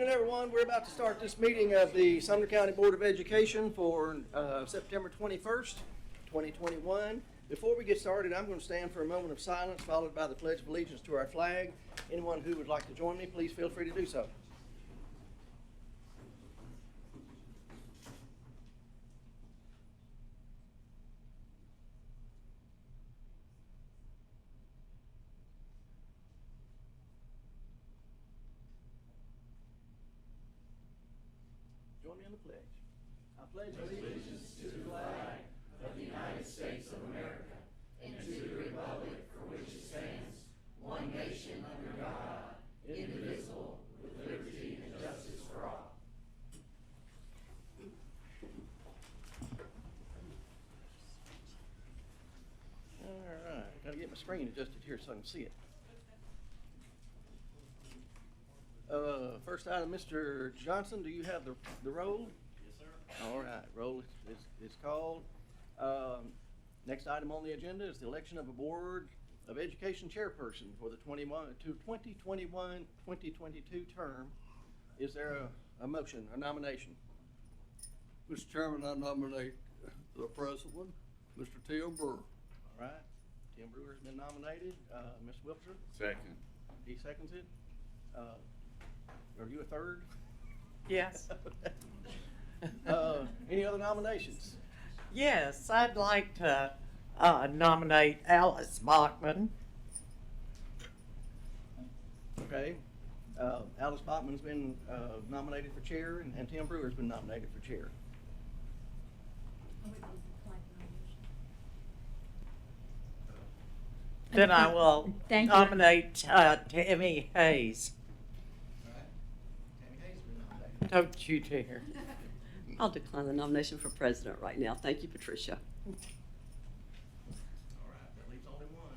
everyone. We're about to start this meeting of the Sumner County Board of Education for September 21st, 2021. Before we get started, I'm going to stand for a moment of silence, followed by the Pledge of Allegiance to our flag. Anyone who would like to join me, please feel free to do so. Join me in the pledge. I pledge allegiance to the flag of the United States of America and to the republic for which it stands, one nation under God, indivisible, with liberty and justice for all. All right, gotta get my screen adjusted here so I can see it. First item, Mr. Johnson, do you have the roll? Yes, sir. All right, roll is called. Next item on the agenda is the election of a Board of Education chairperson for the 2021-2022 term. Is there a motion, a nomination? Mr. Chairman, I nominate the present one, Mr. Tim Brewer. All right, Tim Brewer's been nominated. Ms. Wiltshire, Second. he seconds it. Are you a third? Yes. Any other nominations? Yes, I'd like to nominate Alice Bachman. Okay. Alice Bachman's been nominated for chair, and Tim Brewer's been nominated for chair. Then I will Thank you. nominate Tammy Hayes. All right. Tammy Hayes has been nominated. Don't you dare. I'll decline the nomination for president right now. Thank you, Patricia. All right, that leaves only one.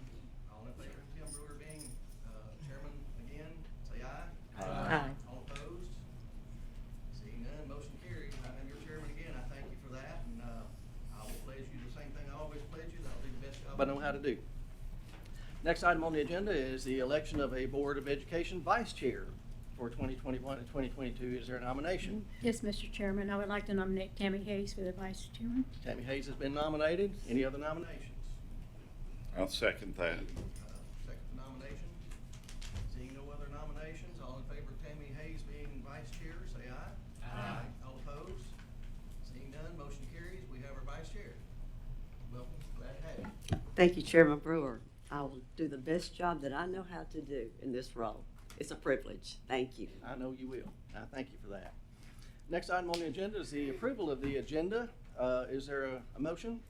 All in favor of Tim Brewer being chairman again, say aye. Aye. All opposed? Seeing none, motion carries. I am your chairman again. I thank you for that, and I will pledge you the same thing I always pledge you, that I'll do the best job I know how to do. Next item on the agenda is the election of a Board of Education vice chair for 2021 and 2022. Is there a nomination? Yes, Mr. Chairman, I would like to nominate Tammy Hayes for the vice chairman. Tammy Hayes has been nominated. Any other nominations? I'll second that. Second nomination. Seeing no other nominations, all in favor of Tammy Hayes being vice chair, say aye. Aye. All opposed? Seeing none, motion carries. We have our vice chair. Welcome, glad to have you. Thank you, Chairman Brewer. I will do the best job that I know how to do in this role. It's a privilege. Thank you. I know you will. I thank you for that. Next item on the agenda is the approval of the agenda. Is there a motion?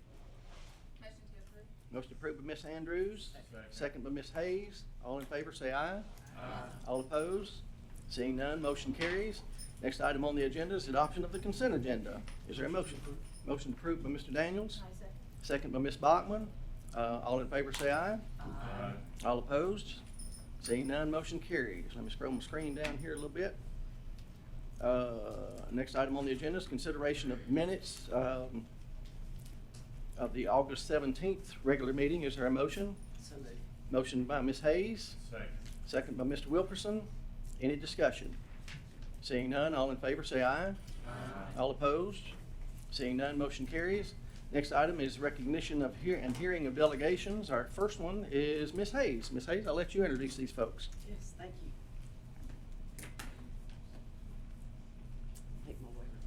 Motion to approve. Motion approved by Ms. Andrews. Second. Second by Ms. Hayes. All in favor, say aye. Aye. All opposed? Seeing none, motion carries. Next item on the agenda is adoption of the consent agenda. Is there a motion? Motion approved by Mr. Daniels. I second. Second by Ms. Bachman. All in favor, say aye. Aye. All opposed? Seeing none, motion carries. Let me scroll my screen down here a little bit. Next item on the agenda is consideration of minutes of the August 17th regular meeting. Is there a motion? Motion by Ms. Hayes, Second. second by Mr. Wilkerson. Any discussion? Seeing none, all in favor say aye. Aye. All opposed? Seeing none, motion carries. Next item is recognition of hearing of delegations. Our first one is Ms. Hayes. Ms. Hayes, I'll let you introduce these folks. Yes, thank you. Make my way around.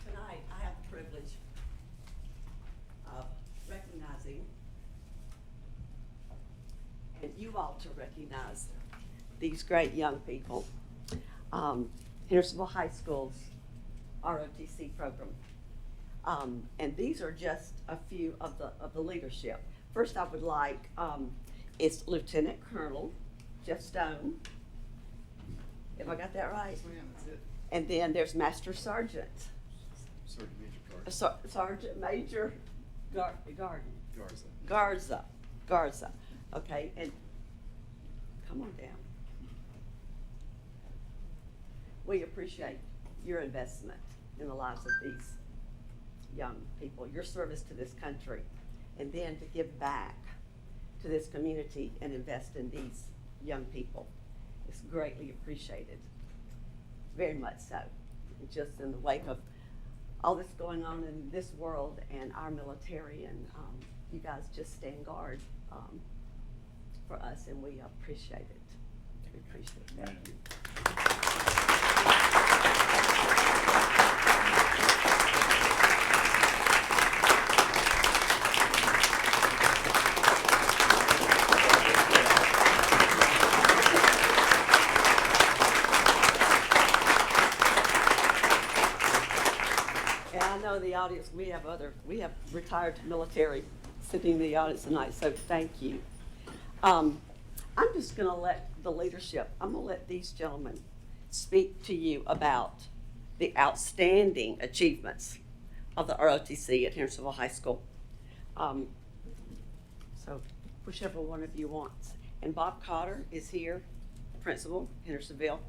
Tonight, I have the privilege of recognizing, and you all to recognize, these great young people. Hendersonville High School's ROTC program. And these are just a few of the leadership. First, I would like, it's Lieutenant Colonel Jeff Stone. Have I got that right? That's it. And then there's Master Sergeant, Sergeant Major Carter. Sergeant Major Garza. Garza. Okay, and come on down. We appreciate your investment in the lives of these young people, your service to this country, and then to give back to this community and invest in these young people. It's greatly appreciated, very much so. Just in the wake of all that's going on in this world and our military, and you guys just stand guard for us, and we appreciate it. We appreciate that. Amen. And I know the audience, we have retired military sitting in the audience tonight, so thank you. I'm just gonna let the leadership, I'm gonna let these gentlemen speak to you about the outstanding achievements of the ROTC at Hendersonville High School. So whichever one of you wants. And Bob Cotter is here, principal, Hendersonville.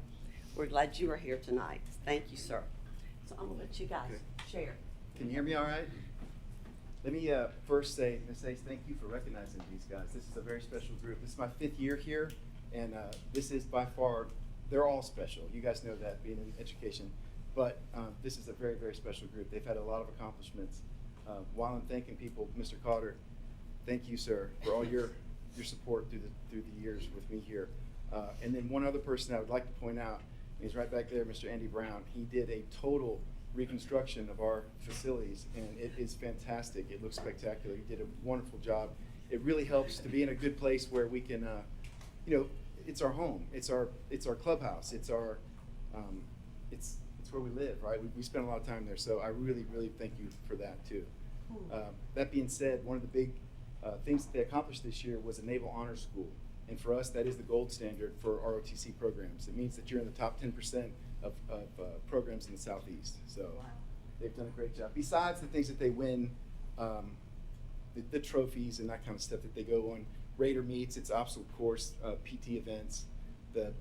We're glad you are here tonight. Thank you, sir. So I'm gonna let you guys share. Can you hear me all right? Let me first say, Ms. Ace, thank you for recognizing these guys. This is a very special group. This is my 5th year here, and this is by far, they're all special. You guys know that, being in education. But this is a very, very special group. They've had a lot of accomplishments. While I'm thanking people, Mr. Cotter, thank you, sir, for all your support through the years with me here. And then one other person I would like to point out, he's right back there, Mr. Andy Brown. He did a total reconstruction of our facilities, and it is fantastic. It looks spectacular. He did a wonderful job. It really helps to be in a good place where we can, you know, it's our home. It's our clubhouse. It's our, it's where we live, right? We spend a lot of time there, so I really, really thank you for that too. That being said, one of the big things that they accomplished this year was a Naval Honor School. And for us, that is the gold standard for ROTC programs. It means that you're in the top 10% of programs in the Southeast. So they've done a great job. Besides the things that they win, the trophies and that kind of stuff that they go on, Raider meets, it's obstacle course, PT events, the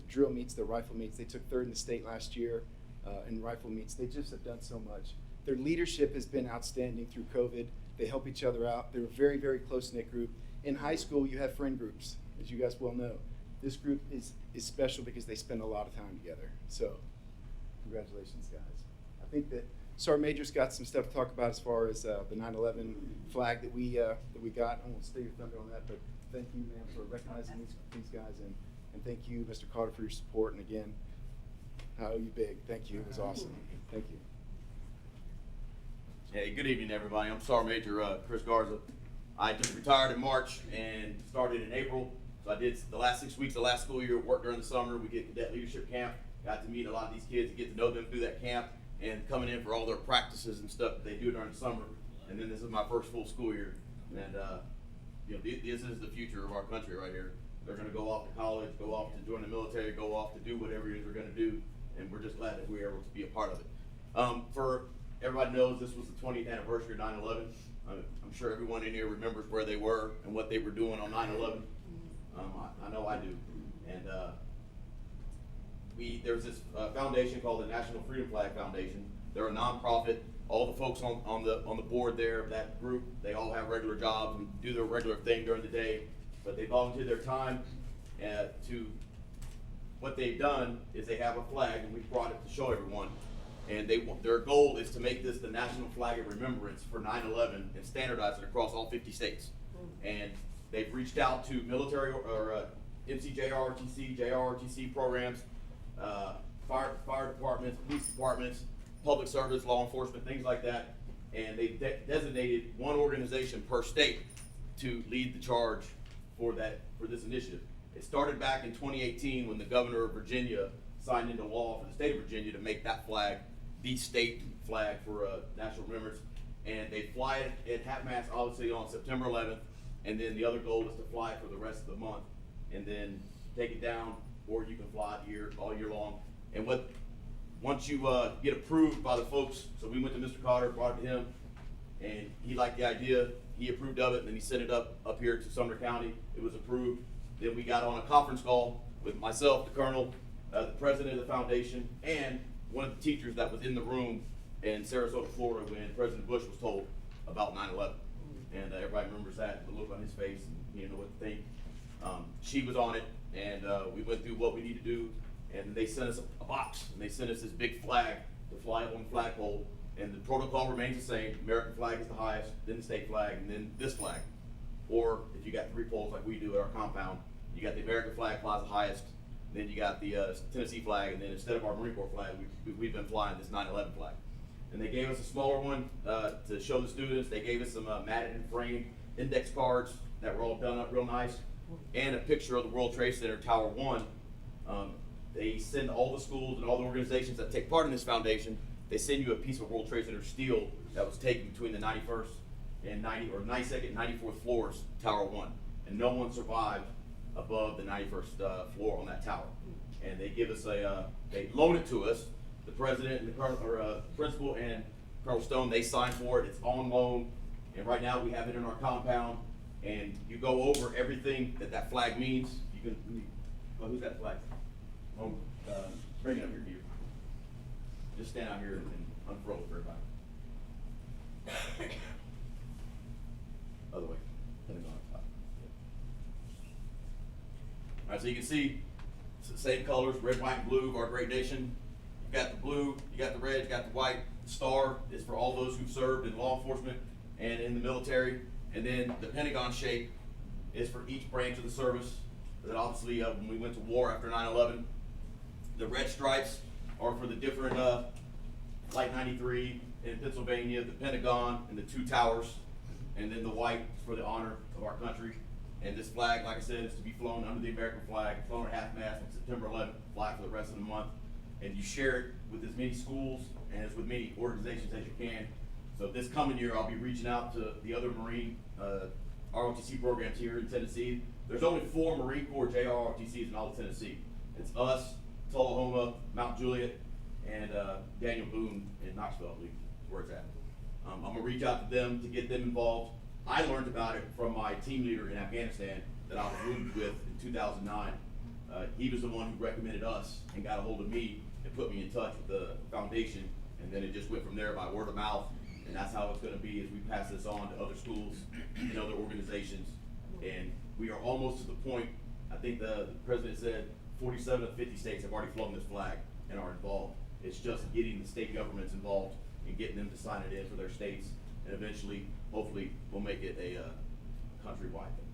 drill meets, the rifle meets. They took 3rd in the state last year in rifle meets. They just have done so much. Their leadership has been outstanding through COVID. They help each other out. They're a very, very close-knit group. In high school, you have friend groups, as you guys well know. This group is special because they spend a lot of time together. So, congratulations, guys. I think that Sergeant Major's got some stuff to talk about as far as the 9/11 flag that we got. I won't steal your thunder on that, but thank you, ma'am, for recognizing these guys, and thank you, Mr. Carter, for your support. And again, I owe you big. Thank you. It was awesome. Thank you. Hey, good evening, everybody. I'm Sergeant Major Chris Garza. I just retired in March and started in April. So I did the last 6 weeks of last school year, worked during the summer. We get cadet leadership camp. Got to meet a lot of these kids and get to know them through that camp, and coming in for all their practices and stuff that they do during the summer. And then this is my first full school year. And this is the future of our country right here. They're going to go off to college, go off to join the military, go off to do whatever it is we're going to do. And we're just glad that we're able to be a part of it. For everybody knows this was the 20th anniversary of 9/11. I'm sure everyone in here remembers where they were and what they were doing on 9/11. I know I do. And there's this foundation called the National Freedom Flag Foundation. They're a nonprofit. All the folks on the board there of that group, they all have regular jobs and do their regular thing during the day, but they volunteer their time to. What they've done is they have a flag, and we brought it to show everyone. And their goal is to make this the national flag of remembrance for 9/11 and standardize it across all 50 states. And they've reached out to military or MCJROTC, JROTC programs, fire departments, police departments, public service, law enforcement, things like that. And they designated one organization per state to lead the charge for this initiative. It started back in 2018 when the governor of Virginia signed into law for the state of Virginia to make that flag the state flag for national remembrance. And they fly it at half-mast, obviously, on September 11th. And then the other goal is to fly it for the rest of the month. And then take it down, or you can fly it all year long. And once you get approved by the folks, so we went to Mr. Cotter, brought it to him, and he liked the idea. He approved of it, and then he sent it up here to Sumner County. It was approved. Then we got on a conference call with myself, the colonel, the president of the foundation, and one of the teachers that was in the room in Sarasota, Florida, when President Bush was told about 9/11. And everybody remembers that, the look on his face, and you know what to think. She was on it, And we went through what we need to do, and they sent us a box, and they sent us this big flag to fly up on the flagpole. And the protocol remains the same. American flag is the highest, then the state flag, and then this flag. Or if you got 3 poles like we do at our compound, you got the American flag flies the highest, then you got the Tennessee flag, and then instead of our Marine Corps flag, we've been flying this 9/11 flag. And they gave us a smaller one to show the students. They gave us some matted and framed index cards that were all done up real nice, and a picture of the World Trade Center Tower 1. They send all the schools and all the organizations that take part in this foundation, they send you a piece of World Trade Center steel that was taken between the 91st and 92nd and 94th floors, Tower 1. And no one survived above the 91st floor on that tower. And they give us they loan it to us. The president and the principal and Colonel Stone, they signed for it. It's on loan. And right now we have it in our compound. And you go over everything that flag means. You can, who's that flag? Bring it up here, Peter. Just stand out here and unfurl it for everybody. Other way. Pentagon on top. All right, so you can see it's the same colors, red, white, and blue of our great nation. You got the blue, you got the red, you got the white. The star is for all those who've served in law enforcement and in the military. And then the Pentagon shape is for each branch of the service. That obviously, when we went to war after 9/11, the red stripes are for the different Flight 93 in Pennsylvania, the Pentagon, and the 2 towers. And then the white is for the honor of our country. And this flag, like I said, is to be flown under the American flag, flown at half-mast on September 11th, fly for the rest of the month. And you share it with as many schools and as with many organizations as you can. So this coming year, I'll be reaching out to the other Marine ROTC programs here in Tennessee. There's only 4 Marine Corps JROTCs in all of Tennessee. It's us, Tullahoma, Mount Juliet, and Daniel Boone in Knoxville, I believe, is where it's at. I'm gonna reach out to them to get them involved. I learned about it from my team leader in Afghanistan that I was wounded with in 2009. He was the one who recommended us and got a hold of me and put me in touch with the foundation, and then it just went from there by word of mouth. And that's how it's gonna be as we pass this on to other schools and other organizations. And we are almost to the point, I think the president said 47 of 50 states have already flown this flag and are involved. It's just getting the state governments involved and getting them to sign it in for their states. And eventually, hopefully, we'll make it a countrywide thing.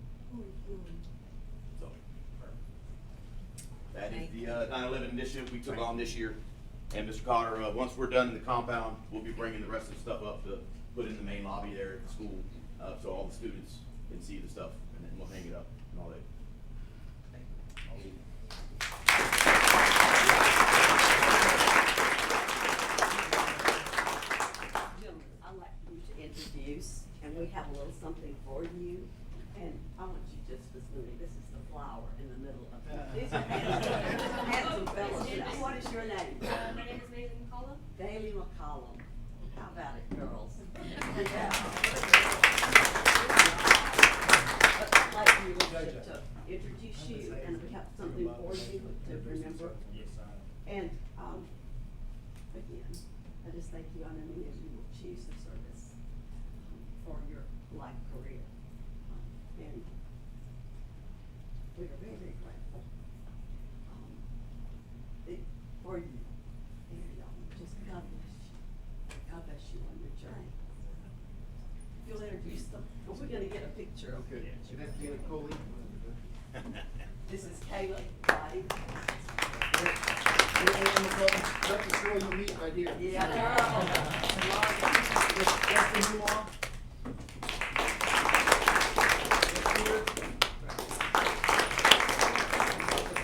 So, that is the 9/11 initiative we took on this year. And Mr. Cotter, once we're done in the compound, we'll be bringing the rest of the stuff up to put in the main lobby there at the school, so all the students can see the stuff, and then we'll hang it up and all that. Gentlemen, I'd like you to introduce, and we have a little something for you. And I want you just to listen to me. This is the flower in the middle of it. These are handsome fellows. And what is your name? My name is Bailey McCollum. Bailey McCollum. How about it, girls? I'd like you to introduce you, and we have something for you to remember. And, again, I just thank you on any of you will choose the service for your life career. And we are very, very grateful for you. And just God bless you. God bless you on your journey. You'll introduce them. We're gonna get a picture. Okay. Should that be a Coley? This is Kayla, Lottie. That's the girl you meet right here. Yeah, girl. That's the new law.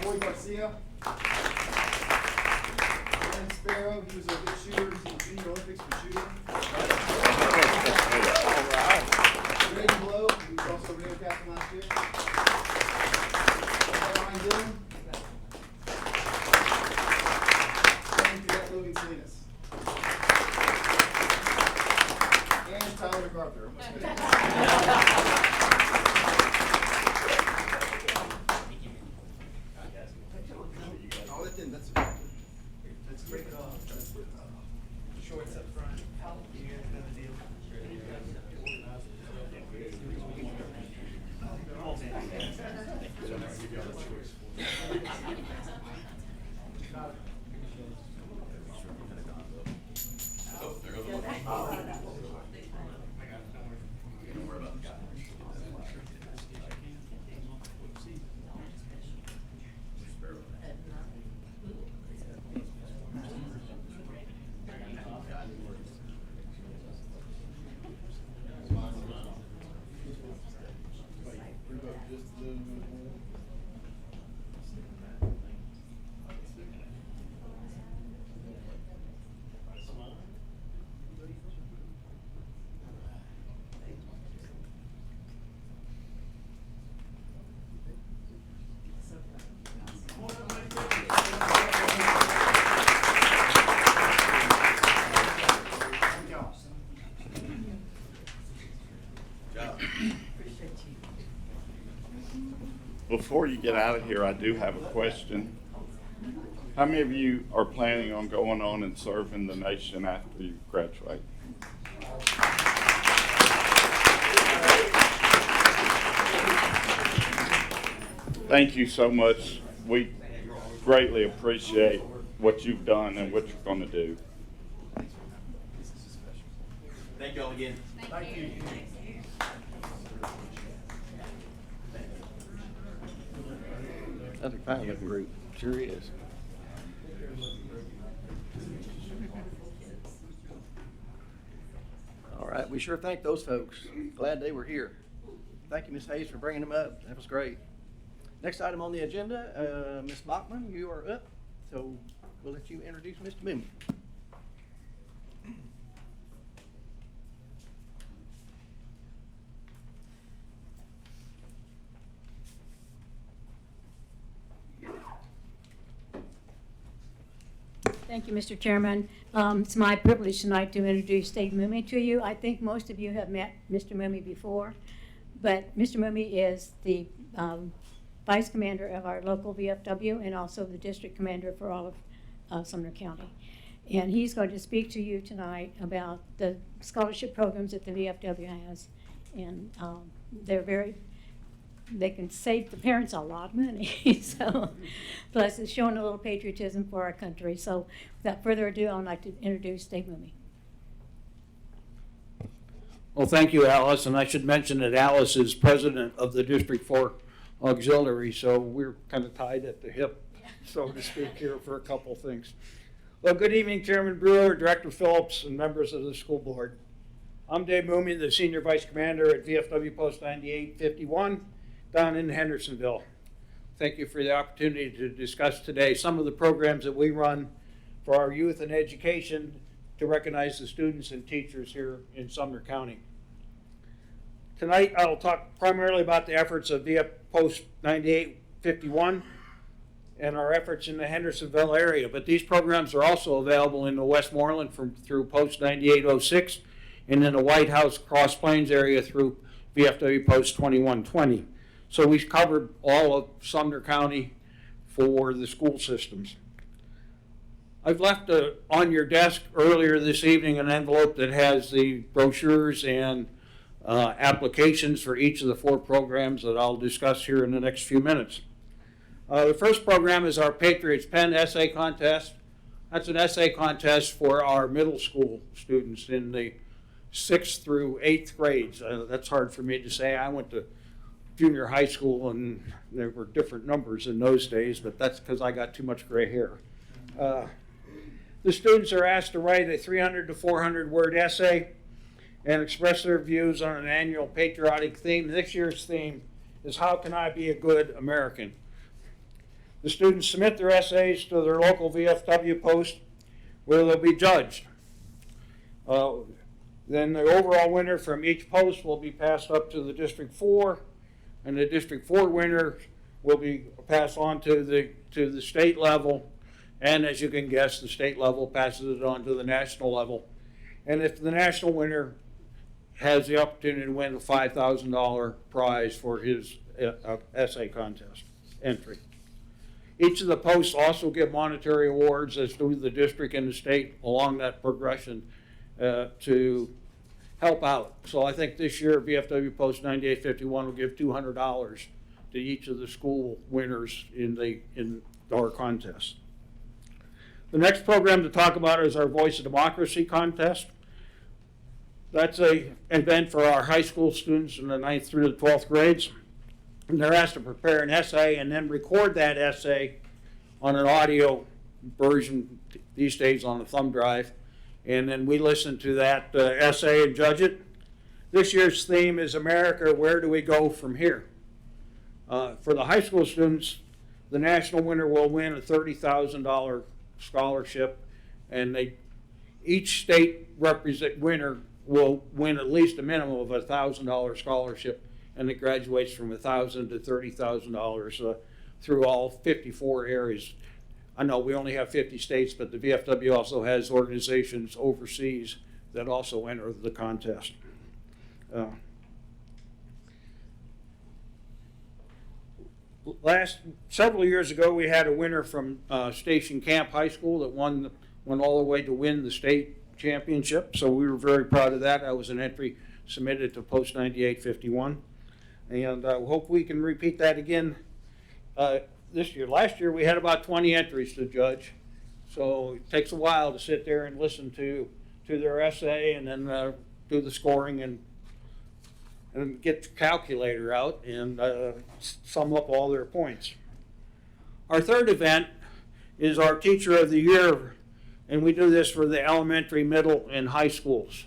Boy Garcia. Ryan Sparrow, he was a good shooter, he was in the Junior Olympics for shooting. Grady Blow, he was also Rio captain last year. Ryan Dillon. And Cadet Logan Salinas. And Tyler MacArthur. Oh, that didn't, that's great. Shorts up front. You guys know the deal. Before you get out of here, I do have a question. How many of you are planning on going on and serving the nation after you graduate? Thank you so much. We greatly appreciate what you've done and what you're going to do. Thank y'all again. Thank you. That's a fine looking group, sure is. All right, we sure thank those folks. Glad they were here. Thank you, Ms. Hayes, for bringing them up. That was great. Next item on the agenda, Ms. Bachman, you are up, so we'll let you introduce Mr. Mooney. Thank you, Mr. Chairman. It's my privilege tonight to introduce Dave Mooney to you. I think most of you have met Mr. Mooney before, but Mr. Mooney is the Vice Commander of our local VFW and also the District Commander for all of Sumner County. And he's going to speak to you tonight about the scholarship programs that the VFW has. And they can save the parents a lot of money. So, plus it's showing a little patriotism for our country. So without further ado, I'd like to introduce Dave Mooney. Well, thank you, Alice, and I should mention that Alice is president of the District 4 Auxiliary, so we're kind of tied at the hip, so to speak, here for a couple things. Well, good evening, Chairman Brewer, Director Phillips, and members of the school board. I'm Dave Mooney, the Senior Vice Commander at VFW Post 9851 down in Hendersonville. Thank you for the opportunity to discuss today some of the programs that we run for our youth and education to recognize the students and teachers here in Sumner County. Tonight, I'll talk primarily about the efforts of VF Post 9851 and our efforts in the Hendersonville area, but these programs are also available in the Westmoreland through Post 9806 and in the White House Cross Plains area through VFW Post 2120. So we've covered all of Sumner County for the school systems. I've left on your desk earlier this evening an envelope that has the brochures and applications for each of the 4 programs that I'll discuss here in the next few minutes. The first program is our Patriots Pen Essay Contest. That's an essay contest for our middle school students in the 6th through 8th grades. That's hard for me to say. I went to junior high school and there were different numbers in those days, but that's because I got too much gray hair. The students are asked to write a 300 to 400 word essay and express their views on an annual patriotic theme. This year's theme is How Can I Be a Good American? The students submit their essays to their local VFW post where they'll be judged. Then the overall winner from each post will be passed up to the District 4, and the District 4 winner will be passed on to the state level, and as you can guess, the state level passes it on to the national level. And if the national winner has the opportunity to win a $5,000 prize for his essay contest entry. Each of the posts also get monetary awards, as do the district and the state, along that progression to help out. So I think this year VFW Post 9851 will give $200 to each of the school winners in our contest. The next program to talk about is our Voice of Democracy contest. That's an event for our high school students in the 9th through the 12th grades. And they're asked to prepare an essay and then record that essay on an audio version, these days on a thumb drive. And then we listen to that essay and judge it. This year's theme is America, Where Do We Go From Here? For the high school students, the national winner will win a $30,000 scholarship, and each state winner will win at least a minimum of a $1,000 scholarship, and it graduates from $1,000 to $30,000 through all 54 areas. I know we only have 50 states, but the VFW also has organizations overseas that also enter the contest. Several years ago, we had a winner from Station Camp High School that went all the way to win the state championship. So we were very proud of that. That was an entry submitted to Post 9851. And I hope we can repeat that again this year. Last year, we had about 20 entries to judge. So it takes a while to sit there and listen to their essay and then do the scoring and get the calculator out and sum up all their points. Our third event is our Teacher of the Year, and we do this for the elementary, middle, and high schools.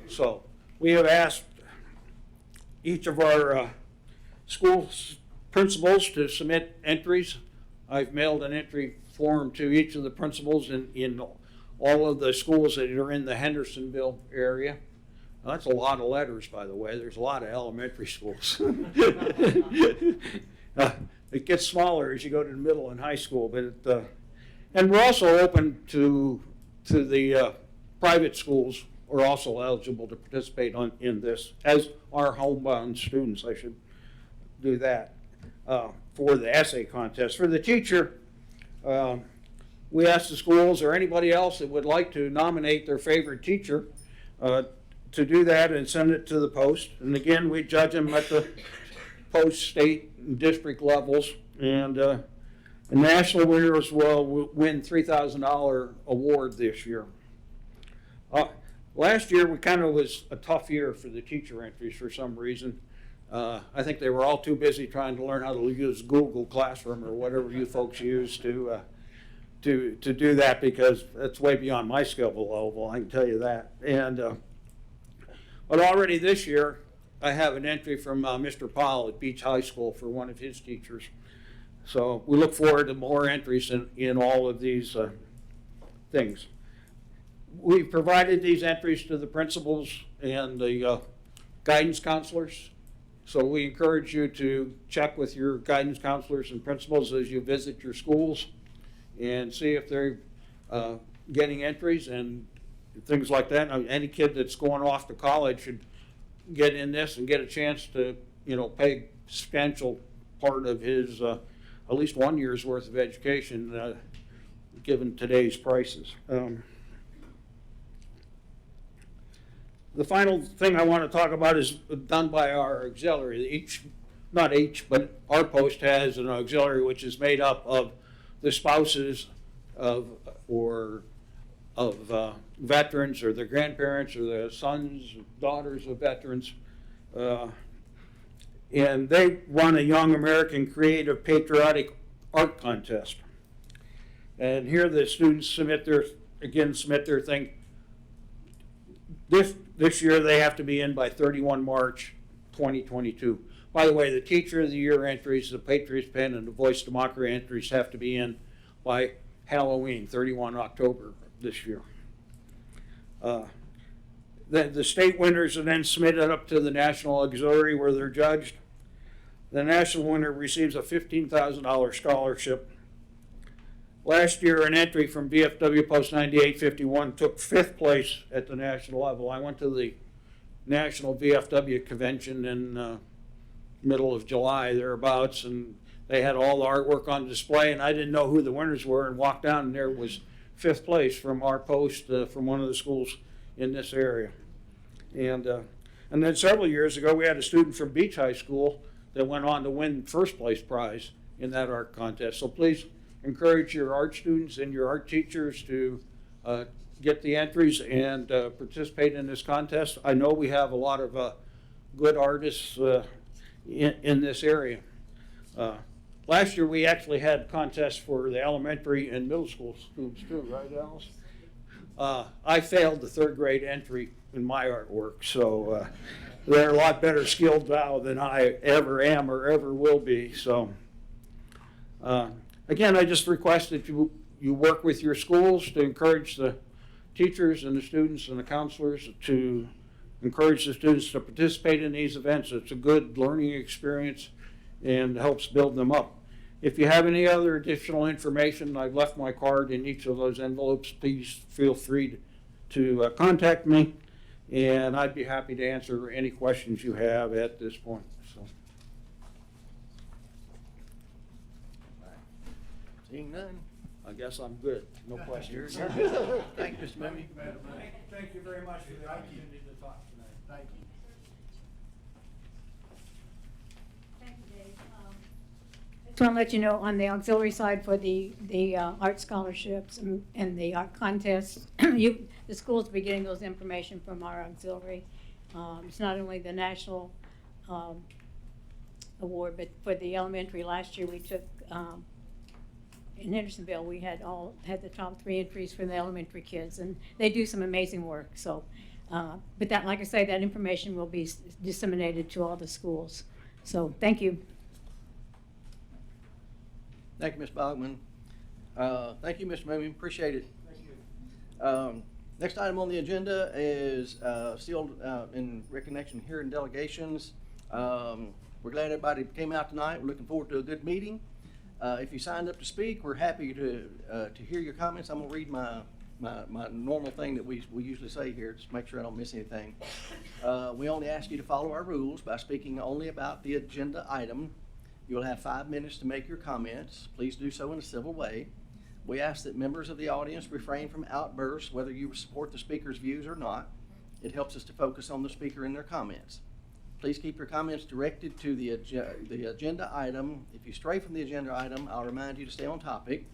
So we have asked each of our school principals to submit entries. I've mailed an entry form to each of the principals in all of the schools that are in the Hendersonville area. Well, that's a lot of letters, by the way. There's a lot of elementary schools. It gets smaller as you go to the middle and high school, but and we're also open to the private schools are also eligible to participate in this, as are homebound students. I should do that for the essay contest. For the teacher, we asked the schools or anybody else that would like to nominate their favorite teacher to do that and send it to the Post. And again, we judge them at the Post, state, and district levels. And the national winners will win $3,000 award this year. Last year, we kind of was a tough year for the teacher entries for some reason. I think they were all too busy trying to learn how to use Google Classroom or whatever you folks use to do that, because that's way beyond my skill level, I can tell you that. And but already this year, I have an entry from Mr. Powell at Beach High School for one of his teachers. So we look forward to more entries in all of these things. We've provided these entries to the principals and the guidance counselors. So we encourage you to check with your guidance counselors and principals as you visit your schools and see if they're getting entries and things like that. Any kid that's going off to college should get in this and get a chance to, pay a substantial part of his at least 1 year's worth of education, given today's prices. The final thing I want to talk about is done by our auxiliary. Not each, but our post has an auxiliary which is made up of the spouses of veterans, or their grandparents, or the sons, daughters of veterans. And they run a Young American Creative Patriotic Art Contest. And here the students submit their thing. This year they have to be in by 31 March 2022. By the way, the Teacher of the Year entries, the Patriots Pen, and the Voice Democracy entries have to be in by Halloween, 31 October this year. The state winners are then submitted up to the National Auxiliary where they're judged. The national winner receives a $15,000 scholarship. Last year, an entry from VFW Post 9851 took 5th place at the national level. I went to the National VFW Convention in middle of July, thereabouts, and they had all the artwork on display, and I didn't know who the winners were, and walked down, and there was 5th place from our post from one of the schools in this area. And then several years ago, we had a student from Beach High School that went on to win first place prize in that art contest. So please encourage your art students and your art teachers to get the entries and participate in this contest. I know we have a lot of good artists in this area. Last year we actually had contests for the elementary and middle school students too, right, Alice? I failed the 3rd grade entry in my artwork, so they're a lot better skilled now than I ever am or ever will be. So again, I just request that you work with your schools to encourage the teachers and the students and the counselors to encourage the students to participate in these events. It's a good learning experience and helps build them up. If you have any other additional information, I've left my card in each of those envelopes. Please feel free to contact me, and I'd be happy to answer any questions you have at this point. So. Seeing none. I guess I'm good. No questions. You're good. Thank you, Mr. Mooney. Thank you very much for the opportunity to talk tonight. Thank you. Thank you, Dave. Just want to let you know, on the auxiliary side for the art scholarships and the art contests, the schools will be getting those information from our auxiliary. It's not only the national award, but for the elementary, last year we took, in Hendersonville, we had the top 3 entries for the elementary kids, and they do some amazing work. So, but that, like I say, that information will be disseminated to all the schools. So, thank you. Thank you, Ms. Bogman. Thank you, Mr. Mooney, appreciate it. Thank you. Next item on the agenda is still in recognition here in delegations. We're glad everybody came out tonight. We're looking forward to a good meeting. If you signed up to speak, we're happy to hear your comments. I'm gonna read my normal thing that we usually say here, just to make sure I don't miss anything. We only ask you to follow our rules by speaking only about the agenda item. You'll have 5 minutes to make your comments. Please do so in a civil way. We ask that members of the audience refrain from outbursts, whether you support the speaker's views or not. It helps us to focus on the speaker and their comments. Please keep your comments directed to the agenda item. If you stray from the agenda item, I'll remind you to stay on topic.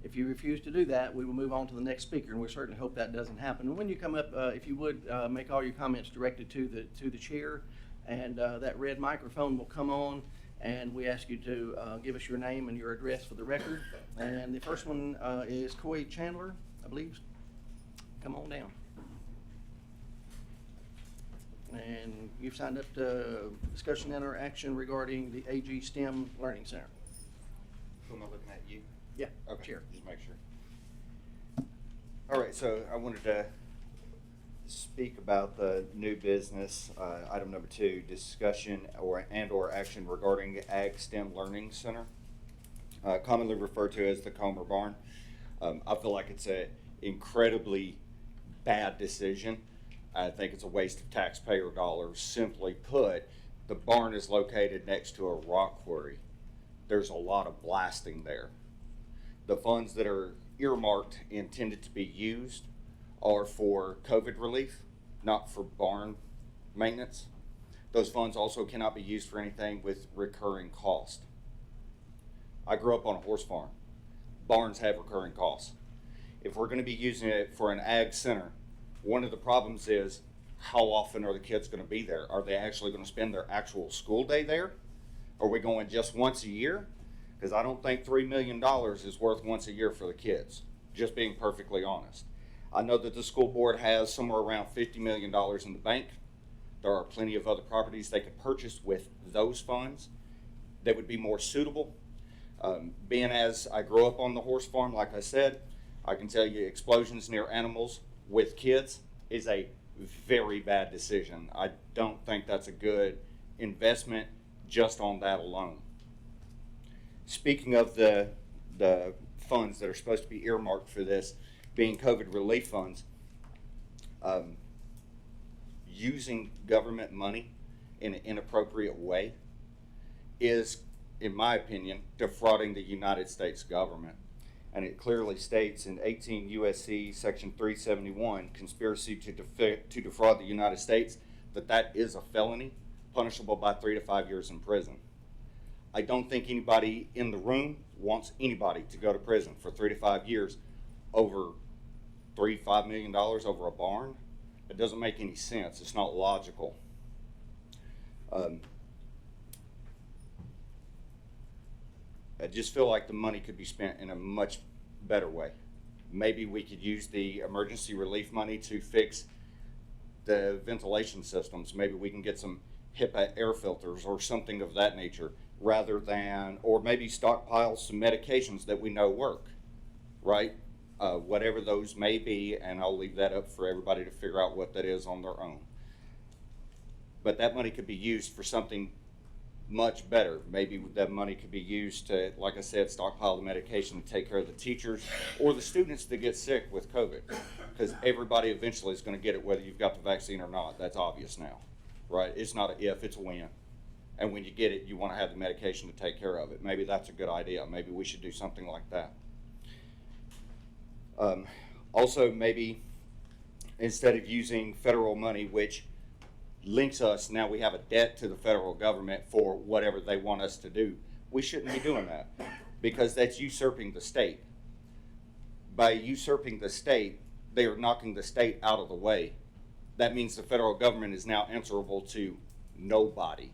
If you refuse to do that, we will move on to the next speaker, and we certainly hope that doesn't happen. And when you come up, if you would, make all your comments directed to the chair, and that red microphone will come on, and we ask you to give us your name and your address for the record. And the first one is Coy Chandler, I believe. Come on down. And you've signed up to discussion and or action regarding the AG STEM Learning Center. Who am I looking at? You? Yeah, Okay, chair. just make sure. All right, so I wanted to speak about the new business, item number 2, discussion or action regarding Ag STEM Learning Center, commonly referred to as the Comer Barn. I feel like it's an incredibly bad decision. I think it's a waste of taxpayer dollars. Simply put, the barn is located next to a rock quarry. There's a lot of blasting there. The funds that are earmarked intended to be used are for COVID relief, not for barn maintenance. Those funds also cannot be used for anything with recurring cost. I grew up on a horse farm. Barns have recurring costs. If we're going to be using it for an ag center, one of the problems is how often are the kids going to be there? Are they actually going to spend their actual school day there? Are we going just once a year? Because I don't think $3 million is worth once a year for the kids, just being perfectly honest. I know that the school board has somewhere around $50 million in the bank. There are plenty of other properties they could purchase with those funds that would be more suitable. Being as I grew up on the horse farm, like I said, I can tell you explosions near animals with kids is a very bad decision. I don't think that's a good investment just on that alone. Speaking of the funds that are supposed to be earmarked for this being COVID relief funds, using government money in an inappropriate way is, in my opinion, defrauding the United States government. And it clearly states in 18 USC section 371, conspiracy to defraud the United States, that is a felony punishable by 3 to 5 years in prison. I don't think anybody in the room wants anybody to go to prison for 3 to 5 years over $5 million over a barn. It doesn't make any sense. It's not logical. I just feel like the money could be spent in a much better way. Maybe we could use the emergency relief money to fix the ventilation systems. Maybe we can get some HEPA air filters or something of that nature, rather than, or maybe stockpile some medications that we know work, right? Whatever those may be, and I'll leave that up for everybody to figure out what that is on their own. But that money could be used for something much better. Maybe that money could be used to, like I said, stockpile the medication to take care of the teachers or the students that get sick with COVID, because everybody eventually is going to get it whether you've got the vaccine or not. That's obvious now, right? It's not a if, it's a when. and when you get it, you want to have the medication to take care of it. Maybe that's a good idea. Maybe we should do something like that. Also, maybe instead of using federal money, which links us, now we have a debt to the federal government for whatever they want us to do. We shouldn't be doing that because that's usurping the state. By usurping the state, they are knocking the state out of the way. That means the federal government is now answerable to nobody,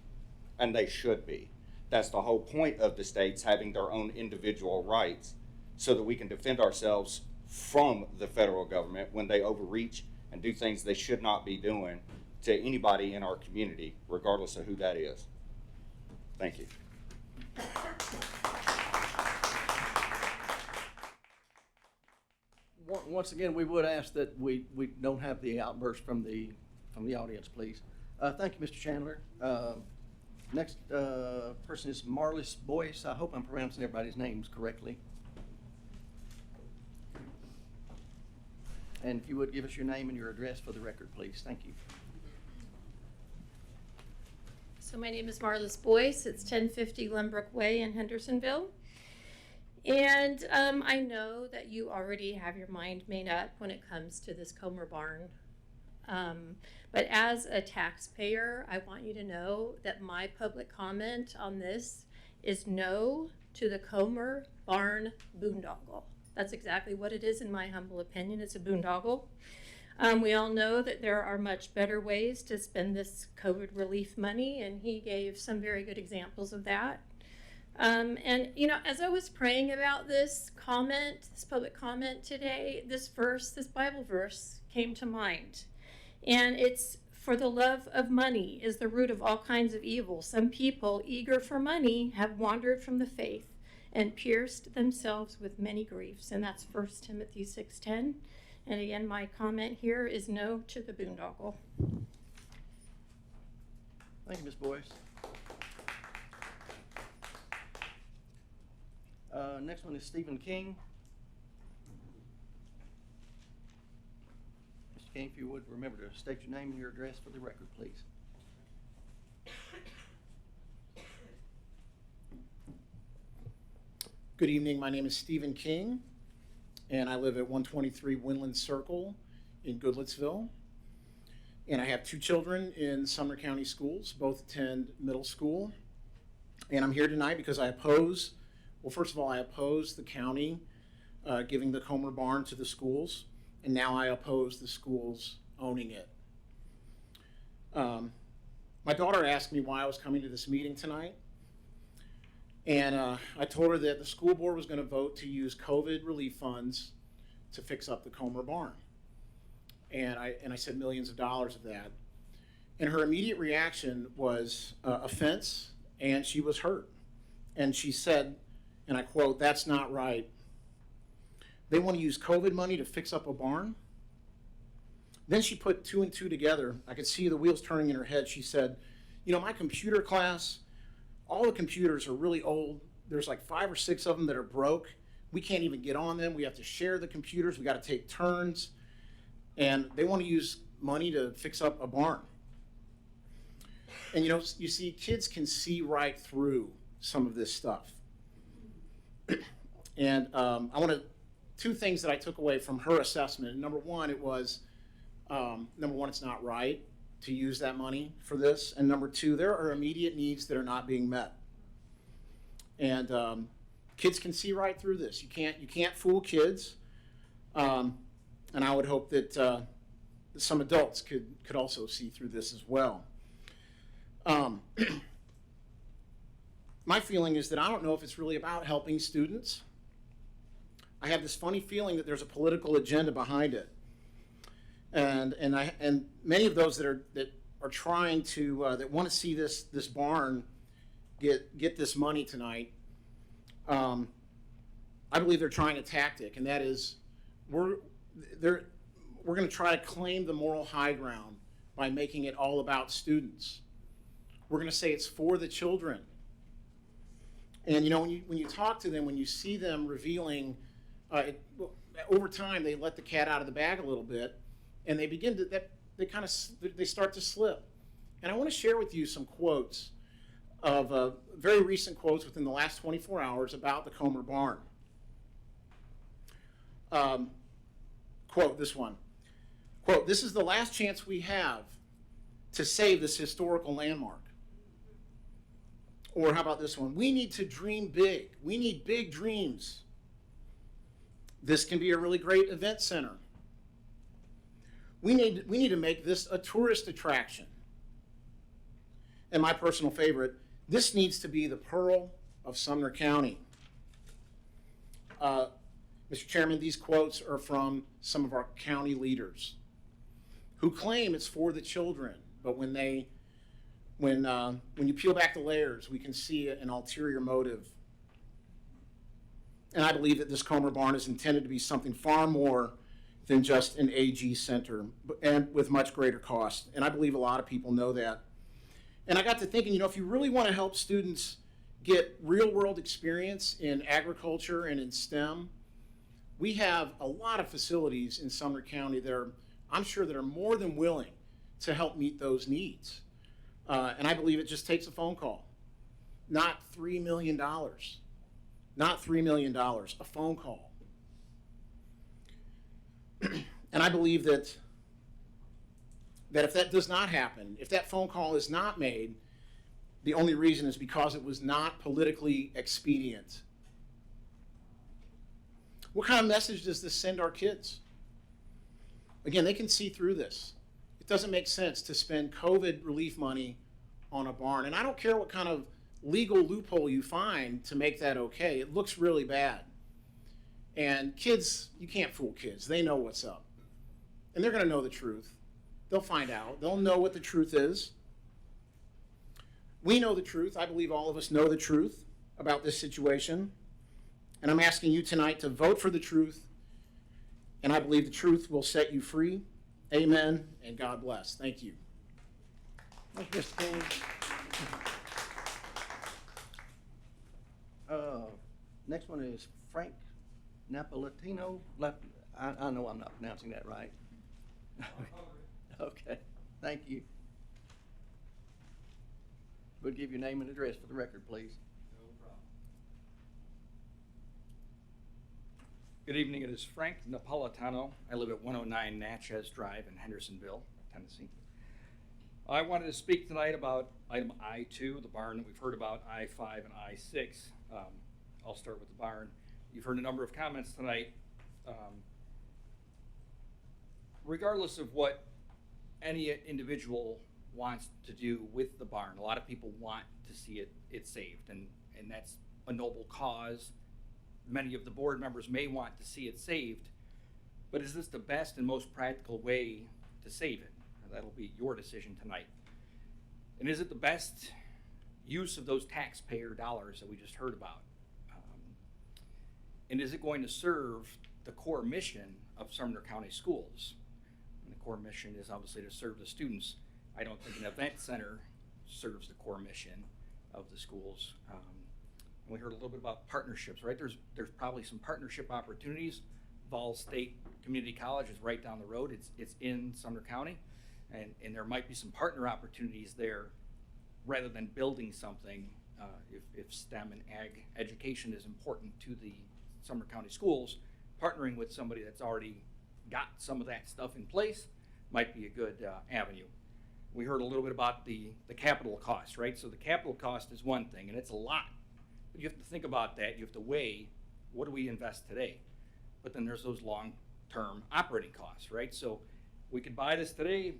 and they should be. That's the whole point of the states having their own individual rights so that we can defend ourselves from the federal government when they overreach and do things they should not be doing to anybody in our community, regardless of who that is. Thank you. Once again, we would ask that we don't have the outburst from the audience, please. Thank you, Mr. Chandler. Next person is Marlis Boyce. I hope I'm pronouncing everybody's names correctly. And if you would give us your name and your address for the record, please. Thank you. So my name is Marlis Boyce. It's 1050 Lembrook Way in Hendersonville. And I know that you already have your mind made up when it comes to this Comer barn. But as a taxpayer, I want you to know that my public comment on this is no to the Comer barn boondoggle. That's exactly what it is in my humble opinion. It's a boondoggle. We all know that there are much better ways to spend this COVID relief money, and he gave some very good examples of that. And, you know, as I was praying about this comment, this public comment today, this verse, this Bible verse came to mind. And it's, for the love of money is the root of all kinds of evil. Some people, eager for money, have wandered from the faith and pierced themselves with many griefs. And that's 1 Timothy 6:10. And again, my comment here is no to the boondoggle. Thank you, Ms. Boyce. Next one is Stephen King. Mr. King, if you would remember to state your name and your address for the record, please. Good evening. My name is Stephen King, and I live at 123 Winland Circle in Goodlettsville. And I have two children in Sumner County schools, both attend middle school. And I'm here tonight because I oppose, well, first of all, I oppose the county giving the Comer barn to the schools, and now I oppose the schools owning it. My daughter asked me why I was coming to this meeting tonight. And I told her that the school board was going to vote to use COVID relief funds to fix up the Comer barn. And I said millions of dollars of that. And her immediate reaction was offense, and she was hurt. And she said, and I quote, "That's not right. They want to use COVID money to fix up a barn?" Then she put two and two together. I could see the wheels turning in her head. She said, "You know, my computer class, all the computers are really old. There's like 5 or 6 of them that are broke. We can't even get on them. We have to share the computers. We got to take turns. And they want to use money to fix up a barn." And you know, you see, kids can see right through some of this stuff. And I want to, 2 things that I took away from her assessment. Number one, it was, it's not right to use that money for this. And number 2, there are immediate needs that are not being met. And kids can see right through this. You can't fool kids. And I would hope that some adults could also see through this as well. My feeling is that I don't know if it's really about helping students. I have this funny feeling that there's a political agenda behind it. And many of those that are trying to that want to see this barn get this money tonight, I believe they're trying a tactic, and that is we're going to try to claim the moral high ground by making it all about students. We're going to say it's for the children. And you know, when you talk to them, when you see them revealing, over time they let the cat out of the bag a little bit. And they begin to, they start to slip. And I want to share with you some quotes of very recent quotes within the last 24 hours about the Comer Barn. Quote, this one. Quote, "This is the last chance we have to save this historical landmark." Or how about this one? "We need to dream big. We need big dreams. This can be a really great event center. We need to make this a tourist attraction." And my personal favorite, "This needs to be the pearl of Sumner County." Mr. Chairman, these quotes are from some of our county leaders who claim it's for the children, but when you peel back the layers, we can see an ulterior motive. And I believe that this Comer Barn is intended to be something far more than just an AG center, and with much greater cost. And I believe a lot of people know that. And I got to thinking, if you really want to help students get real world experience in agriculture and in STEM, we have a lot of facilities in Sumner County that I'm sure that are more than willing to help meet those needs. And I believe it just takes a phone call. Not $3 million. Not $3 million, a phone call. And I believe that if that does not happen, if that phone call is not made, the only reason is because it was not politically expedient. What kind of message does this send our kids? Again, they can see through this. It doesn't make sense to spend COVID relief money on a barn. And I don't care what kind of legal loophole you find to make that okay. It looks really bad. And kids, you can't fool kids. They know what's up. And they're going to know the truth. They'll find out. They'll know what the truth is. We know the truth. I believe all of us know the truth about this situation. And I'm asking you tonight to vote for the truth. And I believe the truth will set you free. Amen, and God bless. Thank you. Thank you, Mr. King. Next one is Frank Napolitano. I know I'm not pronouncing that right. Okay, thank you. Would give your name and address for the record, please. Good evening, it is Frank Napolitano. I live at 109 Natchez Drive in Hendersonville, Tennessee. I wanted to speak tonight about item I-2, the barn that we've heard about, I-5 and I-6. I'll start with the barn. You've heard a number of comments tonight. Regardless of what any individual wants to do with the barn, a lot of people want to see it saved, and that's a noble cause. Many of the board members may want to see it saved, but is this the best and most practical way to save it? That'll be your decision tonight. And is it the best use of those taxpayer dollars that we just heard about? And is it going to serve the core mission of Sumner County Schools? And the core mission is obviously to serve the students. I don't think an event center serves the core mission of the schools. We heard a little bit about partnerships, right? There's probably some partnership opportunities. Vol State Community College is right down the road. It's in Sumner County, and there might be some partner opportunities there rather than building something. If STEM and ag education is important to the Sumner County schools, partnering with somebody that's already got some of that stuff in place might be a good avenue. We heard a little bit about the capital cost, right? So the capital cost is one thing, and it's a lot. But you have to think about that. You have to weigh, what do we invest today? But then there's those long-term operating costs, right? So we could buy this today.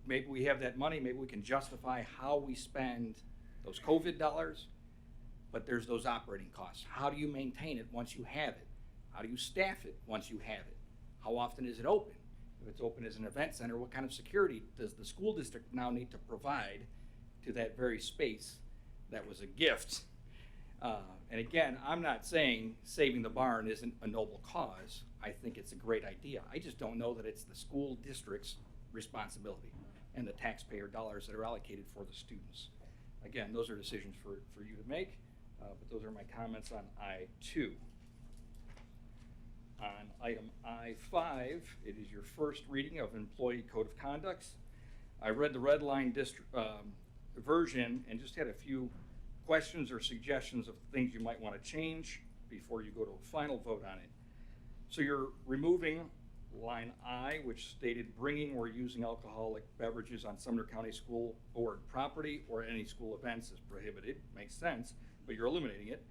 Maybe we have that money. Maybe we can justify how we spend those COVID dollars. But there's those operating costs. How do you maintain it once you have it? How do you staff it once you have it? How often is it open? If it's open as an event center, what kind of security does the school district now need to provide to that very space that was a gift? And again, I'm not saying saving the barn isn't a noble cause. I think it's a great idea. I just don't know that it's the school district's responsibility and the taxpayer dollars that are allocated for the students. Again, those are decisions for you to make, but those are my comments on I-2. On item I-5, it is your first reading of Employee Code of Conducts. I read the red line version and just had a few questions or suggestions of things you might want to change before you go to a final vote on it. So you're removing line I, which stated bringing or using alcoholic beverages on Sumner County School Board property or any school events is prohibited. Makes sense, but you're eliminating it.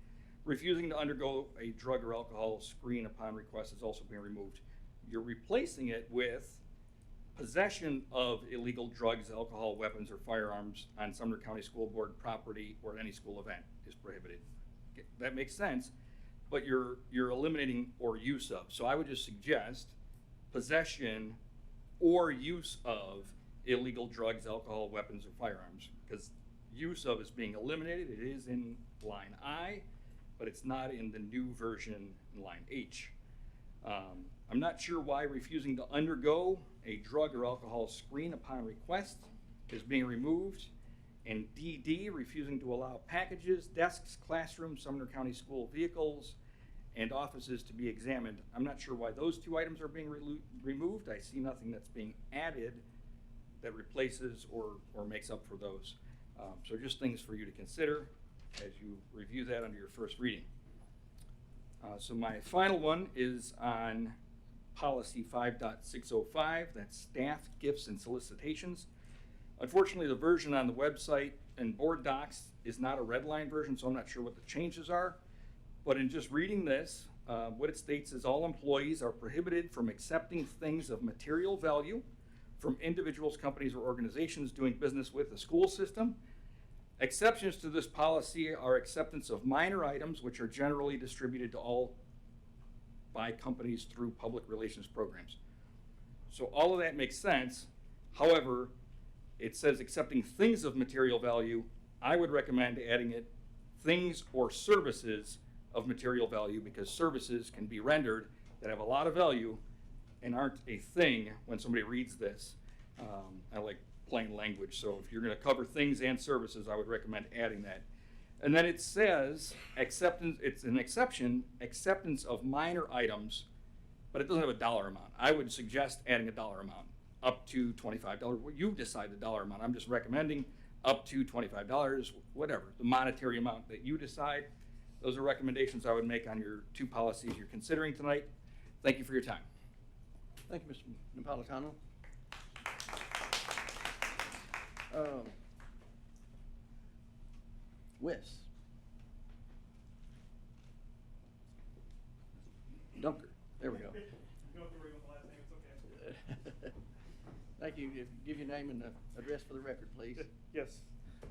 Refusing to undergo a drug or alcohol screen upon request is also being removed. You're replacing it with possession of illegal drugs, alcohol, weapons, or firearms on Sumner County School Board property or any school event is prohibited. Okay, that makes sense, but you're eliminating or use of. So I would just suggest possession or use of illegal drugs, alcohol, weapons, or firearms, because use of is being eliminated. It is in line I, but it's not in the new version in line H. I'm not sure why refusing to undergo a drug or alcohol screen upon request is being removed. And DD, refusing to allow packages, desks, classrooms, Sumner County school vehicles, and offices to be examined. I'm not sure why those two items are being removed. I see nothing that's being added that replaces or makes up for those. So just things for you to consider as you review that under your first reading. So my final one is on policy 5.605, that's staff gifts and solicitations. Unfortunately, the version on the website and board docs is not a red line version, so I'm not sure what the changes are. But in just reading this, what it states is all employees are prohibited from accepting things of material value from individuals, companies, or organizations doing business with the school system. Exceptions to this policy are acceptance of minor items, which are generally distributed to all by companies through public relations programs. So all of that makes sense. However, it says accepting things of material value. I would recommend adding it things or services of material value, because services can be rendered that have a lot of value and aren't a thing when somebody reads this. I like plain language, so if you're going to cover things and services, I would recommend adding that. And then it says acceptance, it's an exception, acceptance of minor items, but it doesn't have a dollar amount. I would suggest adding a dollar amount, up to $25. Well, you decide the dollar amount. I'm just recommending up to $25, whatever, the monetary amount that you decide. Those are recommendations I would make on your two policies you're considering tonight. Thank you for your time. Thank you, Mr. Napolitano. Wes. Dunker. There we go. Thank you. Give your name and address for the record, please. Yes.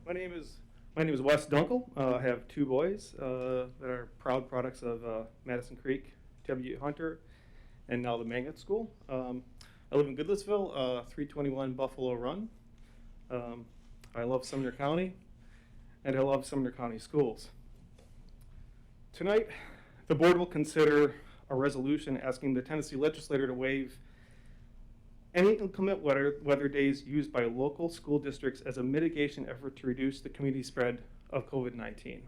My name is Wes Dunkel. I have two boys that are proud products of Madison Creek, W. Hunter, and now the Magnet School. I live in Goodlettsville, 321 Buffalo Run. I love Sumner County, and I love Sumner County schools. Tonight, the board will consider a resolution asking the Tennessee legislature to waive any inclement weather days used by local school districts as a mitigation effort to reduce the community spread of COVID-19.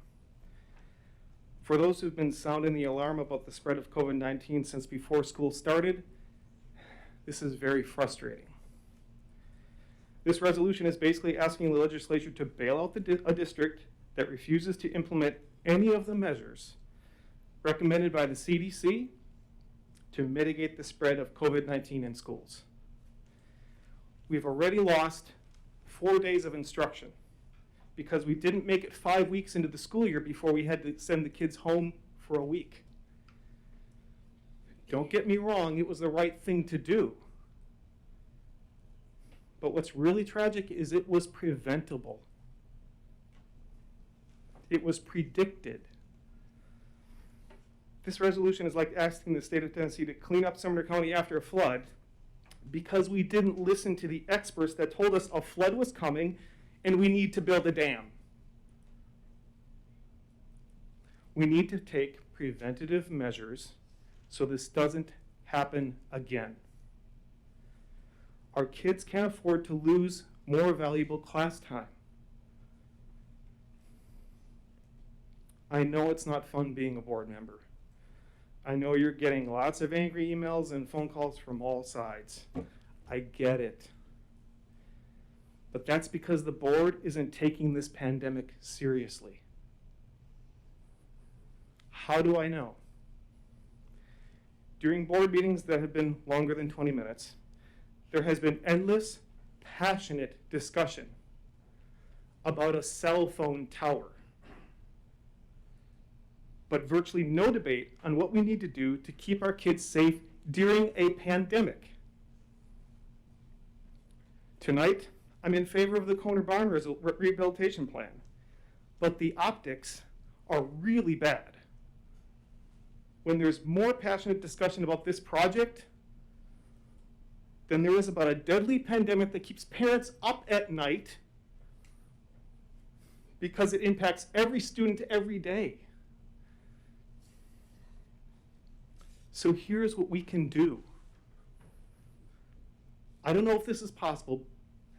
For those who've been sounding the alarm about the spread of COVID-19 since before school started, this is very frustrating. This resolution is basically asking the legislature to bail out a district that refuses to implement any of the measures recommended by the CDC to mitigate the spread of COVID-19 in schools. We've already lost 4 days of instruction because we didn't make it 5 weeks into the school year before we had to send the kids home for a week. Don't get me wrong, it was the right thing to do. But what's really tragic is it was preventable. It was predicted. This resolution is like asking the state of Tennessee to clean up Sumner County after a flood because we didn't listen to the experts that told us a flood was coming and we need to build a dam. We need to take preventative measures so this doesn't happen again. Our kids can't afford to lose more valuable class time. I know it's not fun being a board member. I know you're getting lots of angry emails and phone calls from all sides. I get it. But that's because the board isn't taking this pandemic seriously. How do I know? During board meetings that have been longer than 20 minutes, there has been endless, passionate discussion about a cell phone tower, but virtually no debate on what we need to do to keep our kids safe during a pandemic. Tonight, I'm in favor of the Coner Barn rehabilitation plan, but the optics are really bad when there's more passionate discussion about this project than there is about a deadly pandemic that keeps parents up at night because it impacts every student every day. So here's what we can do. I don't know if this is possible.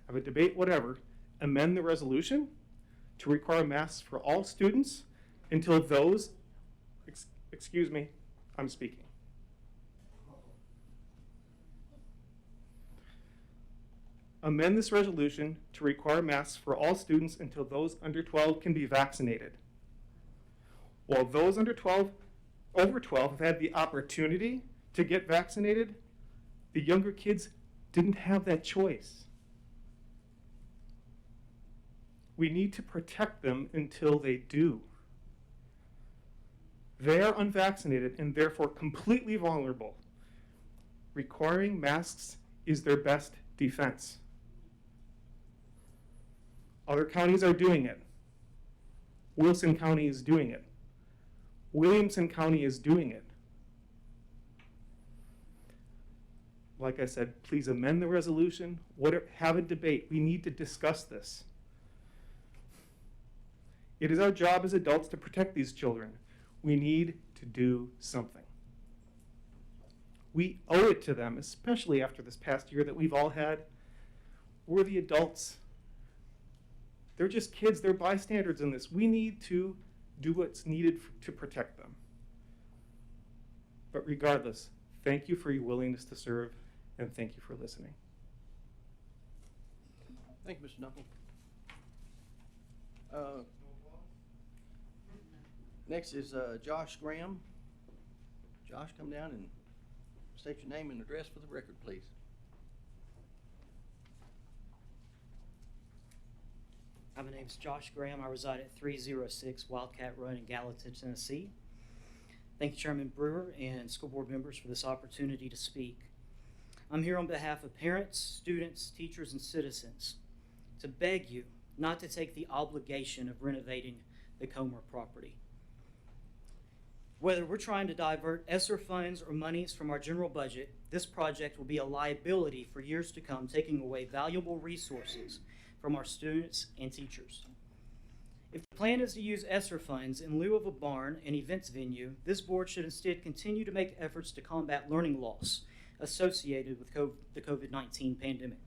Have a debate, whatever. Amend the resolution to require masks for all students until those, excuse me, I'm speaking. Amend this resolution to require masks for all students until those under 12 can be vaccinated. While those over 12 have had the opportunity to get vaccinated, the younger kids didn't have that choice. We need to protect them until they do. They are unvaccinated and therefore completely vulnerable. Requiring masks is their best defense. Other counties are doing it. Wilson County is doing it. Williamson County is doing it. Like I said, please amend the resolution. Have a debate. We need to discuss this. It is our job as adults to protect these children. We need to do something. We owe it to them, especially after this past year that we've all had. We're the adults. They're just kids. They're bystanders in this. We need to do what's needed to protect them. But regardless, thank you for your willingness to serve, and thank you for listening. Thank you, Mr. Knuckle. Next is Josh Graham. Josh, come down and state your name and address for the record, please. My name is Josh Graham. I reside at 306 Wildcat Run in Gallatin, Tennessee. Thank you, Chairman Brewer and school board members, for this opportunity to speak. I'm here on behalf of parents, students, teachers, and citizens to beg you not to take the obligation of renovating the Comer property. Whether we're trying to divert ESSER funds or monies from our general budget, this project will be a liability for years to come, taking away valuable resources from our students and teachers. If the plan is to use ESSER funds in lieu of a barn and events venue, this board should instead continue to make efforts to combat learning loss associated with the COVID-19 pandemic.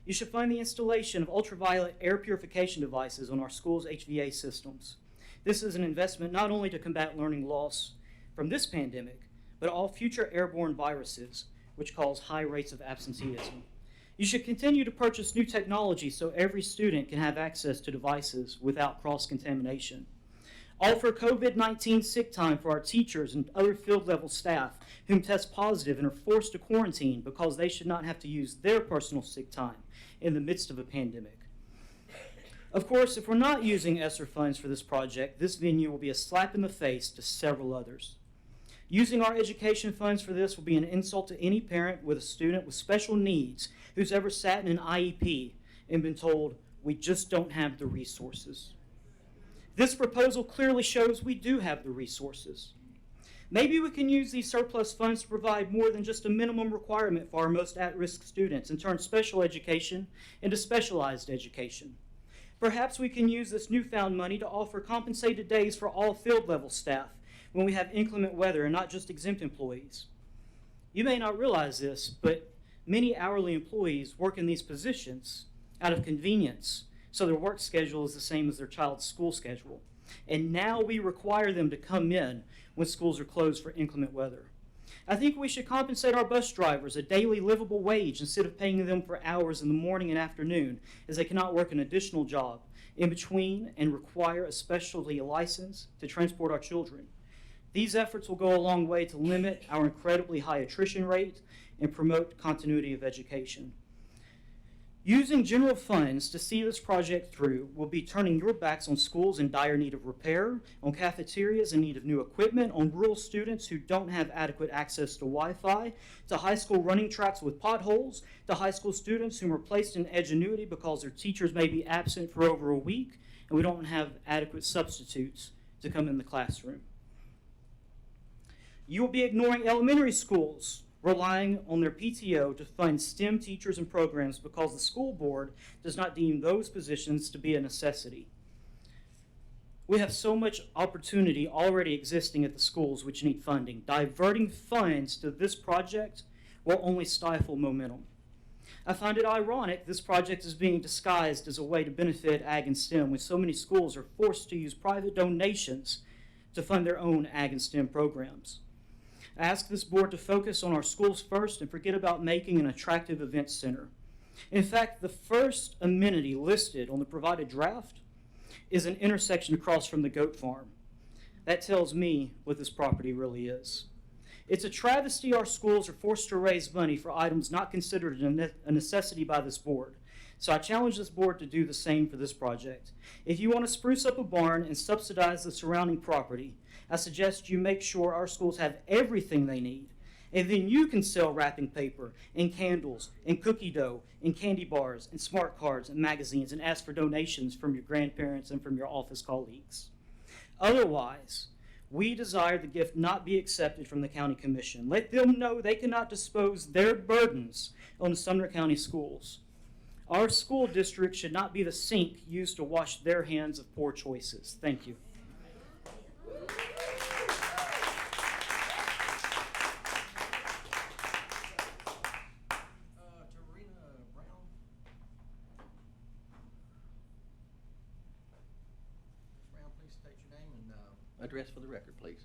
You should fund the installation of ultraviolet air purification devices on our schools' HVA systems. This is an investment not only to combat learning loss from this pandemic, but all future airborne viruses, which cause high rates of absenteeism. You should continue to purchase new technology so every student can have access to devices without cross-contamination. Offer COVID-19 sick time for our teachers and other field-level staff whom test positive and are forced to quarantine because they should not have to use their personal sick time in the midst of a pandemic. Of course, if we're not using ESSER funds for this project, this venue will be a slap in the face to several others. Using our education funds for this will be an insult to any parent with a student with special needs who's ever sat in an IEP and been told, we just don't have the resources. This proposal clearly shows we do have the resources. Maybe we can use these surplus funds to provide more than just a minimum requirement for our most at-risk students and turn special education into specialized education. Perhaps we can use this newfound money to offer compensated days for all field-level staff when we have inclement weather and not just exempt employees. You may not realize this, but many hourly employees work in these positions out of convenience, so their work schedule is the same as their child's school schedule. And now we require them to come in when schools are closed for inclement weather. I think we should compensate our bus drivers a daily livable wage instead of paying them for hours in the morning and afternoon, as they cannot work an additional job in between and require a specialty license to transport our children. These efforts will go a long way to limit our incredibly high attrition rate and promote continuity of education. Using general funds to see this project through will be turning your backs on schools in dire need of repair, on cafeterias in need of new equipment, on rural students who don't have adequate access to Wi-Fi, to high school running tracks with potholes, to high school students who are placed in Edgenuity because their teachers may be absent for over a week and we don't have adequate substitutes to come in the classroom. You will be ignoring elementary schools, relying on their PTO to fund STEM teachers and programs because the school board does not deem those positions to be a necessity. We have so much opportunity already existing at the schools which need funding. Diverting funds to this project will only stifle momentum. I find it ironic this project is being disguised as a way to benefit ag and STEM when so many schools are forced to use private donations to fund their own ag and STEM programs. I ask this board to focus on our schools first and forget about making an attractive event center. In fact, the first amenity listed on the provided draft is an intersection across from the goat farm. That tells me what this property really is. It's a travesty our schools are forced to raise money for items not considered a necessity by this board. So I challenge this board to do the same for this project. If you want to spruce up a barn and subsidize the surrounding property, I suggest you make sure our schools have everything they need. And then you can sell wrapping paper and candles and cookie dough and candy bars and smart cards and magazines and ask for donations from your grandparents and from your office colleagues. Otherwise, we desire the gift not be accepted from the county commission. Let them know they cannot dispose their burdens on the Sumner County schools. Our school district should not be the sink used to wash their hands of poor choices. Thank you. Address for the record, please.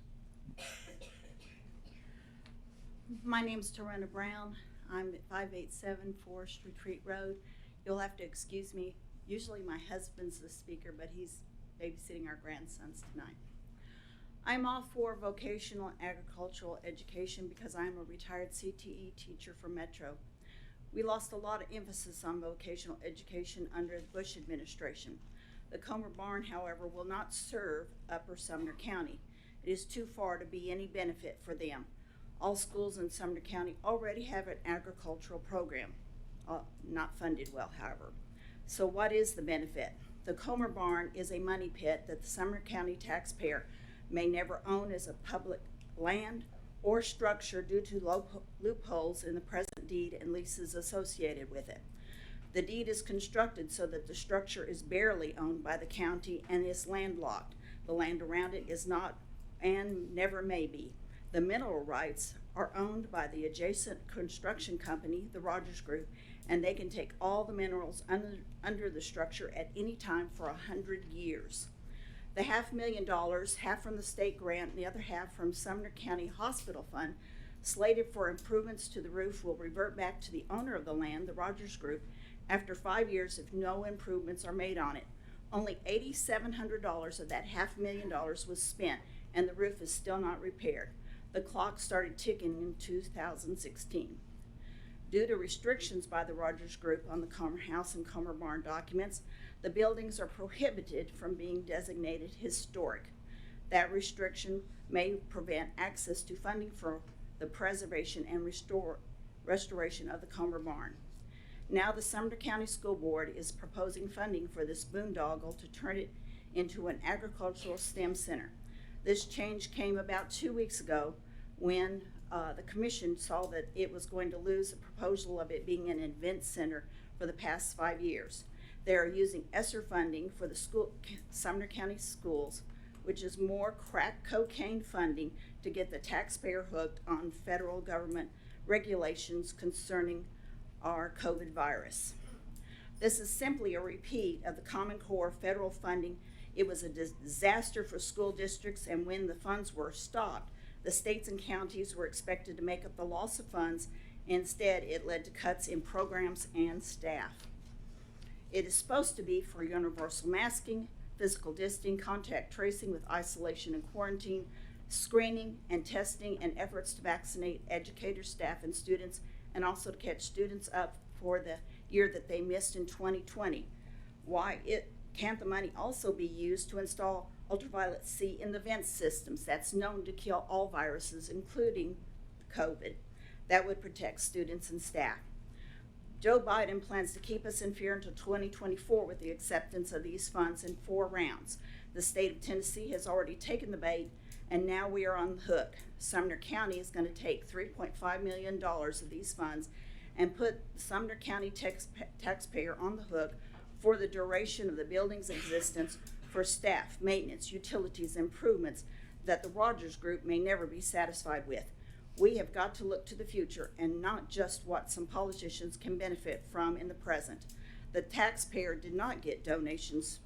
My name's Tarena Brown. I'm at 587 Forest Retreat Road. You'll have to excuse me. Usually my husband's the speaker, but he's babysitting our grandsons tonight. I'm all for vocational agricultural education because I'm a retired CTE teacher for Metro. We lost a lot of emphasis on vocational education under the Bush administration. The Comer Barn, however, will not serve Upper Sumner County. It is too far to be any benefit for them. All schools in Sumner County already have an agricultural program, not funded well, however. So what is the benefit? The Comer Barn is a money pit that the Sumner County taxpayer may never own as a public land or structure due to loopholes in the present deed and leases associated with it. The deed is constructed so that the structure is barely owned by the county and is landlocked. The land around it is not and never may be. The mineral rights are owned by the adjacent construction company, the Rogers Group, and they can take all the minerals under the structure at any time for 100 years. The $500,000, half from the state grant and the other half from Sumner County Hospital Fund, slated for improvements to the roof, will revert back to the owner of the land, the Rogers Group, after 5 years if no improvements are made on it. Only $8,700 of that $500,000 was spent, and the roof is still not repaired. The clock started ticking in 2016. Due to restrictions by the Rogers Group on the Comer House and Comer Barn documents, the buildings are prohibited from being designated historic. That restriction may prevent access to funding for the preservation and restoration of the Comer Barn. Now the Sumner County School Board is proposing funding for this boondoggle to turn it into an agricultural STEM center. This change came about 2 weeks ago when the commission saw that it was going to lose the proposal of it being an event center for the past 5 years. They are using ESSER funding for the Sumner County schools, which is more crack cocaine funding to get the taxpayer hooked on federal government regulations concerning our COVID virus. This is simply a repeat of the Common Core federal funding. It was a disaster for school districts, and when the funds were stopped, The states and counties were expected to make up the loss of funds. Instead, it led to cuts in programs and staff. It is supposed to be for universal masking, physical distancing, contact tracing with isolation and quarantine, screening and testing, and efforts to vaccinate educators, staff, and students, and also to catch students up for the year that they missed in 2020. Why can't the money also be used to install ultraviolet C in the vent systems that's known to kill all viruses, including COVID? That would protect students and staff. Joe Biden plans to keep us in fear until 2024 with the acceptance of these funds in 4 rounds. The state of Tennessee has already taken the bait, and now we are on the hook. Sumner County is going to take $3.5 million of these funds and put the Sumner County taxpayer on the hook for the duration of the building's existence for staff, maintenance, utilities, improvements that the Rogers Group may never be satisfied with. We have got to look to the future and not just what some politicians can benefit from in the present. The taxpayer did not get donations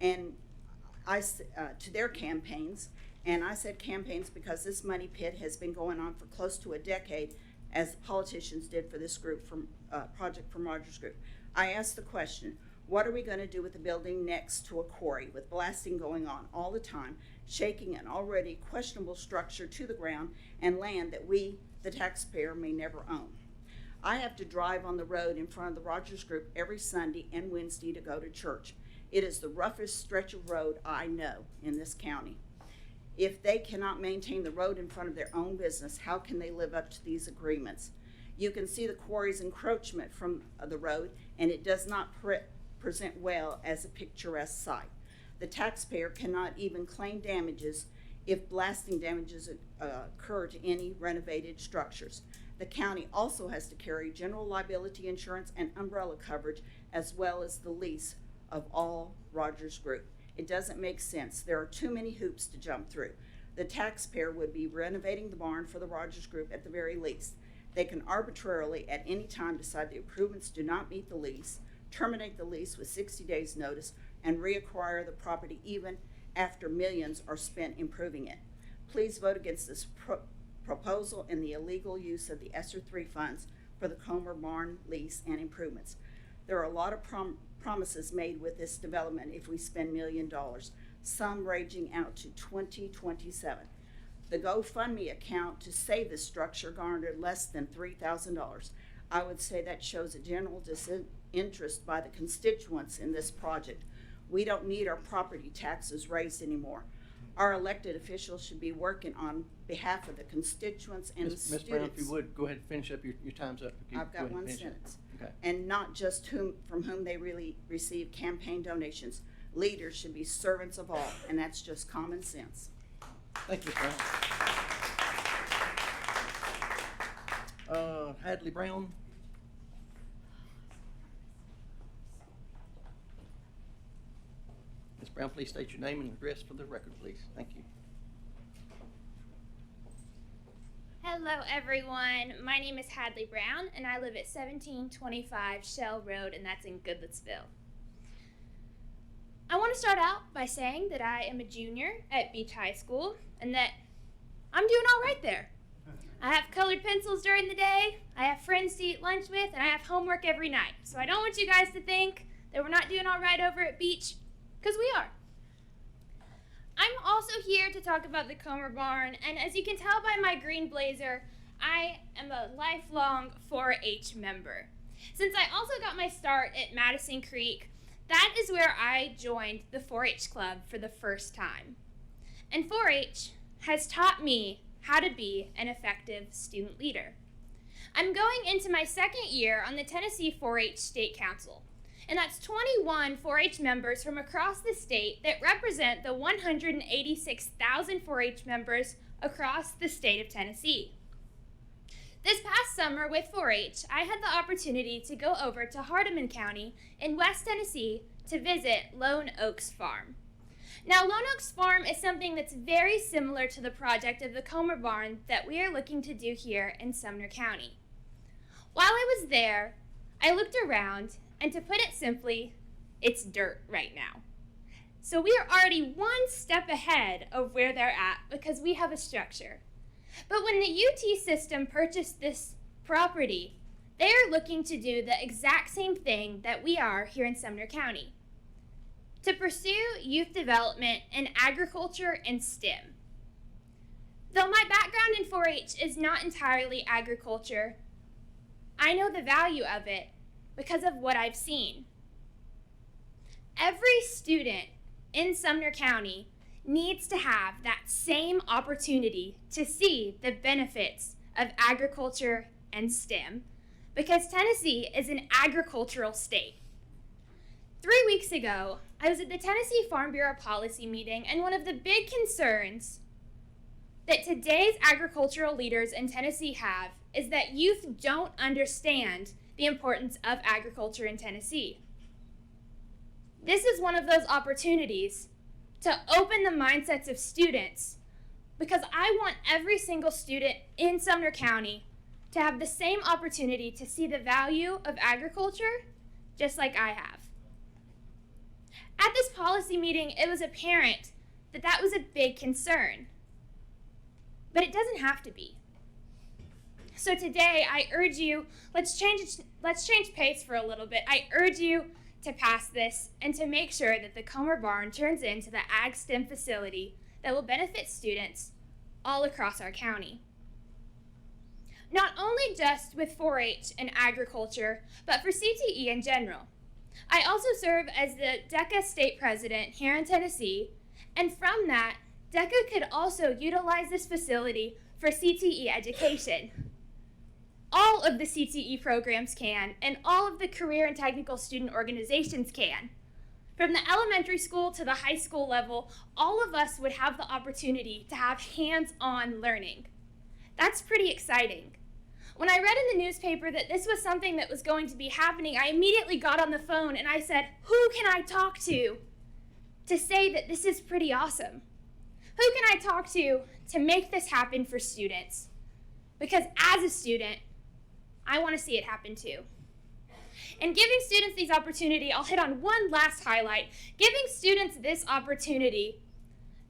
and to their campaigns, and I said campaigns because this money pit has been going on for close to a decade, as the politicians did for this group from Project from Rogers Group. I asked the question, what are we going to do with the building next to a quarry with blasting going on all the time, shaking an already questionable structure to the ground and land that we, the taxpayer, may never own? I have to drive on the road in front of the Rogers Group every Sunday and Wednesday to go to church. It is the roughest stretch of road I know in this county. If they cannot maintain the road in front of their own business, how can they live up to these agreements? You can see the quarry's encroachment from the road, and it does not present well as a picturesque site. The taxpayer cannot even claim damages if blasting damages occur to any renovated structures. The county also has to carry general liability insurance and umbrella coverage, as well as the lease of all Rogers Group. It doesn't make sense. There are too many hoops to jump through. The taxpayer would be renovating the barn for the Rogers Group at the very least. They can arbitrarily at any time decide the improvements do not meet the lease, terminate the lease with 60 days notice, and reacquire the property even after millions are spent improving it. Please vote against this proposal and the illegal use of the ESSER 3 funds for the Comer Barn lease and improvements. There are a lot of promises made with this development if we spend $1 million, some raging out to 2027. The GoFundMe account to save this structure garnered less than $3,000. I would say that shows a general disinterest by the constituents in this project. We don't need our property taxes raised anymore. Our elected officials should be working on behalf of the constituents and the students. Ms. Brown, if you would, go ahead and finish up, your time's up. I've got one sentence. Okay. And not just from whom they really receive campaign donations. Leaders should be servants of all, and that's just common sense. Thank you, Ms. Brown. Hadley Brown. Ms. Brown, please state your name and address for the record, please. Thank you. Hello everyone, my name is Hadley Brown and I live at 1725 Shell Road, and that's in Goodlettsville. I want to start out by saying that I am a junior at Beach High School and that I'm doing all right there. I have colored pencils during the day, I have friends to eat lunch with, and I have homework every night. So I don't want you guys to think that we're not doing all right over at Beach, because we are. I'm also here to talk about the Comer Barn, and as you can tell by my green blazer, I am a lifelong 4-H member. Since I also got my start at Madison Creek, that is where I joined the 4-H club for the first time. And 4-H has taught me how to be an effective student leader. I'm going into my second year on the Tennessee 4-H State Council. And that's 21 4-H members from across the state that represent the 186,000 4-H members across the state of Tennessee. This past summer with 4-H, I had the opportunity to go over to Hardeman County in West Tennessee to visit Lone Oaks Farm. Now, Lone Oaks Farm is something that's very similar to the project of the Comer Barn that we are looking to do here in Sumner County. While I was there, I looked around, and to put it simply, it's dirt right now. So we are already one step ahead of where they're at because we have a structure. But when the UT system purchased this property, they are looking to do the exact same thing that we are here in Sumner County, to pursue youth development in agriculture and STEM. Though my background in 4-H is not entirely agriculture, I know the value of it because of what I've seen. Every student in Sumner County needs to have that same opportunity to see the benefits of agriculture and STEM, because Tennessee is an agricultural state. 3 weeks ago, I was at the Tennessee Farm Bureau policy meeting, and one of the big concerns that today's agricultural leaders in Tennessee have is that youth don't understand the importance of agriculture in Tennessee. This is one of those opportunities to open the mindsets of students, because I want every single student in Sumner County to have the same opportunity to see the value of agriculture just like I have. At this policy meeting, it was apparent that that was a big concern, but it doesn't have to be. So today, I urge you, let's change pace for a little bit. I urge you to pass this and to make sure that the Comer Barn turns into the Ag STEM facility that will benefit students all across our county. Not only just with 4-H and agriculture, but for CTE in general. I also serve as the DECA state president here in Tennessee, and from that, DECA could also utilize this facility for CTE education. All of the CTE programs can, and all of the career and technical student organizations can. From the elementary school to the high school level, all of us would have the opportunity to have hands-on learning. That's pretty exciting. When I read in the newspaper that this was something that was going to be happening, I immediately got on the phone and I said, who can I talk to say that this is pretty awesome? Who can I talk to make this happen for students? Because as a student, I want to see it happen too. And giving students these opportunity, I'll hit on one last highlight. Giving students this opportunity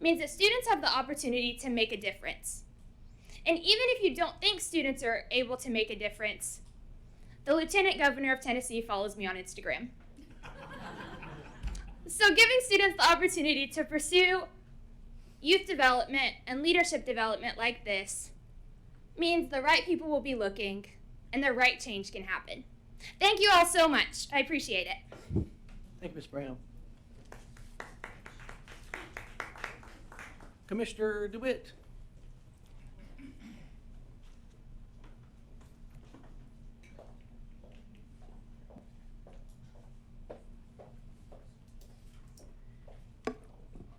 means that students have the opportunity to make a difference. And even if you don't think students are able to make a difference, the Lieutenant Governor of Tennessee follows me on Instagram. So giving students the opportunity to pursue youth development and leadership development like this means the right people will be looking and the right change can happen. Thank you all so much. I appreciate it. Thank you, Ms. Brown. Commissioner DeWitt.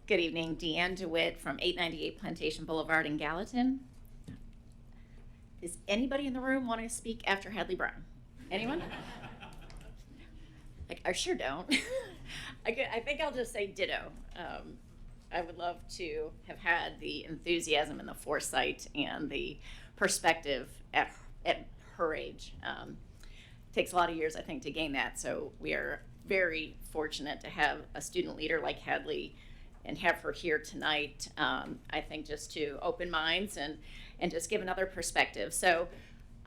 Good evening, Deanne DeWitt from 898 Plantation Boulevard in Gallatin. Does anybody in the room want to speak after Hadley Brown? Anyone? I sure don't. I think I'll just say ditto. I would love to have had the enthusiasm and the foresight and the perspective at her age. Takes a lot of years, I think, to gain that. So we are very fortunate to have a student leader like Hadley and have her here tonight, I think, just to open minds and just give another perspective. So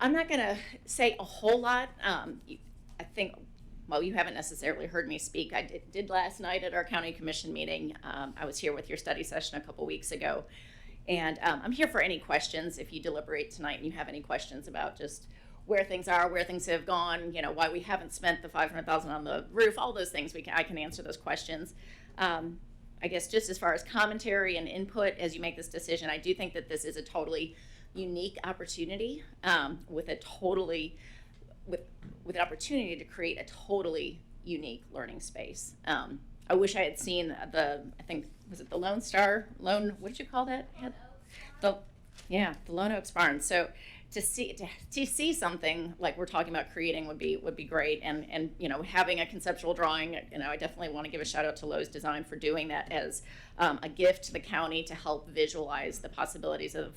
I'm not going to say a whole lot. I think, well, you haven't necessarily heard me speak. I did last night at our county commission meeting. I was here with your study session a couple weeks ago. And I'm here for any questions if you deliberate tonight and you have any questions about just where things are, where things have gone, you know, why we haven't spent the $500,000 on the roof, all those things. I can answer those questions. I guess just as far as commentary and input as you make this decision, I do think that this is a totally unique opportunity with an opportunity to create a totally unique learning space. I wish I had seen I think, was it the Lone Star, what did you call that? The Lone Oaks Barn. So to see something like we're talking about creating would be great, and you know, having a conceptual drawing, you know, I definitely want to give a shout out to Lowe's Design for doing that as a gift to the county to help visualize the possibilities of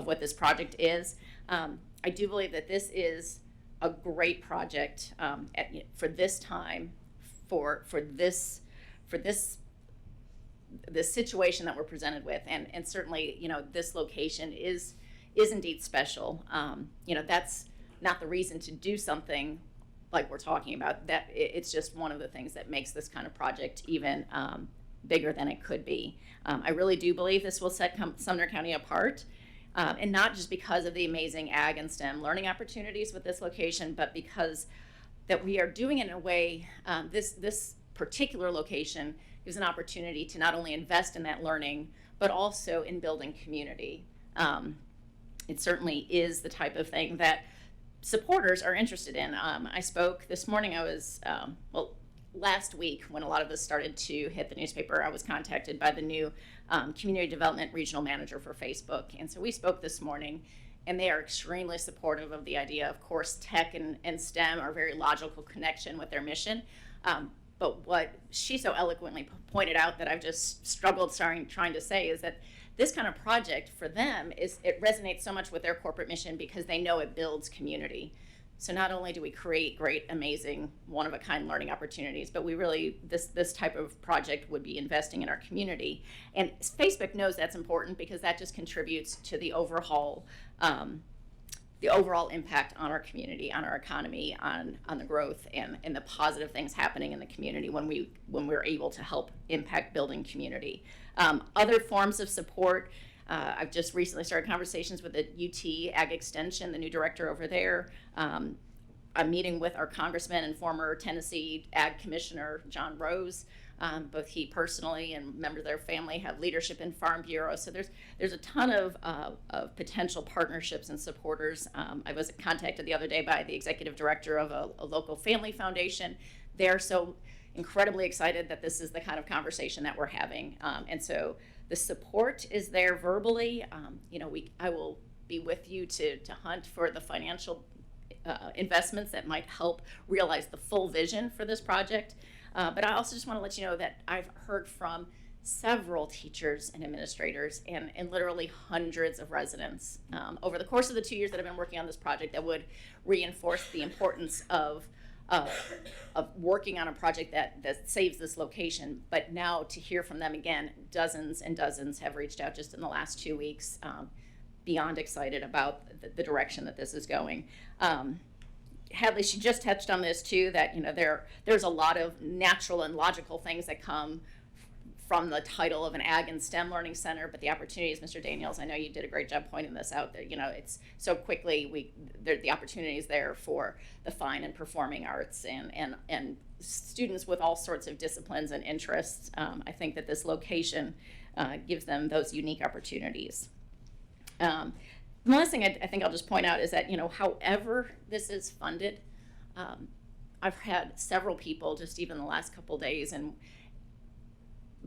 what this project is. I do believe that this is a great project for this time, for this situation that we're presented with, and certainly, you know, this location is is indeed special. That's not the reason to do something like we're talking about. That it's just one of the things that makes this kind of project even bigger than it could be. I really do believe this will set Sumner County apart, and not just because of the amazing ag and STEM learning opportunities with this location, but because that we are doing it in a way, this particular location gives an opportunity to not only invest in that learning, but also in building community. It certainly is the type of thing that supporters are interested in. I spoke this morning, last week when a lot of this started to hit the newspaper, I was contacted by the new community development regional manager for Facebook. And so we spoke this morning, and they are extremely supportive of the idea. Of course, tech and STEM are a very logical connection with their mission. But what she so eloquently pointed out that I've just struggled trying to say is that this kind of project for them it resonates so much with their corporate mission because they know it builds community. So not only do we create great, amazing, one-of-a-kind learning opportunities, but we really, this type of project would be investing in our community. And Facebook knows that's important because that just contributes to the overall impact on our community, on our economy, on the growth and the positive things happening in the community when we're able to help impact building community. Other forms of support, I've just recently started conversations with the UT Ag Extension, the new director over there. I'm meeting with our congressman and former Tennessee Ag Commissioner, John Rose. Both he personally and members of their family have leadership in Farm Bureau. So there's a ton of potential partnerships and supporters. I was contacted the other day by the executive director of a local family foundation. They're so incredibly excited that this is the kind of conversation that we're having. And so the support is there verbally. I will be with you to hunt for the financial investments that might help realize the full vision for this project. But I also just want to let you know that I've heard from several teachers and administrators and literally hundreds of residents over the course of the 2 years that I've been working on this project that would reinforce the importance of working on a project that saves this location. But now to hear from them again, dozens and dozens have reached out just in the last 2 weeks, beyond excited about the direction that this is going. Hadley, she just touched on this too, that there's a lot of natural and logical things that come from the title of an Ag and STEM Learning Center, but the opportunities, Mr. Daniels, I know you did a great job pointing this out, that it's so quickly the opportunities there for the fine and performing arts and students with all sorts of disciplines and interests. I think that this location gives them those unique opportunities. The last thing I think I'll just point out is that, however this is funded, I've had several people just even the last couple days and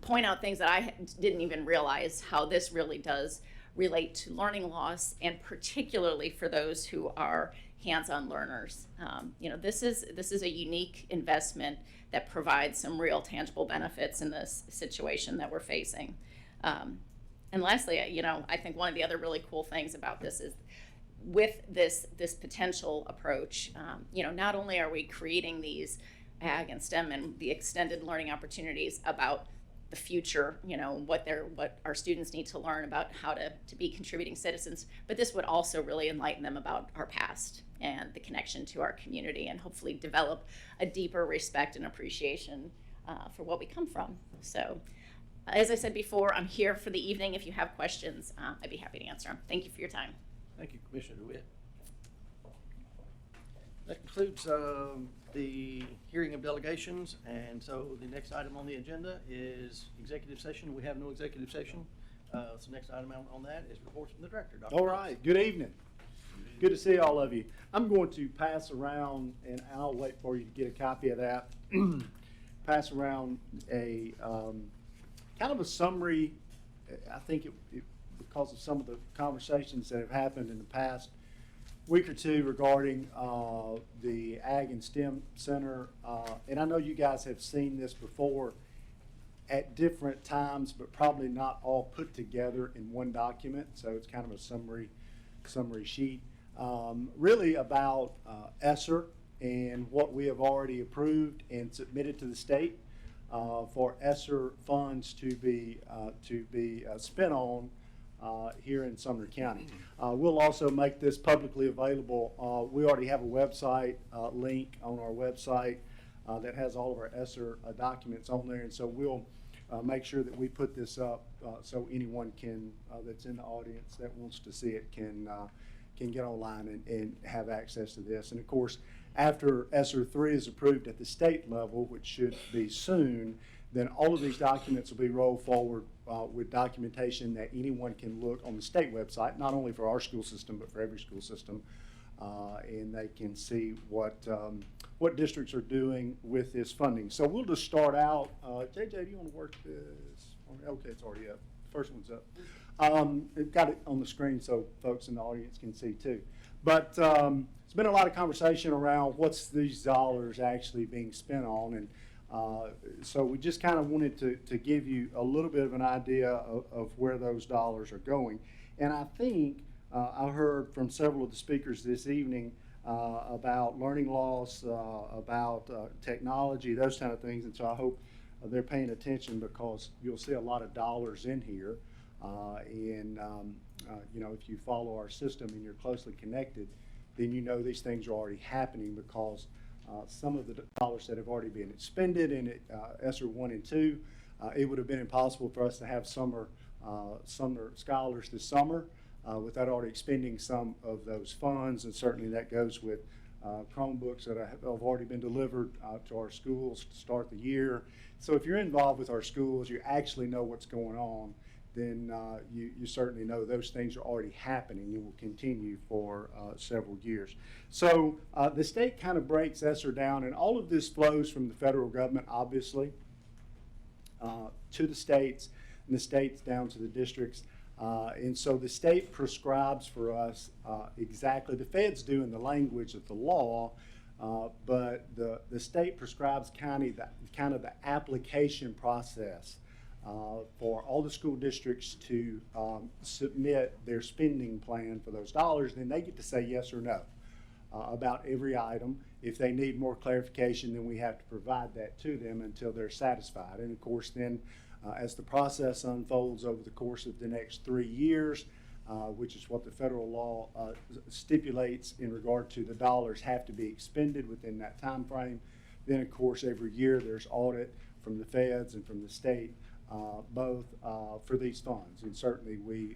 point out things that I didn't even realize how this really does relate to learning loss, and particularly for those who are hands-on learners. This is a unique investment that provides some real tangible benefits in this situation that we're facing. And lastly, I think one of the other really cool things about this is with this potential approach, not only are we creating these ag and STEM and the extended learning opportunities about the future, what our students need to learn about how to be contributing citizens, but this would also really enlighten them about our past and the connection to our community, and hopefully develop a deeper respect and appreciation for what we come from. So, as I said before, I'm here for the evening. If you have questions, I'd be happy to answer them. Thank you for your time. Thank you, Commissioner DeWitt. That concludes the hearing of delegations, and so the next item on the agenda is executive session. We have no executive session. So next item on that is reports from the director. Dr. All right, good evening. Good to see all of you. I'm going to pass around, and I'll wait for you to get a copy of that, pass around a kind of a summary. I think it because of some of the conversations that have happened in the past week or two regarding the Ag and STEM Center. And I know you guys have seen this before at different times, but probably not all put together in one document. So it's kind of a summary sheet. Really about ESSER and what we have already approved and submitted to the state for ESSER funds to be spent on here in Sumner County. We'll also make this publicly available. We already have a website link on our website that has all of our ESSER documents on there, and so we'll make sure that we put this up so anyone can that's in the audience that wants to see it can get online and have access to this. And of course, after ESSER 3 is approved at the state level, which should be soon, then all of these documents will be rolled forward with documentation that anyone can look on the state website, not only for our school system, but for every school system, and they can see what districts are doing with this funding. So we'll just start out. JJ, do you want to work this? Okay, it's already up. First one's up. I've got it on the screen so folks in the audience can see too. But there's been a lot of conversation around what's these dollars actually being spent on, and so we just kind of wanted to give you a little bit of an idea of where those dollars are going. And I think I heard from several of the speakers this evening about learning loss, about technology, those kind of things. And so I hope they're paying attention, because you'll see a lot of dollars in here. You know, if you follow our system and you're closely connected, then you know these things are already happening, because some of the dollars that have already been expended in ESSER 1 and 2, it would have been impossible for us to have summer scholars this summer without already expending some of those funds, and certainly that goes with Chromebooks that have already been delivered to our schools to start the year. So if you're involved with our schools, you actually know what's going on, then you certainly know those things are already happening and will continue for several years. So the state kind of breaks ESSER down, and all of this flows from the federal government, obviously, to the states, and the states down to the districts. And so the state prescribes for us exactly, the feds do in the language of the law, but the state prescribes kind of the application process for all the school districts to submit their spending plan for those dollars. Then they get to say yes or no about every item. If they need more clarification, then we have to provide that to them until they're satisfied. And of course, then as the process unfolds over the course of the next 3 years, which is what the federal law stipulates in regard to the dollars have to be expended within that time frame, then of course every year there's audit from the feds and from the state, both for these funds. And certainly we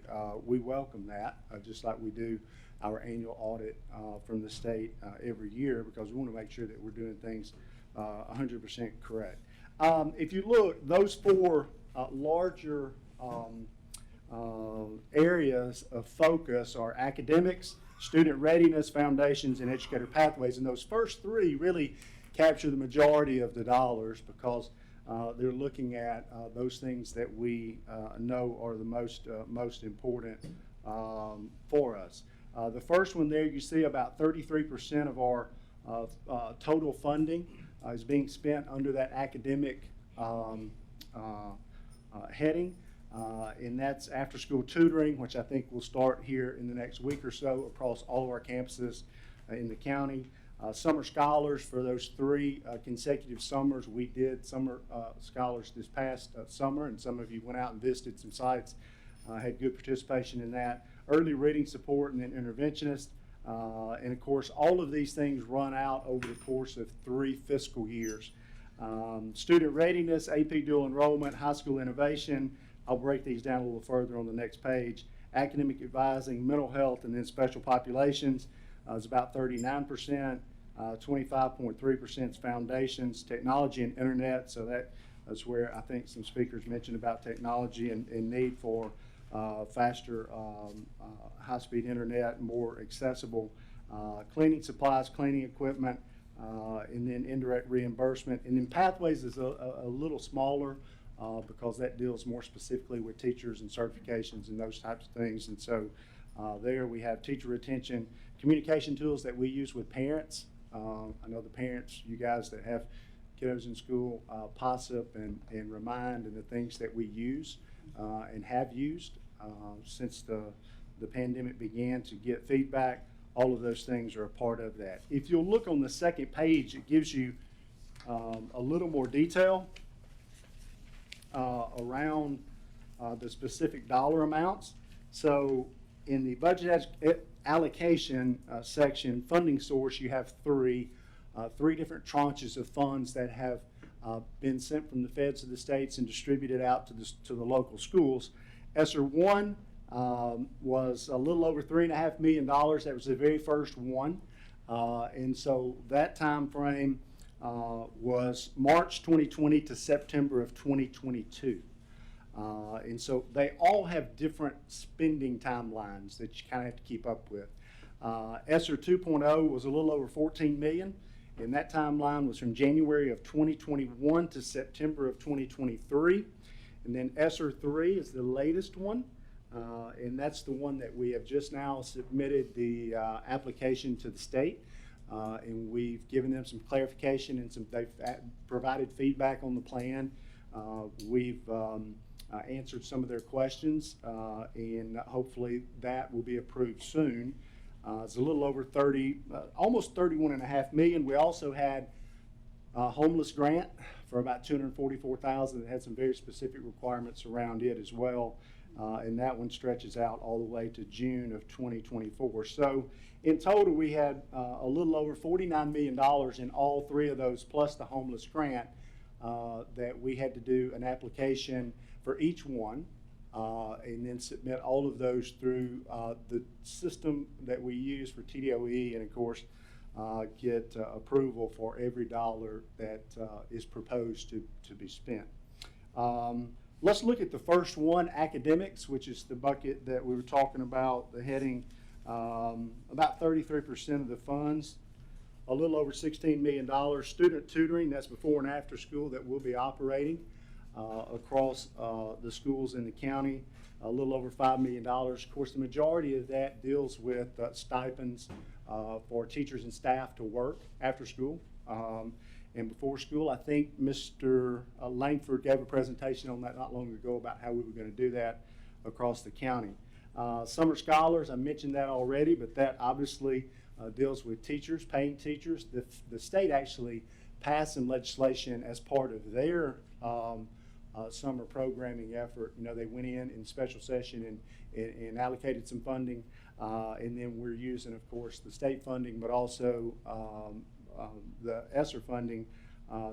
welcome that, just like we do our annual audit from the state every year, because we want to make sure that we're doing things 100% correct. If you look, those four larger areas of focus are academics, student readiness, foundations, and educator pathways. And those first three really capture the majority of the dollars, because they're looking at those things that we know are the most important for us. The first one there, you see about 33% of our total funding is being spent under that academic heading, and that's after school tutoring, which I think will start here in the next week or so across all of our campuses in the county. Summer scholars, for those 3 consecutive summers, we did summer scholars this past summer, and some of you went out and visited some sites, had good participation in that. Early reading support, and then interventionist. And of course, all of these things run out over the course of 3 fiscal years. Student readiness, AP dual enrollment, high school innovation. I'll break these down a little further on the next page. Academic advising, mental health, and then special populations is about 39%. 25.3% is foundations, technology and internet. So that's where I think some speakers mentioned about technology and need for faster high-speed internet, more accessible cleaning supplies, cleaning equipment, and then indirect reimbursement. And then pathways is a little smaller because that deals more specifically with teachers and certifications and those types of things. And so there we have teacher retention, communication tools that we use with parents. I know the parents, you guys that have kiddos in school, POSIP and Remind, and the things that we use and have used since the pandemic began to get feedback. All of those things are a part of that. If you'll look on the second page, it gives you a little more detail around the specific dollar amounts. So in the budget allocation section, funding source, you have three different tranches of funds that have been sent from the feds to the states and distributed out to the local schools. ESSER 1 was a little over $3.5 million. That was the very first one. And so that time frame was March 2020 to September of 2022. And so they all have different spending timelines that you kind of have to keep up with. ESSER 2.0 was a little over $14 million, and that timeline was from January of 2021 to September of 2023. And then ESSER 3 is the latest one, and that's the one that we have just now submitted the application to the state. And we've given them some clarification and they've provided feedback on the plan. We've answered some of their questions, and hopefully that will be approved soon. It's a little over almost $31.5 million. We also had a homeless grant for about $244,000 that had some very specific requirements around it as well. And that one stretches out all the way to June of 2024. So in total, we had a little over $49 million in all three of those, plus the homeless grant, that we had to do an application for each one, and then submit all of those through the system that we use for TDOE, and of course get approval for every dollar that is proposed to be spent. Let's look at the first one, academics, which is the bucket that we were talking about, the heading. About 33% of the funds, a little over $16 million. Student tutoring, that's before and after school, that will be operating across the schools in the county, a little over $5 million. Of course, the majority of that deals with stipends for teachers and staff to work after school and before school. I think Mr. Langford gave a presentation on that not long ago about how we were going to do that across the county. Summer scholars, I mentioned that already, but that obviously deals with teachers, paying teachers. The state actually passed some legislation as part of their summer programming effort. You know, they went in special session and allocated some funding, and then we're using, of course, the state funding, but also the ESSER funding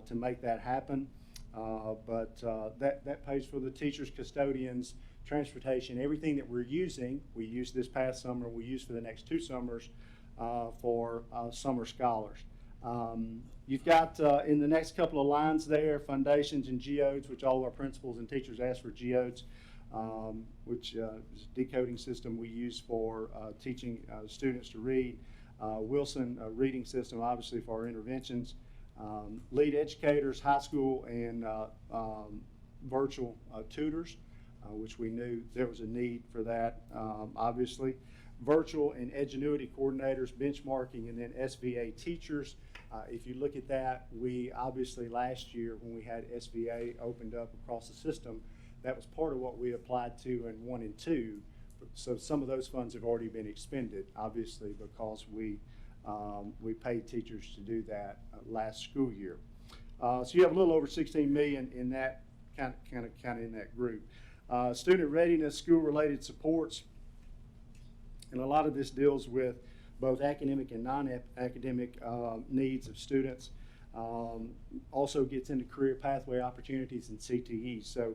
to make that happen. But that pays for the teachers, custodians, transportation, everything that we're using. We used this past summer, we use for the next 2 summers for summer scholars. You've got in the next couple of lines there, foundations and geodes, which all of our principals and teachers ask for geodes, which is a decoding system we use for teaching students to read. Wilson reading system, obviously, for our interventions. Lead educators, high school and virtual tutors, which we knew there was a need for that, obviously. Virtual and Edgenuity coordinators, benchmarking, and then SVA teachers. If you look at that, we obviously last year when we had SVA opened up across the system, that was part of what we applied to in 1 and 2. So some of those funds have already been expended, obviously, because we paid teachers to do that last school year. So you have a little over 16 million in that kind of in that group. Student readiness, school-related supports, and a lot of this deals with both academic and non-academic needs of students. Also gets into career pathway opportunities and CTE. So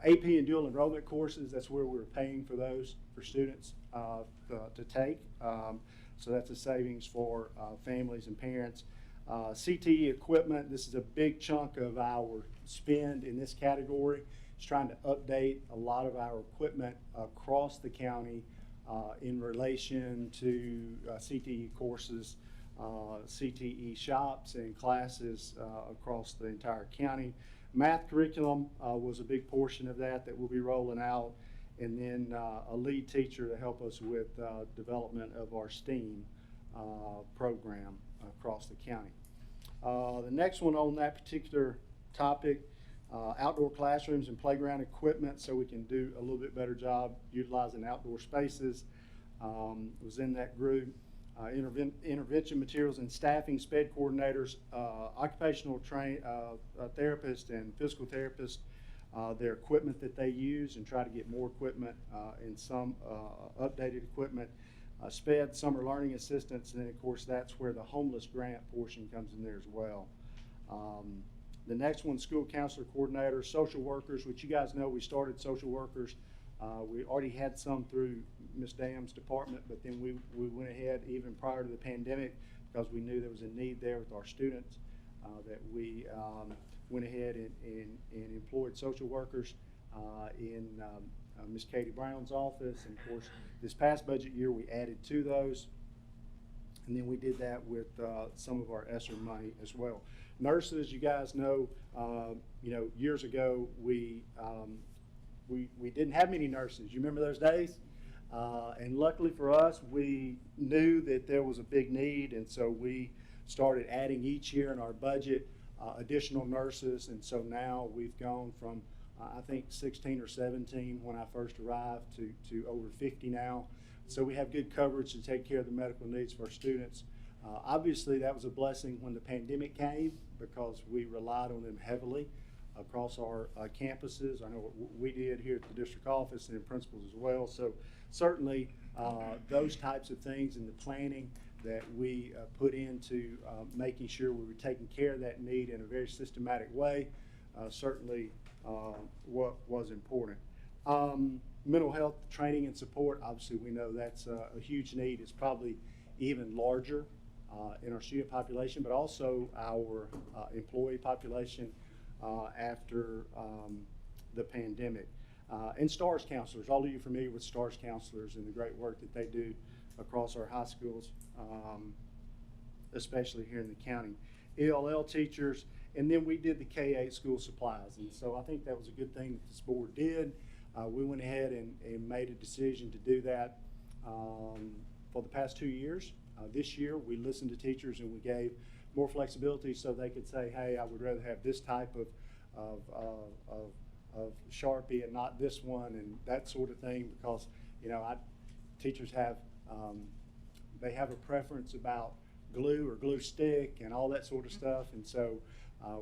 AP and dual enrollment courses, that's where we're paying for those for students to take. So that's a savings for families and parents. CTE equipment, this is a big chunk of our spend in this category. It's trying to update a lot of our equipment across the county in relation to CTE courses, CTE shops and classes across the entire county. Math curriculum was a big portion of that we'll be rolling out, and then a lead teacher to help us with development of our STEAM program across the county. The next one on that particular topic, outdoor classrooms and playground equipment, so we can do a little bit better job utilizing outdoor spaces, was in that group. Intervention materials and staffing, SPED coordinators, occupational therapists and physical therapists, their equipment that they use and try to get more equipment and some updated equipment. SPED, Summer Learning Assistance, and then of course that's where the homeless grant portion comes in there as well. The next one, school counselor coordinators, social workers, which you guys know we started social workers. We already had some through Ms. Dam's department, but then we went ahead even prior to the pandemic because we knew there was a need there with our students that we went ahead and employed social workers in Ms. Katie Brown's office. And of course, this past budget year, we added to those. And then we did that with some of our ESSER money as well. Nurses, you guys know, years ago, we didn't have many nurses. You remember those days? And luckily for us, we knew that there was a big need, and so we started adding each year in our budget additional nurses. And so now we've gone from I think 16 or 17 when I first arrived to over 50 now. So we have good coverage to take care of the medical needs of our students. Obviously, that was a blessing when the pandemic came because we relied on them heavily across our campuses. I know what we did here at the district office and in principals as well. So certainly those types of things in the planning that we put into making sure we were taking care of that need in a very systematic way certainly what was important. Mental health training and support, obviously we know that's a huge need. It's probably even larger in our student population, but also our employee population after the pandemic. And STARS counselors, all of you familiar with STARS counselors and the great work that they do across our high schools, especially here in the county. ELL teachers, and then we did the K-8 school supplies. And so I think that was a good thing that this board did. We went ahead and made a decision to do that for the past 2 years. This year, we listened to teachers and we gave more flexibility so they could say, hey, I would rather have this type of Sharpie and not this one and that sort of thing, because, teachers have, they have a preference about glue or glue stick and all that sort of stuff. And so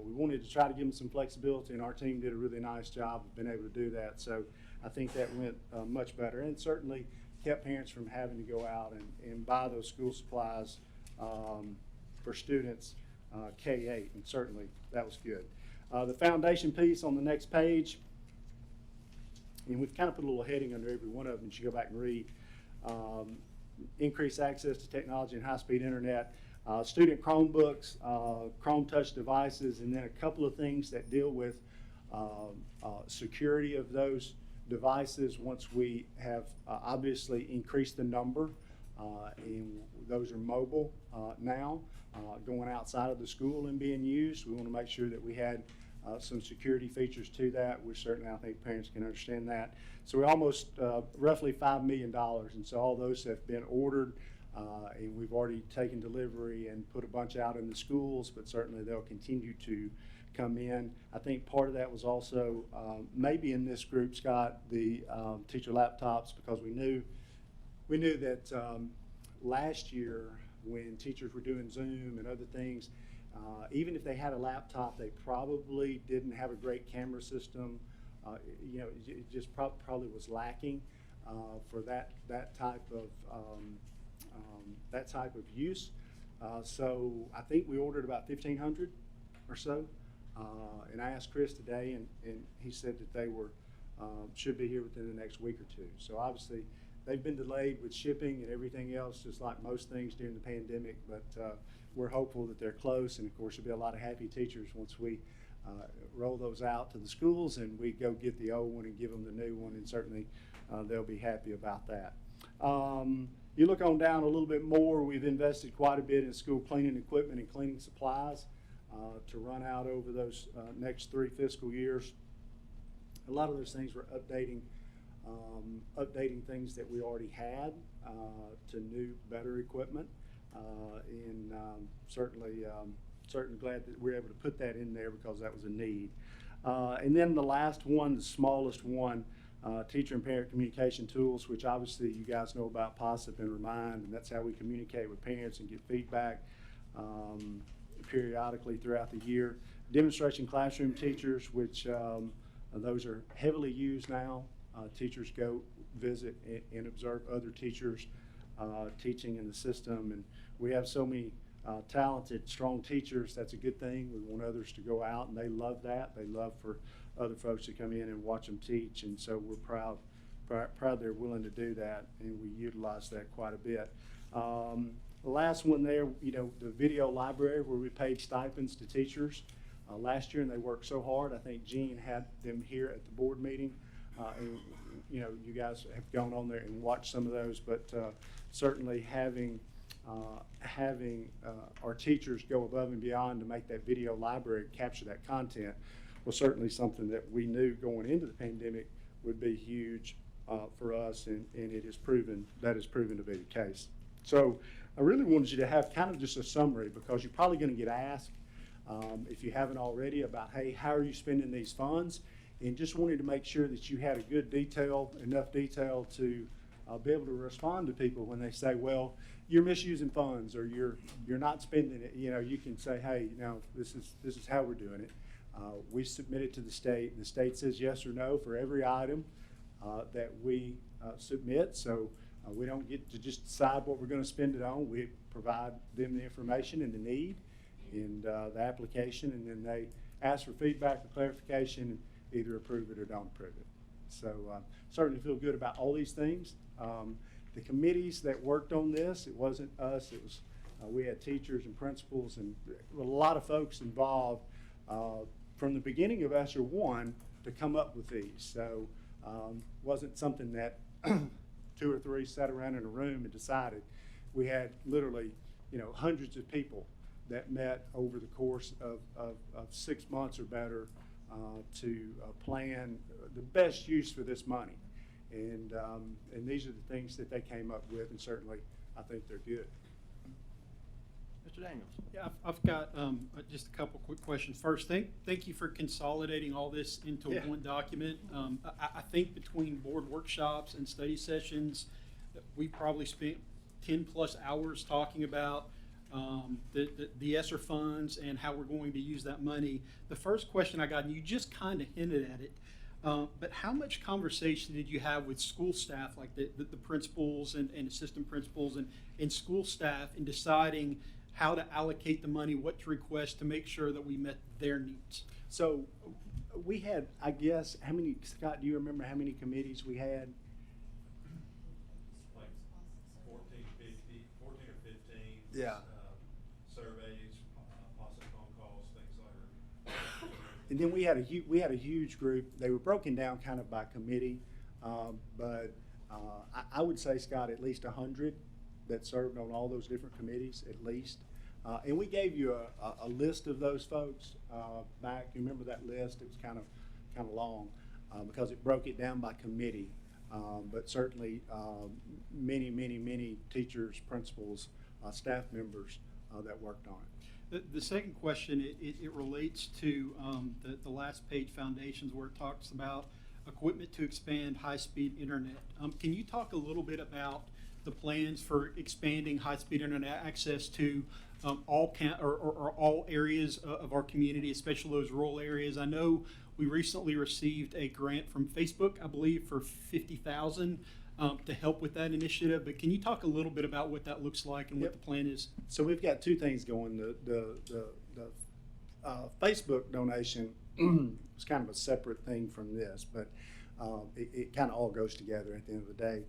we wanted to try to give them some flexibility, and our team did a really nice job of being able to do that. So I think that went much better, and certainly kept parents from having to go out and buy those school supplies for students K-8, and certainly that was good. The foundation piece on the next page, and we've kind of put a little heading under every one of them. You should go back and read. Increased access to technology and high-speed internet, student Chromebooks, Chrome Touch devices, and then a couple of things that deal with security of those devices once we have obviously increased the number, and those are mobile now, going outside of the school and being used. We want to make sure that we had some security features to that, which certainly I think parents can understand that. So we almost roughly $5 million, and so all those have been ordered, and we've already taken delivery and put a bunch out in the schools, but certainly they'll continue to come in. I think part of that was also maybe in this group, Scott, the teacher laptops, because we knew that last year when teachers were doing Zoom and other things, even if they had a laptop, they probably didn't have a great camera system. It just probably was lacking for that type of use. So I think we ordered about 1,500 or so, and I asked Chris today, and he said that they were should be here within the next week or two. So obviously they've been delayed with shipping and everything else, just like most things during the pandemic, but we're hopeful that they're close, and of course there'll be a lot of happy teachers once we roll those out to the schools and we go get the old one and give them the new one, and certainly they'll be happy about that. You look on down a little bit more, we've invested quite a bit in school cleaning equipment and cleaning supplies to run out over those next 3 fiscal years. A lot of those things were updating things that we already had to new, better equipment, and certainly glad that we're able to put that in there because that was a need. And then the last one, the smallest one, teacher and parent communication tools, which obviously you guys know about POSIP and Remind, and that's how we communicate with parents and get feedback periodically throughout the year. Demonstration classroom teachers, which Those are heavily used now. Teachers go visit and observe other teachers teaching in the system, and we have so many talented, strong teachers. That's a good thing. We want others to go out, and they love that. They love for other folks to come in and watch them teach, and so we're proud they're willing to do that, and we utilize that quite a bit. The last one there, you know, the video library where we paid stipends to teachers last year, and they worked so hard. I think Gene had them here at the board meeting, and you know, you guys have gone on there and watched some of those, but certainly having our teachers go above and beyond to make that video library capture that content was certainly something that we knew going into the pandemic would be huge for us, and it has proven to be the case. So I really wanted you to have kind of just a summary, because you're probably going to get asked, if you haven't already, about, hey, how are you spending these funds? And just wanted to make sure that you had a good enough detail to be able to respond to people when they say, well, you're misusing funds, or you're not spending it. You know, you can say, hey, you know, this is how we're doing it. We submit it to the state. The state says yes or no for every item that we submit. So we don't get to just decide what we're going to spend it on. We provide them the information and the need and the application, and then they ask for feedback or clarification and either approve it or don't approve it. So certainly feel good about all these things. The committees that worked on this, it wasn't us, it was we had teachers and principals and a lot of folks involved from the beginning of ESSER 1 to come up with these. So wasn't something that 2 or 3 sat around in a room and decided. We had literally, you know, hundreds of people that met over the course of 6 months or better to plan the best use for this money. And these are the things that they came up with, and certainly I think they're good. Mr. Daniels. Yeah, I've got just a couple quick questions. First, thank you for consolidating all this into one document. I think between board workshops and study sessions, we probably spent 10+ hours talking about the ESSER funds and how we're going to use that money. The first question I got, and you just kind of hinted at it, but how much conversation did you have with school staff, like the principals and assistant principals and school staff, in deciding how to allocate the money, what to request to make sure that we met their needs? So we had, I guess, how many, Scott, do you remember how many committees we had? Like 14 or 15. Yeah. Surveys, possible phone calls, things like that. And then we had a huge group. They were broken down kind of by committee, but I would say, Scott, at least 100 that served on all those different committees, at least. And we gave you a list of those folks back. You remember that list? It was kind of long because it broke it down by committee. But certainly many teachers, principals, staff members that worked on it. The second question, it relates to the last page, foundations, where it talks about equipment to expand high-speed internet. Can you talk a little bit about the plans for expanding high-speed internet access to all areas of our community, especially those rural areas? I know we recently received a grant from Facebook, I believe, for $50,000 to help with that initiative. But can you talk a little bit about what that looks like and what the plan is? So we've got two things going. The Facebook donation is kind of a separate thing from this, but it kind of all goes together at the end of the day.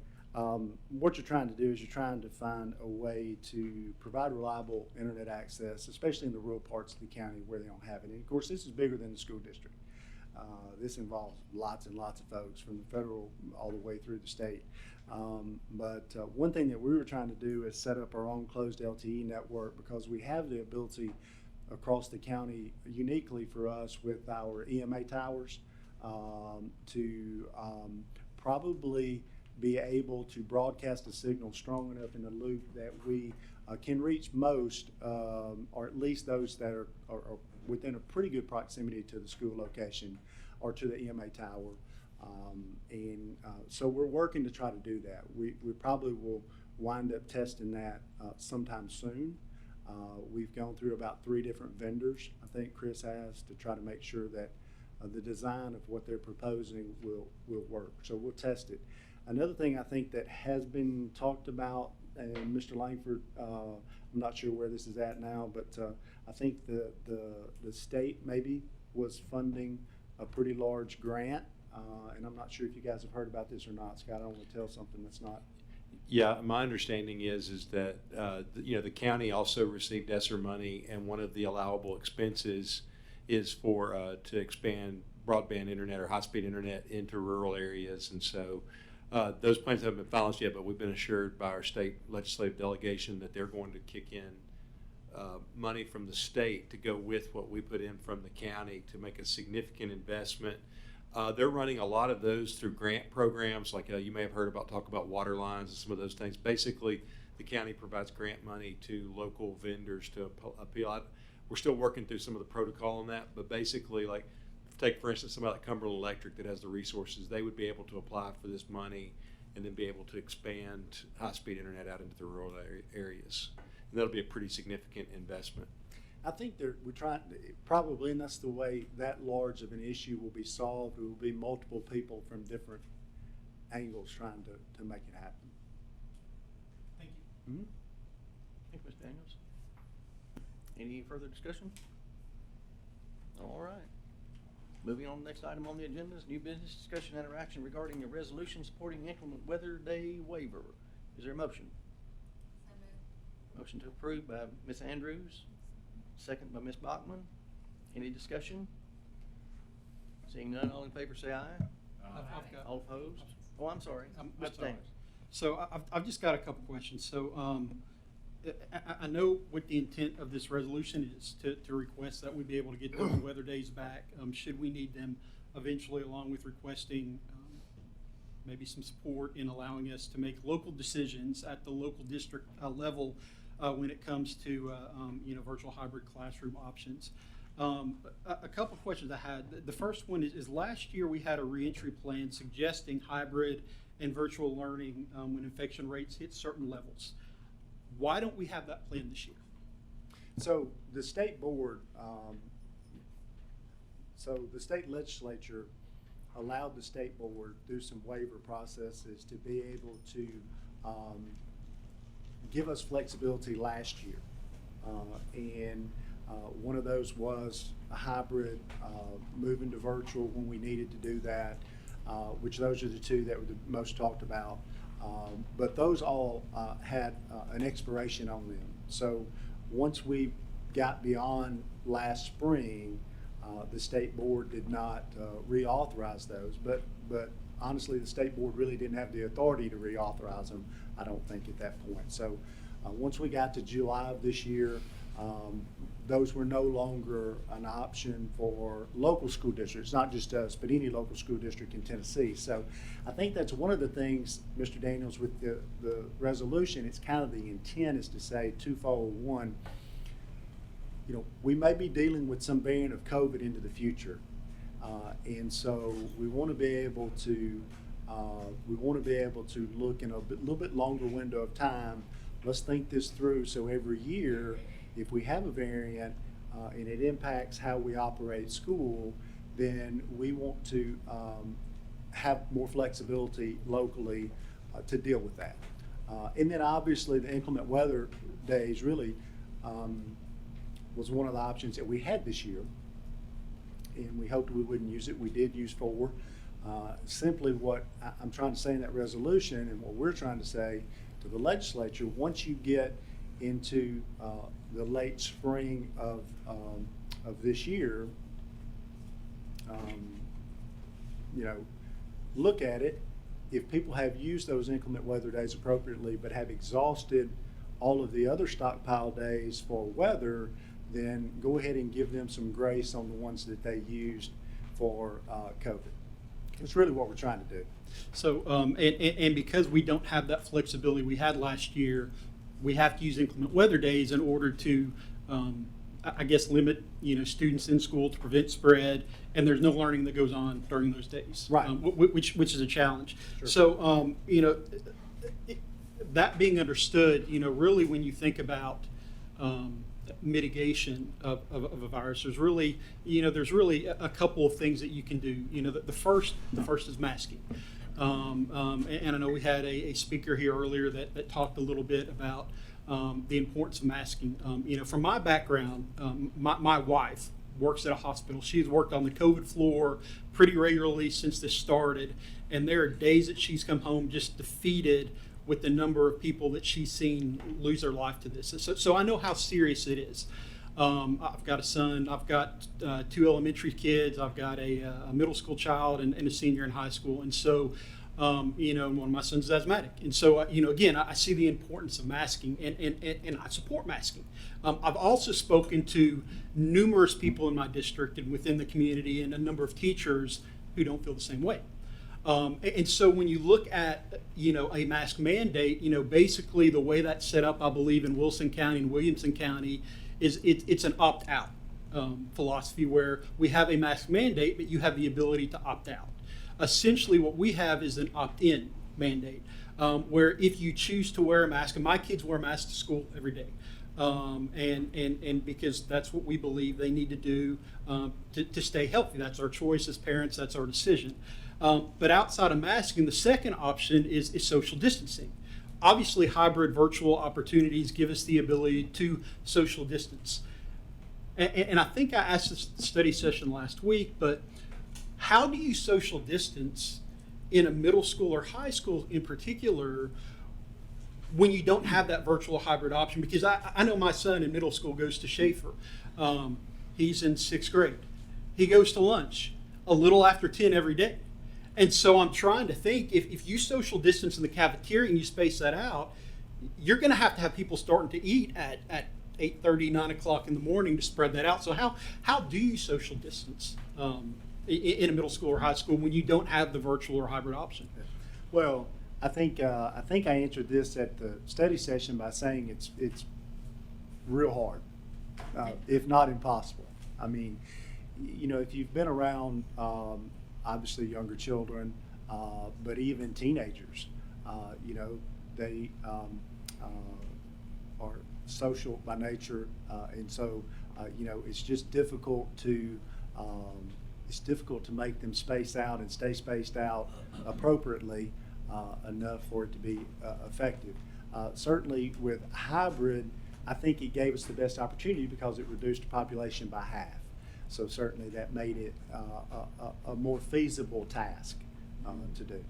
What you're trying to do is you're trying to find a way to provide reliable internet access, especially in the rural parts of the county where they don't have it. And of course, this is bigger than the school district. This involves lots and lots of folks from the federal all the way through the state. But one thing that we were trying to do is set up our own closed LTE network, because we have the ability across the county, uniquely for us with our EMA towers, to probably be able to broadcast a signal strong enough in the loop that we can reach most, or at least those that are within a pretty good proximity to the school location or to the EMA tower. So we're working to try to do that. We probably will wind up testing that sometime soon. We've gone through about 3 different vendors, I think Chris has, to try to make sure that the design of what they're proposing will work. So we'll test it. Another thing I think that has been talked about, and Mr. Langford, I'm not sure where this is at now, but I think the state maybe was funding a pretty large grant, and I'm not sure if you guys have heard about this or not. Scott, I don't want to tell something that's not. Yeah, my understanding is that the county also received ESSER money, and one of the allowable expenses is for to expand broadband internet or high-speed internet into rural areas, and so those plans haven't been finalized yet. But we've been assured by our state legislative delegation that they're going to kick in money from the state to go with what we put in from the county to make a significant investment. They're running a lot of those through grant programs, like you may have heard about, talk about water lines and some of those things. Basically, the county provides grant money to local vendors to appeal. We're still working through some of the protocol on that, but basically, like, take for instance somebody like Cumberland Electric that has the resources, they would be able to apply for this money and then be able to expand high-speed internet out into the rural areas. And that'll be a pretty significant investment. I think we're trying, probably, and that's the way that large of an issue will be solved. It will be multiple people from different angles trying to make it happen. Thank you. Mm-hmm. Thank you, Ms. Daniels. Any further discussion? All right. Moving on to the next item on the agenda is new business discussion interaction regarding a resolution supporting inclement weather day waiver. Is there a motion? Motion to approve by Ms. Andrews, second by Ms. Bachman. Any discussion? Seeing none, all in favor say aye. All opposed? Oh, I'm sorry. Mr. Daniels. So I've just got a couple questions. So I know what the intent of this resolution is, to request that we be able to get those weather days back, should we need them eventually, along with requesting maybe some support in allowing us to make local decisions at the local district level when it comes to virtual hybrid classroom options. A couple questions I had. The first one is last year we had a reentry plan suggesting hybrid and virtual learning when infection rates hit certain levels. Why don't we have that plan this year? So the state board, so the state legislature allowed the state board through some waiver processes to be able to give us flexibility last year. And one of those was a hybrid, moving to virtual when we needed to do that, which those are the two that were the most talked about. But those all had an expiration on them. So once we got beyond last spring, the state board did not reauthorize those. But honestly, the state board really didn't have the authority to reauthorize them, I don't think, at that point. So once we got to July of this year, those were no longer an option for local school districts, not just us, but any local school district in Tennessee. So I think that's one of the things, Mr. Daniels, with the resolution, it's kind of the intent is to say twofold. One, we may be dealing with some variant of COVID into the future. And so we want to be able to look in a little bit longer window of time. Let's think this through. So every year, if we have a variant and it impacts how we operate school, then we want to have more flexibility locally to deal with that. And then obviously the inclement weather days really was one of the options that we had this year. And we hoped we wouldn't use it. We did use 4. Simply what I'm trying to say in that resolution, and what we're trying to say to the legislature, once you get into the late spring of this year, look at it. If people have used those inclement weather days appropriately but have exhausted all of the other stockpile days for weather, then go ahead and give them some grace on the ones that they used for COVID. That's really what we're trying to do. So, and because we don't have that flexibility we had last year, we have to use inclement weather days in order to, I guess, limit students in school to prevent spread, and there's no learning that goes on during those days, right? Which is a challenge. Sure. So, that being understood, really when you think about mitigation of a virus. There's really, there's really a couple of things that you can do. The first is masking. And I know we had a speaker here earlier that talked a little bit about the importance of masking. From my background, my wife works at a hospital. She's worked on the COVID floor pretty regularly since this started, and there are days that she's come home just defeated with the number of people that she's seen lose their life to this. So I know how serious it is. I've got a son, I've got 2 elementary kids, I've got a middle school child and a senior in high school. And so, one of my sons is asthmatic. And so, again, I see the importance of masking and I support masking. I've also spoken to numerous people in my district and within the community and a number of teachers who don't feel the same way. And so when you look at, a mask mandate, basically the way that's set up, I believe in Wilson County and Williamson County, is it's an opt-out philosophy where we have a mask mandate, but you have the ability to opt out. Essentially what we have is an opt-in mandate, where if you choose to wear a mask, and my kids wear masks to school every day, and because that's what we believe they need to do to stay healthy. That's our choice as parents, that's our decision. But outside of masking, the second option is social distancing. Obviously, hybrid virtual opportunities give us the ability to social distance. And I think I asked this study session last week, but how do you social distance in a middle school or high school in particular when you don't have that virtual hybrid option? Because I know my son in middle school goes to Schaefer. He's in 6th grade. He goes to lunch a little after 10 every day. And so I'm trying to think, if you social distance in the cafeteria and you space that out, you're going to have people starting to eat at 8:30, 9 o'clock in the morning to spread that out. So how do you social distance in a middle school or high school when you don't have the virtual or hybrid option? Well, I think I answered this at the study session by saying it's real hard, if not impossible. I mean, if you've been around, obviously younger children, but even teenagers, they are social by nature, and so it's just difficult to make them space out and stay spaced out appropriately enough for it to be effective. Certainly with hybrid, I think it gave us the best opportunity because it reduced the population by half. So certainly that made it a more feasible task to do.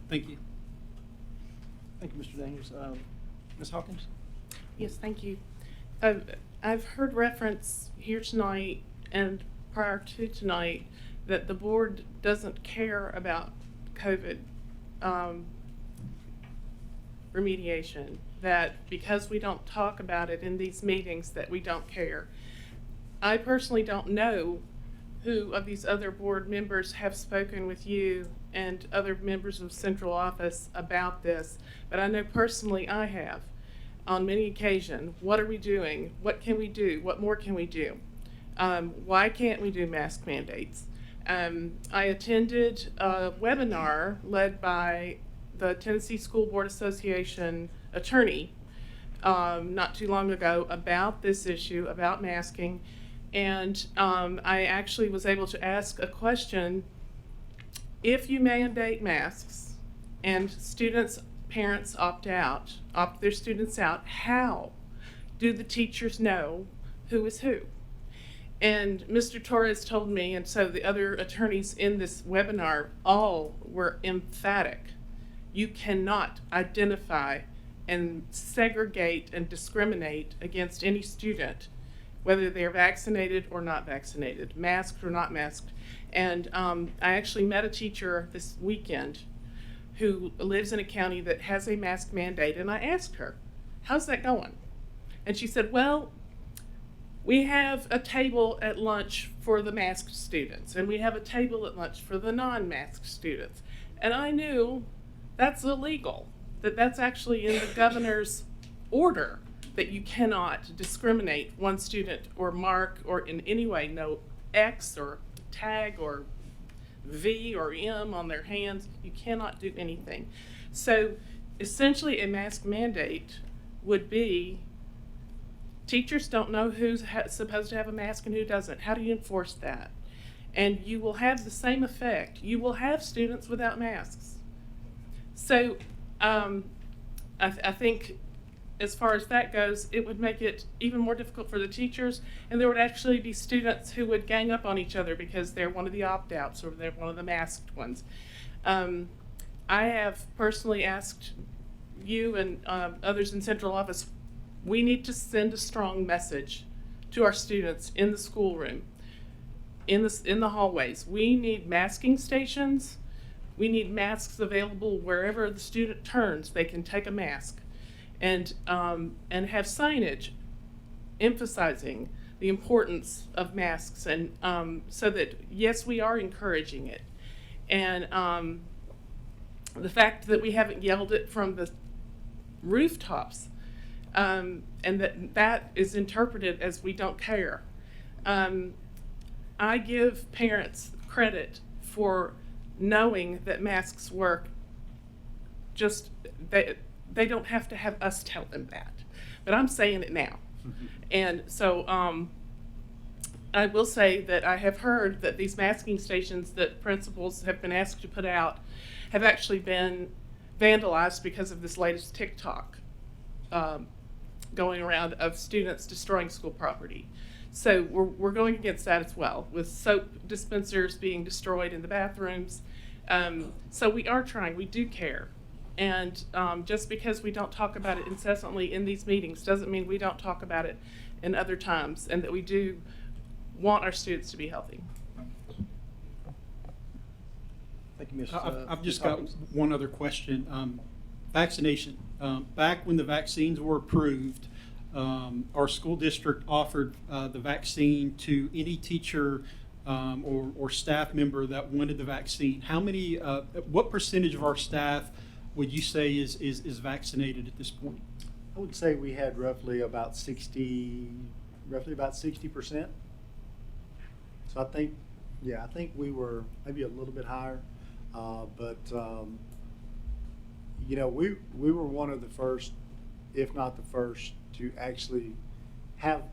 Thank you. Thank you, Mr. Daniels. Ms. Hawkins? Yes, thank you. I've heard reference here tonight and prior to tonight that the board doesn't care about COVID remediation, that because we don't talk about it in these meetings that we don't care. I personally don't know who of these other board members have spoken with you and other members of central office about this, but I know personally I have on many occasions. What are we doing? What can we do? What more can we do? Why can't we do mask mandates? I attended a webinar led by the Tennessee School Board Association attorney not too long ago about this issue, about masking. And I actually was able to ask a question: if you mandate masks and parents opt their students out, how do the teachers know who is who? And Mr. Torres told me, and so the other attorneys in this webinar all were emphatic: you cannot identify and segregate and discriminate against any student, whether they're vaccinated or not vaccinated, masked or not masked. And I actually met a teacher this weekend who lives in a county that has a mask mandate, and I asked her, how's that going? And she said, well, we have a table at lunch for the masked students, and we have a table at lunch for the non-masked students. And I knew that's illegal, that's actually in the governor's order, that you cannot discriminate one student or mark or in any way no X or tag or V or M on their hands. You cannot do anything. So essentially a mask mandate would be Teachers don't know who's supposed to have a mask and who doesn't. How do you enforce that? And you will have the same effect. You will have students without masks. So I think as far as that goes, it would make it even more difficult for the teachers, and there would actually be students who would gang up on each other because they're one of the opt-outs or they're one of the masked ones. I have personally asked you and others in central office, we need to send a strong message to our students in the schoolroom, in the hallways. We need masking stations. We need masks available wherever the student turns. They can take a mask, and have signage emphasizing the importance of masks, and so that yes, we are encouraging it, and the fact that we haven't yelled it from the rooftops, and that is interpreted as we don't care. I give parents credit for knowing that masks work. Just they don't have to have us tell them that, but I'm saying it now. And so I will say that I have heard that these masking stations that principals have been asked to put out have actually been vandalized because of this latest TikTok going around of students destroying school property. So we're going against that as well, with soap dispensers being destroyed in the bathrooms. So we are trying, we do care. And just because we don't talk about it incessantly in these meetings doesn't mean we don't talk about it in other times, and that we do want our students to be healthy. Thank you, Ms. I've just got one other question. Vaccination. Back when the vaccines were approved, our school district offered the vaccine to any teacher or staff member that wanted the vaccine. How many, what percentage of our staff would you say is vaccinated at this point? I would say we had roughly about 60%. So I think we were maybe a little bit higher, but you know, we were one of the first, if not the first, to actually have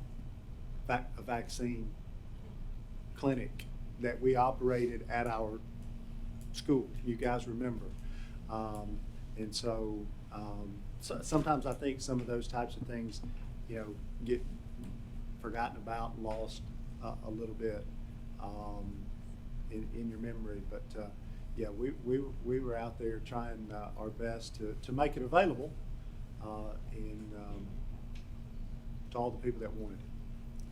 a vaccine clinic that we operated at our school. You guys remember. And so, sometimes I think some of those types of things, you know, get forgotten about and lost a little bit in your memory. But yeah, we were out there trying our best to make it available and to all the people that wanted it.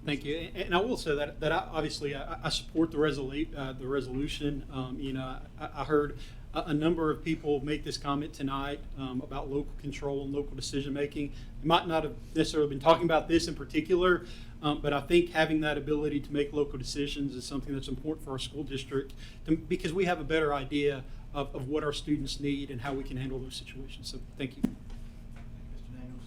Thank you. And I will say that I, obviously I support the resolution. You know, I heard a number of people make this comment tonight about local control and local decision making. You might not have necessarily been talking about this in particular, but I think having that ability to make local decisions is something that's important for our school district because we have a better idea of what our students need and how we can handle those situations. So thank you. Mr. Daniels,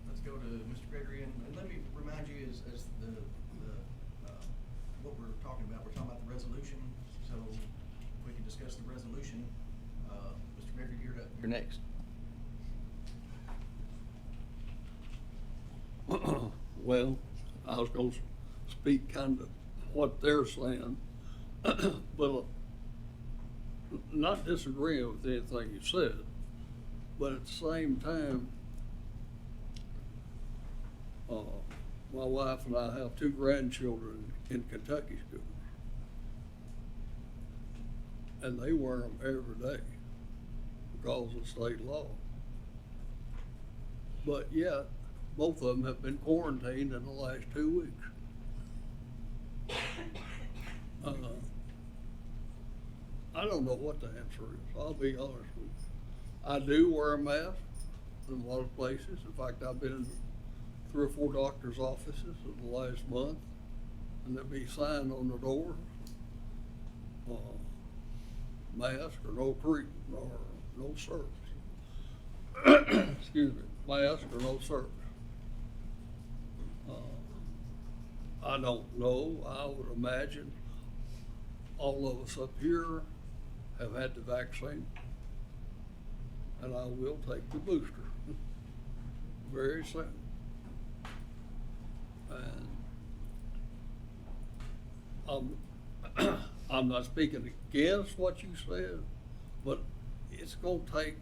let's go to Mr. Gregory, and let me remind you as the what we're talking about. We're talking about the resolution, so we can discuss the resolution. Mr. Gregory, you're next. Well, I was going to speak kind of what they're saying, but not disagreeing with anything you said, but at the same time, my wife and I have 2 grandchildren in Kentucky schools, and they wear them every day because of state law. But yet, both of them have been quarantined in the last 2 weeks. I don't know what the answer is. I'll be honest with you. I do wear a mask in a lot of places. In fact, I've been in 3 or 4 doctors' offices in the last month, and there'll be a sign on the door, mask or no treatment or no service. Excuse me, mask or no service. I don't know. I would imagine all of us up here have had the vaccine, and I will take the booster very soon. And I'm not speaking against what you said, but it's gonna take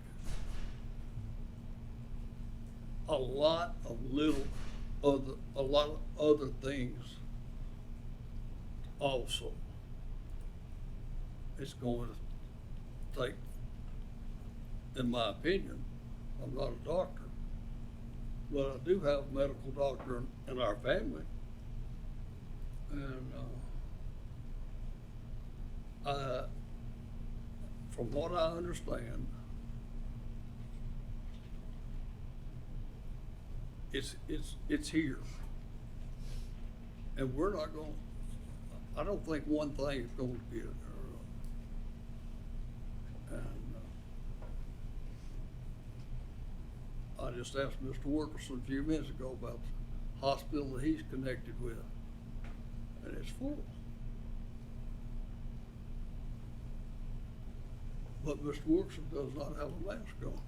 a lot of other things also. It's going to take, in my opinion, I'm not a doctor, but I do have a medical doctor in our family. And from what I understand, it's here. And we're not going, I don't think one thing is going to get it. And I just asked Mr. Wilkerson a few minutes ago about the hospital that he's connected with, and it's full. But Mr. Wilkerson does not have a mask on.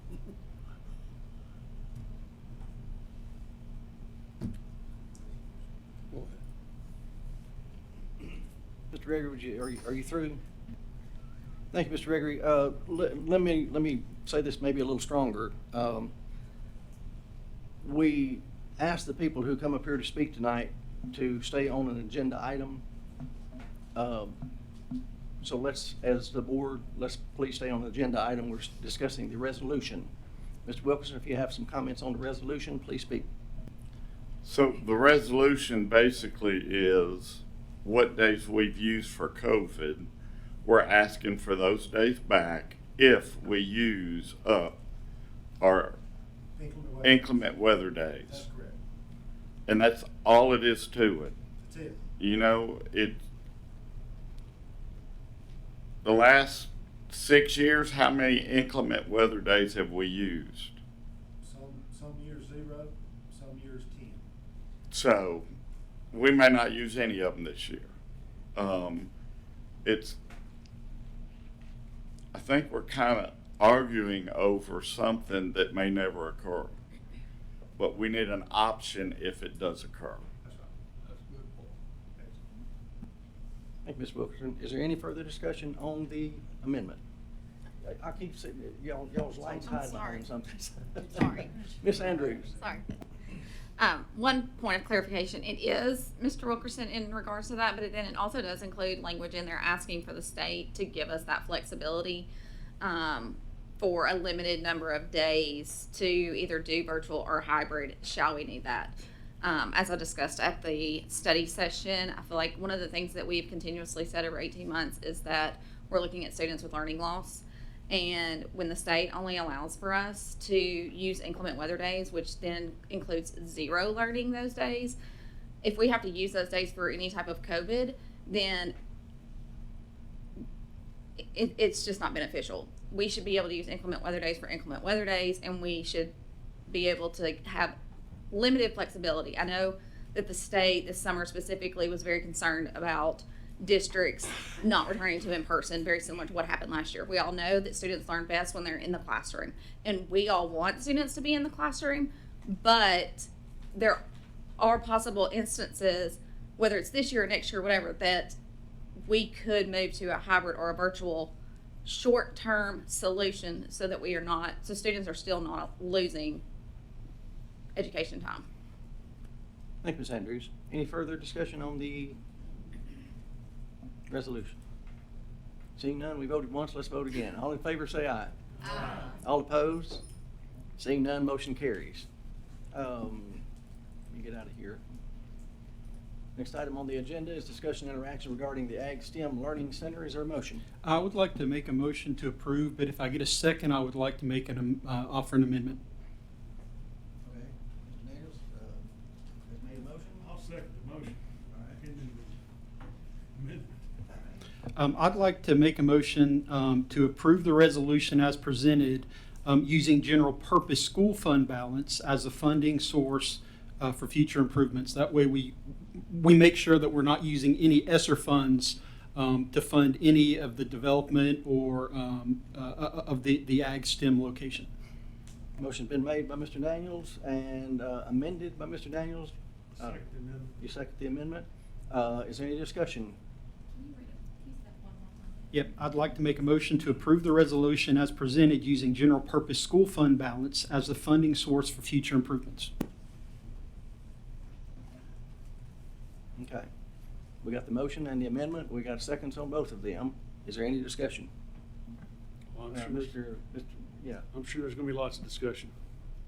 Go ahead. Mr. Gregory, are you through? Thank you, Mr. Gregory. Let me say this maybe a little stronger. We ask the people who come up here to speak tonight to stay on an agenda item. So let's, as the board, let's please stay on the agenda item. We're discussing the resolution. Mr. Wilkerson, if you have some comments on the resolution, please speak. So the resolution basically is what days we've used for COVID. We're asking for those days back if we use up our inclement weather days. That's correct. And that's all it is to it. That's it. You know, the last 6 years, how many inclement weather days have we used? Some years 0, some years 10. So we may not use any of them this year. I think we're kind of arguing over something that may never occur, but we need an option if it does occur. That's right. That's a good point. Thank you, Ms. Wilkerson. Is there any further discussion on the amendment? I keep saying, y'all's lights I'm hiding sorry. behind something. Sorry. Ms. Andrews. Sorry. One point of clarification, it is Mr. Wilkerson in regards to that, but then it also does include language in there asking for the state to give us that flexibility for a limited number of days to either do virtual or hybrid, shall we need that. As I discussed at the study session, I feel like one of the things that we've continuously said over 18 months is that we're looking at students with learning loss. And when the state only allows for us to use inclement weather days, which then includes 0 learning those days, if we have to use those days for any type of COVID, then it's just not beneficial. We should be able to use inclement weather days for inclement weather days, and we should be able to have limited flexibility. I know that the state this summer specifically was very concerned about districts not returning to in-person, very similar to what happened last year. We all know that students learn best when they're in the classroom, and we all want students to be in the classroom, but there are possible instances, whether it's this year or next year, whatever, that we could move to a hybrid or a virtual short-term solution so that so students are still not losing education time. Thank you, Ms. Andrews. Any further discussion on the resolution? Seeing none, we voted once, let's vote again. All in favor say aye. Aye. All opposed? Seeing none, motion carries. Let me get out of here. Next item on the agenda is discussion and interaction regarding the Ag STEM Learning Center. Is there a motion? I would like to make a motion to approve, but if I get a second, I would like to make offer an amendment. Okay, Mr. Daniels, has made a motion. I'll second the motion. All right. I'd like to make a motion to approve the resolution as presented, using general purpose school fund balance as a funding source for future improvements. That way we make sure that we're not using any ESSER funds to fund any of the development or of the Ag STEM location. Motion been made by Mr. Daniels and amended by Mr. Daniels. Second the amendment. You second the amendment? Is there any discussion? Yep, I'd like to make a motion to approve the resolution as presented using general purpose school fund balance as the funding source for future improvements. Okay. We got the motion and the amendment. We got seconds on both of them. Is there any discussion? Well, I'm Mr. sure, Yeah. I'm sure there's gonna be lots of discussion,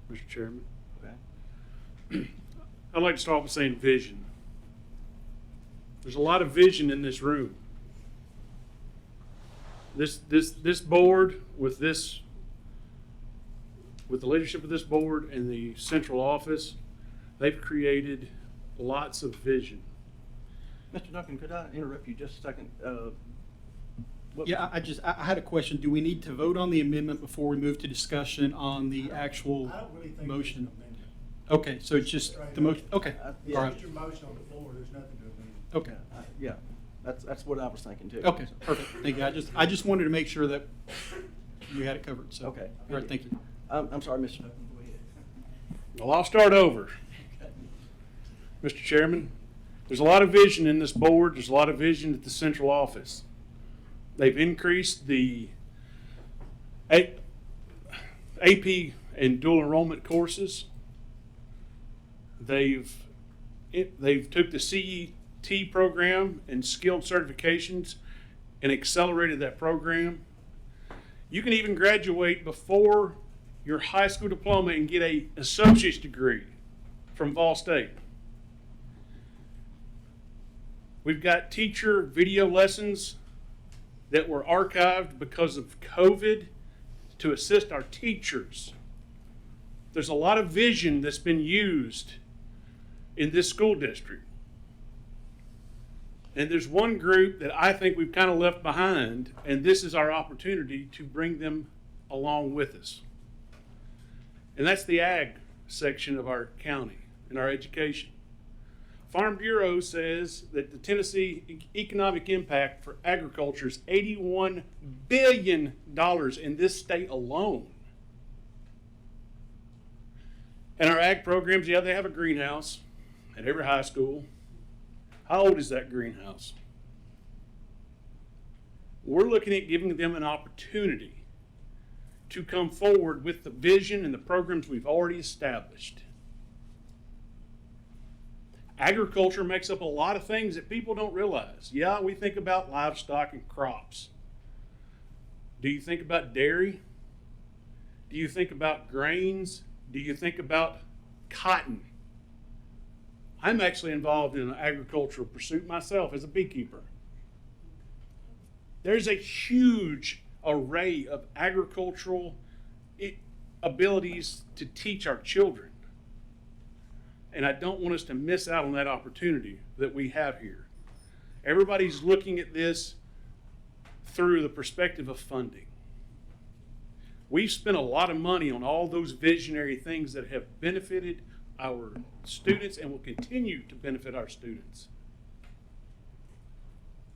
Mr. Chairman. Okay. I'd like to start with saying vision. There's a lot of vision in this room. This board with the leadership of this board and the central office, they've created lots of vision. Mr. Duncan, could I interrupt you just a second? Yeah, I had a question. Do we need to vote on the amendment before we move to discussion on the actual I don't really think motion? it's an amendment. Okay, so it's just the motion, okay. Yeah. All right. It's your motion on the floor, there's nothing to amend. Okay. Yeah, that's what I was thinking too. Okay, perfect. Thank you. I just wanted to make sure that we had it covered, so. Okay. All right, thank you. I'm sorry, Mr. Duncan, go ahead. Well, I'll start over. Mr. Chairman, there's a lot of vision in this board. There's a lot of vision at the central office. They've increased the AP and dual enrollment courses. They've took the CET program and skilled certifications and accelerated that program. You can even graduate before your high school diploma and get an associate's degree from Vol State. We've got teacher video lessons that were archived because of COVID to assist our teachers. There's a lot of vision that's been used in this school district. And there's one group that I think we've kind of left behind, and this is our opportunity to bring them along with us. And that's the ag section of our county and our education. Farm Bureau says that the Tennessee economic impact for agriculture is $81 billion in this state alone. And our ag programs, yeah, they have a greenhouse at every high school. How old is that greenhouse? We're looking at giving them an opportunity to come forward with the vision and the programs we've already established. Agriculture makes up a lot of things that people don't realize. Yeah, we think about livestock and crops. Do you think about dairy? Do you think about grains? Do you think about cotton? I'm actually involved in an agricultural pursuit myself as a beekeeper. There's a huge array of agricultural abilities to teach our children. And I don't want us to miss out on that opportunity that we have here. Everybody's looking at this through the perspective of funding. We've spent a lot of money on all those visionary things that have benefited our students and will continue to benefit our students.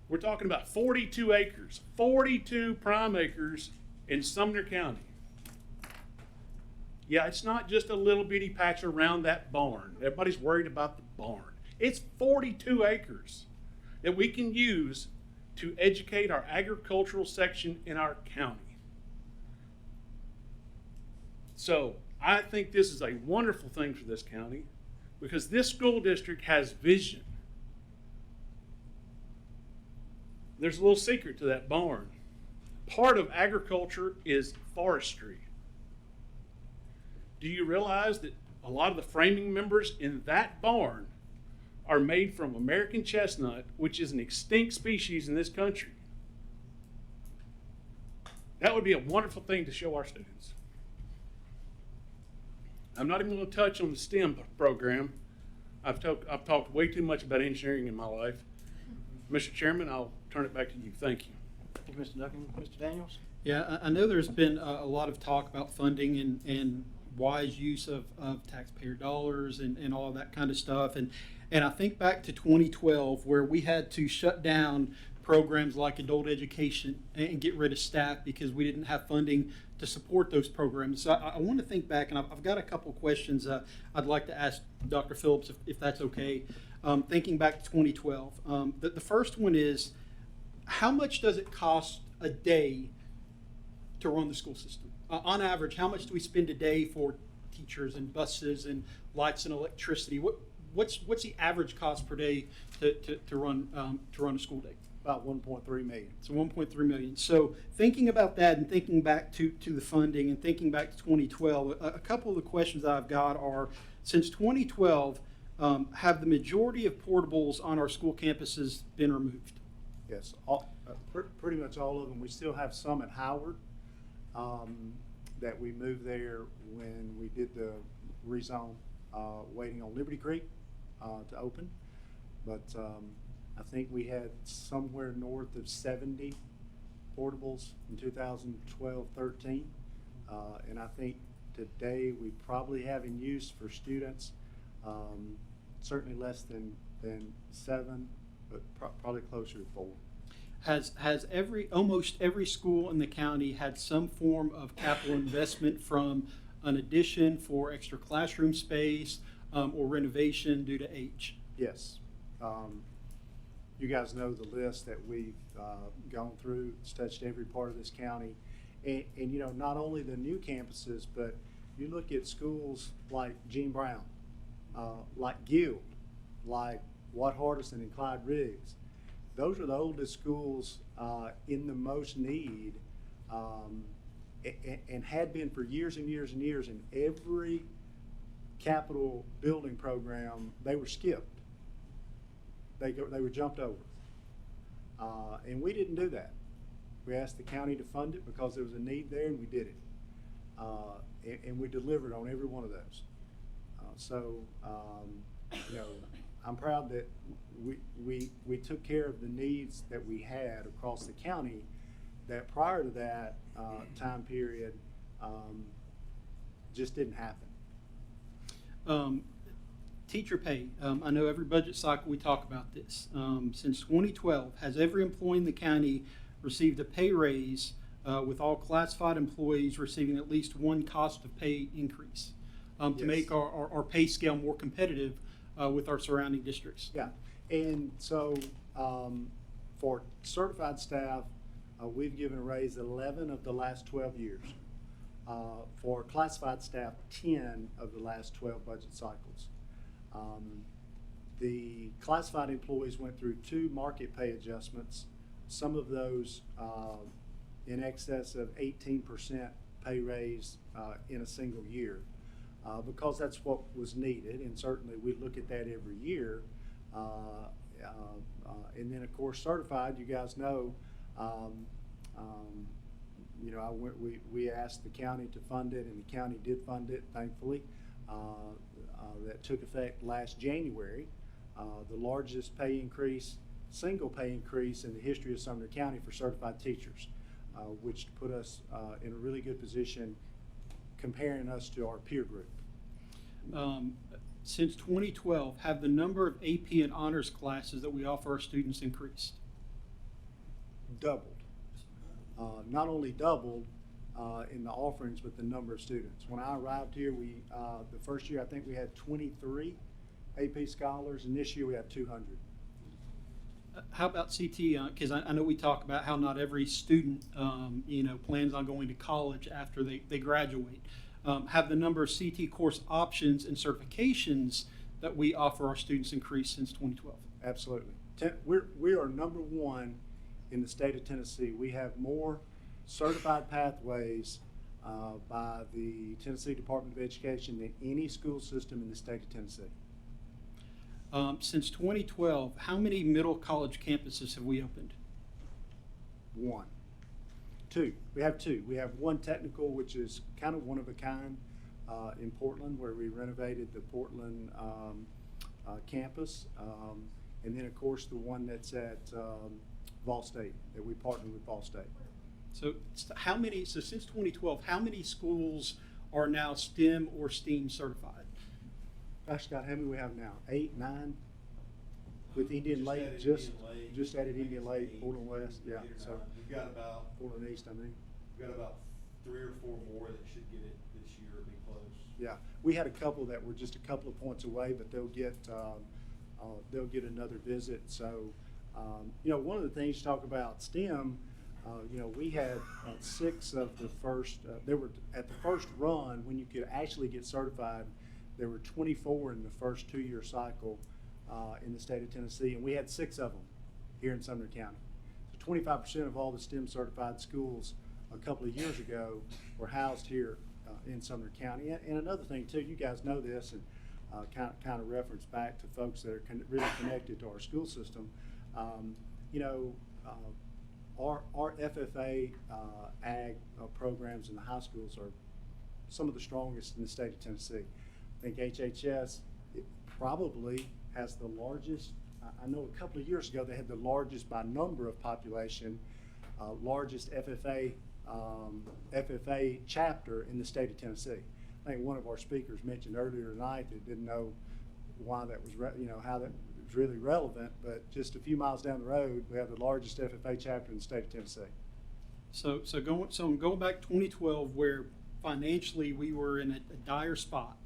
We're talking about 42 acres, 42 prime acres in Sumner County. Yeah, it's not just a little bitty patch around that barn. Everybody's worried about the barn. It's 42 acres that we can use to educate our agricultural section in our county. So I think this is a wonderful thing for this county because this school district has vision. There's a little secret to that barn. Part of agriculture is forestry. Do you realize that a lot of the framing members in that barn are made from American chestnut, which is an extinct species in this country? That would be a wonderful thing to show our students. I'm not even going to touch on the STEM program. I've talked way too much about engineering in my life. Mr. Chairman, I'll turn it back to you. Thank you. Thank you, Mr. Duncan. Mr. Daniels? Yeah, I know there's been a lot of talk about funding and wise use of taxpayer dollars and all of that kind of stuff. And I think back to 2012 where we had to shut down programs like adult education and get rid of staff because we didn't have funding to support those programs. So I want to think back, and I've got a couple questions I'd like to ask Dr. Phillips, if that's okay. Thinking back to 2012, the first one is, how much does it cost a day to run the school system? On average, how much do we spend a day for teachers and buses and lights and electricity? What's the average cost per day to run a school day? About 1.3 million. So 1.3 million. So thinking about that and thinking back to the funding and thinking back to 2012, a couple of the questions I've got are, since 2012, have the majority of portables on our school campuses been removed? Yes, pretty much all of them. We still have some at Howard that we moved there when we did the rezone, waiting on Liberty Creek to open. But I think we had somewhere north of 70 portables in 2012-13. And I think today we probably have in use for students certainly less than 7, but probably closer to 4. Has almost every school in the county had some form of capital investment, from an addition for extra classroom space or renovation due to age? Yes. You guys know the list that we've gone through. It's touched every part of this county. And you know, not only the new campuses, but you look at schools like Gene Brown, like Guild, like Watt Hardison and Clyde Riggs. Those are the oldest schools in the most need, and had been for years and years and years. In every capital building program, they were skipped. They were jumped over. And we didn't do that. We asked the county to fund it because there was a need there, and we did it. And we delivered on every one of those. You know, I'm proud that we took care of the needs that we had across the county, that prior to that time period just didn't happen. Teacher pay. I know every budget cycle we talk about this. Since 2012, has every employee in the county received a pay raise, with all classified employees receiving at least one cost of pay increase, to Yes. make our pay scale more competitive with our surrounding districts? Yeah, and so for certified staff, we've given a raise 11 of the last 12 years. For classified staff, 10 of the last 12 budget cycles. The classified employees went through 2 market pay adjustments, some of those in excess of 18% pay raise in a single year. Because that's what was needed, and certainly we look at that every year. And then, of course, certified, you guys know, you know, we asked the county to fund it, and the county did fund it, thankfully. That took effect last January. The largest pay increase, single pay increase in the history of Sumner County for certified teachers, which put us in a really good position comparing us to our peer group. Since 2012, have the number of AP and honors classes that we offer our students increased? Doubled. Not only doubled in the offerings, but the number of students. When I arrived here, the first year I think we had 23 AP scholars, and this year we have 200. How about CT? Because I know we talk about how not every student, you know, plans on going to college after they graduate. Have the number of CT course options and certifications that we offer our students increased since 2012? Absolutely. We are number 1 in the state of Tennessee. We have more certified pathways by the Tennessee Department of Education than any school system in the state of Tennessee. Since 2012, how many middle college campuses have we opened? 1. 2. We have 2. We have one technical, which is kind of one of a kind in Portland, where we renovated the Portland campus. And then, of course, the one that's at Vol State, that we partnered with Vol State. So since 2012, how many schools are now STEM or STEAM certified? Gosh, Scott, how many we have now? 8, 9? with Indian Just Lake, added just Indian Lake, just added Indian Lake, Wayne, Portland West, yeah. Peter So Nine. We've got about Portland East, I mean. 3 or 4 more that should get it this year or be close. Yeah, we had a couple that were just a couple of points away, but they'll get another visit. So, you know, one of the things you talk about STEM, you know, we had 6 of the first, there were, at the first run, when you could actually get certified, there were 24 in the first 2-year cycle in the state of Tennessee, and we had 6 of them here in Sumner County. So 25% of all the STEM certified schools a couple of years ago were housed here in Sumner County. And another thing too, you guys know this, and kind of reference back to folks that are really connected to our school system. You know, our FFA ag programs in the high schools are some of the strongest in the state of Tennessee. I think HHS probably has the largest. I know a couple of years ago they had the largest by number of population, largest FFA chapter in the state of Tennessee. I think one of our speakers mentioned earlier tonight that didn't know why that was, you know, how that was really relevant, but just a few miles down the road, we have the largest FFA chapter in the state of Tennessee. So I'm going back 2012, where financially we were in a dire spot,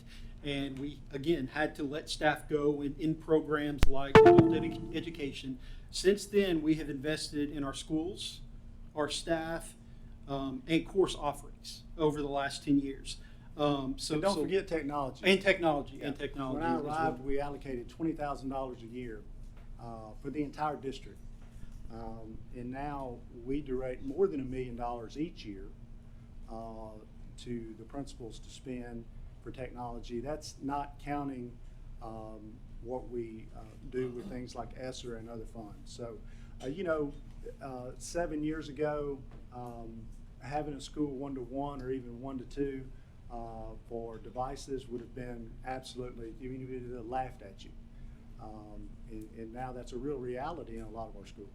and we again had to let staff go in programs like adult education. Since then, we have invested in our schools, our staff, and course offerings over the last 10 years. So don't forget technology. And technology. Yeah. And technology. When I as well. arrived, we allocated $20,000 a year for the entire district. And now we direct more than $1 million each year to the principals to spend for technology. That's not counting what we do with things like ESSER and other funds. So, you know, 7 years ago, having a school 1-to-1 or even 1-to-2 for devices would have been absolutely, even if it laughed at you. And now that's a real reality in a lot of our schools.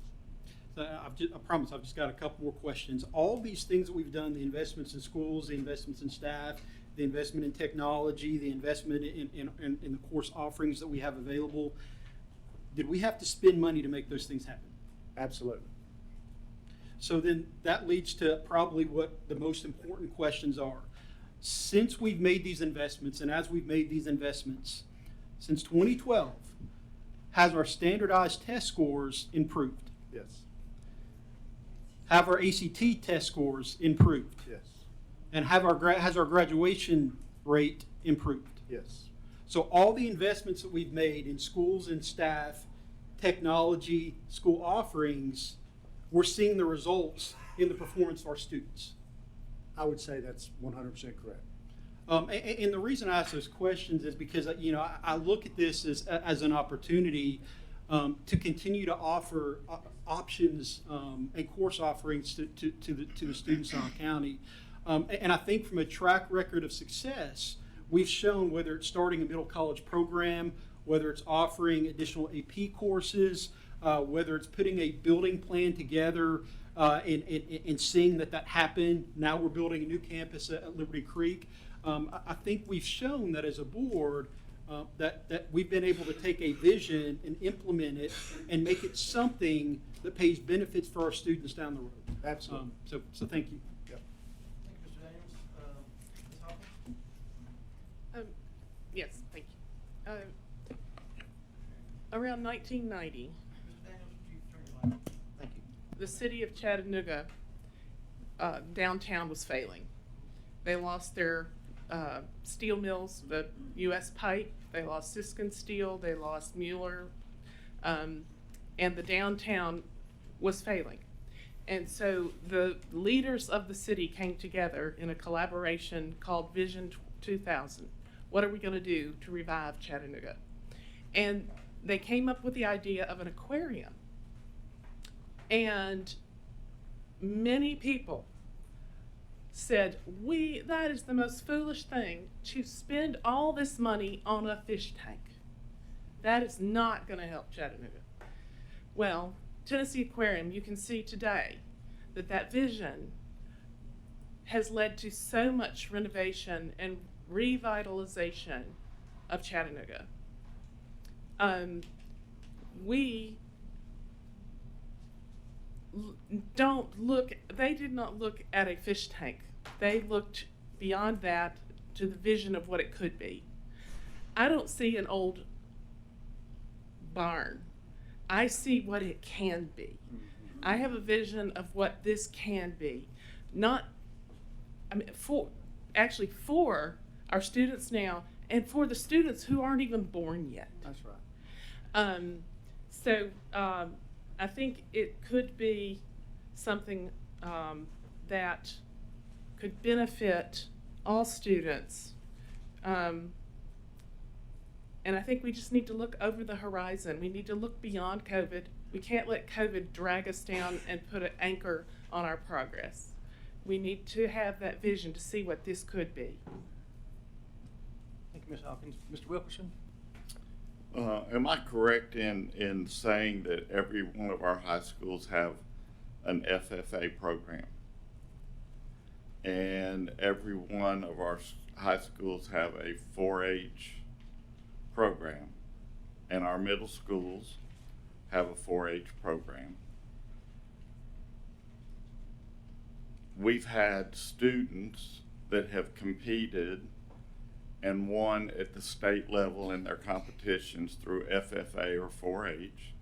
So I promise I've just got a couple more questions. All these things that we've done, the investments in schools, the investments in staff, the investment in technology, the investment in the course offerings that we have available, did we have to spend money to make those things happen? Absolutely. So then that leads to probably what the most important questions are. Since we've made these investments, and as we've made these investments, since 2012, has our standardized test scores improved? Yes. Have our ACT test scores improved? Yes. And has our graduation rate improved? Yes. So all the investments that we've made in schools and staff, technology, school offerings, we're seeing the results in the performance of our students. I would say that's 100% correct. And the reason I ask those questions is because, you know, I look at this as an opportunity to continue to offer options and course offerings to the students in our county. And I think from a track record of success, we've shown, whether it's starting a middle college program, whether it's offering additional AP courses, whether it's putting a building plan together and seeing that happen. Now we're building a new campus at Liberty Creek. I think we've shown that as a board that we've been able to take a vision and implement it and make it something that pays benefits for our students down the road. Absolutely. So thank you. Yep. Thank you, Mr. Daniels. Ms. Hawkins? Yes, thank you. Around 1990, Mr. Daniels, would you turn your light on? Thank you. the city of Chattanooga downtown was failing. They lost their steel mills, the U.S. Pipe, they lost Siskin Steel, they lost Mueller, and the downtown was failing. And so the leaders of the city came together in a collaboration called Vision 2000. What are we going to do to revive Chattanooga? And they came up with the idea of an aquarium. And many people said, that is the most foolish thing to spend all this money on a fish tank. That is not going to help Chattanooga. Well, Tennessee Aquarium, you can see today that vision has led to so much renovation and revitalization of Chattanooga. we they did not look at a fish tank. They looked beyond that to the vision of what it could be. I don't see an old barn. I see what it can be. I have a vision of what this can be. For our students now and for the students who aren't even born yet. That's right. I think it could be something that could benefit all students. And I think we just need to look over the horizon. We need to look beyond COVID. We can't let COVID drag us down and put an anchor on our progress. We need to have that vision to see what this could be. Thank you, Ms. Hawkins. Mr. Wilkerson? Am I correct in saying that every one of our high schools have an FFA program? And every one of our high schools have a 4-H program, and our middle schools have a 4-H program. We've had students that have competed and won at the state level in their competitions through FFA or 4-H.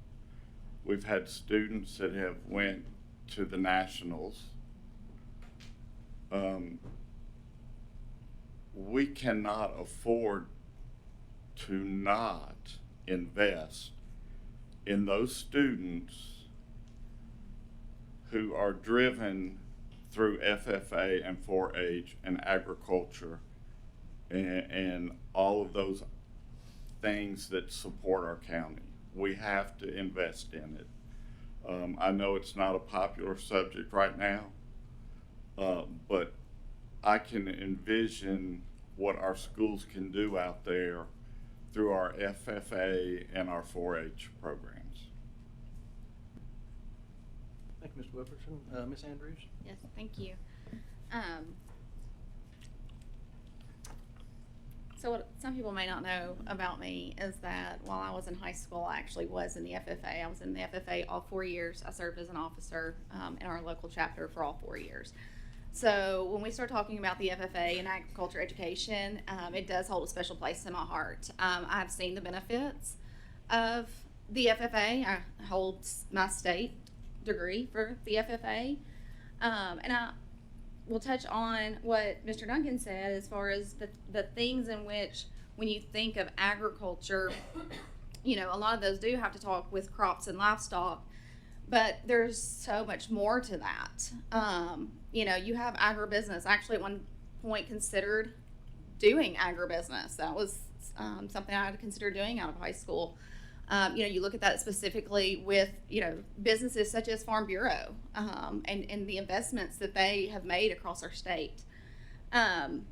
We've had students that have went to the nationals. We cannot afford to not invest in those students who are driven through FFA and 4-H and agriculture and all of those things that support our county. We have to invest in it. I know it's not a popular subject right now, but I can envision what our schools can do out there through our FFA and our 4-H programs. Thank you, Mr. Wilkerson. Ms. Andrews? Yes, thank you. So what some people may not know about me is that while I was in high school, I actually was in the FFA. I was in the FFA all 4 years. I served as an officer in our local chapter for all 4 years. So when we start talking about the FFA and agriculture education, it does hold a special place in my heart. I've seen the benefits of the FFA. I hold my state degree for the FFA. And I will touch on what Mr. Duncan said as far as the things in which when you think of agriculture, you know, a lot of those do have to talk with crops and livestock, but there's so much more to that. You know, you have agribusiness. I actually at one point considered doing agribusiness. That was something I had considered doing out of high school. You know, you look at that specifically with, you know, businesses such as Farm Bureau and the investments that they have made across our state. And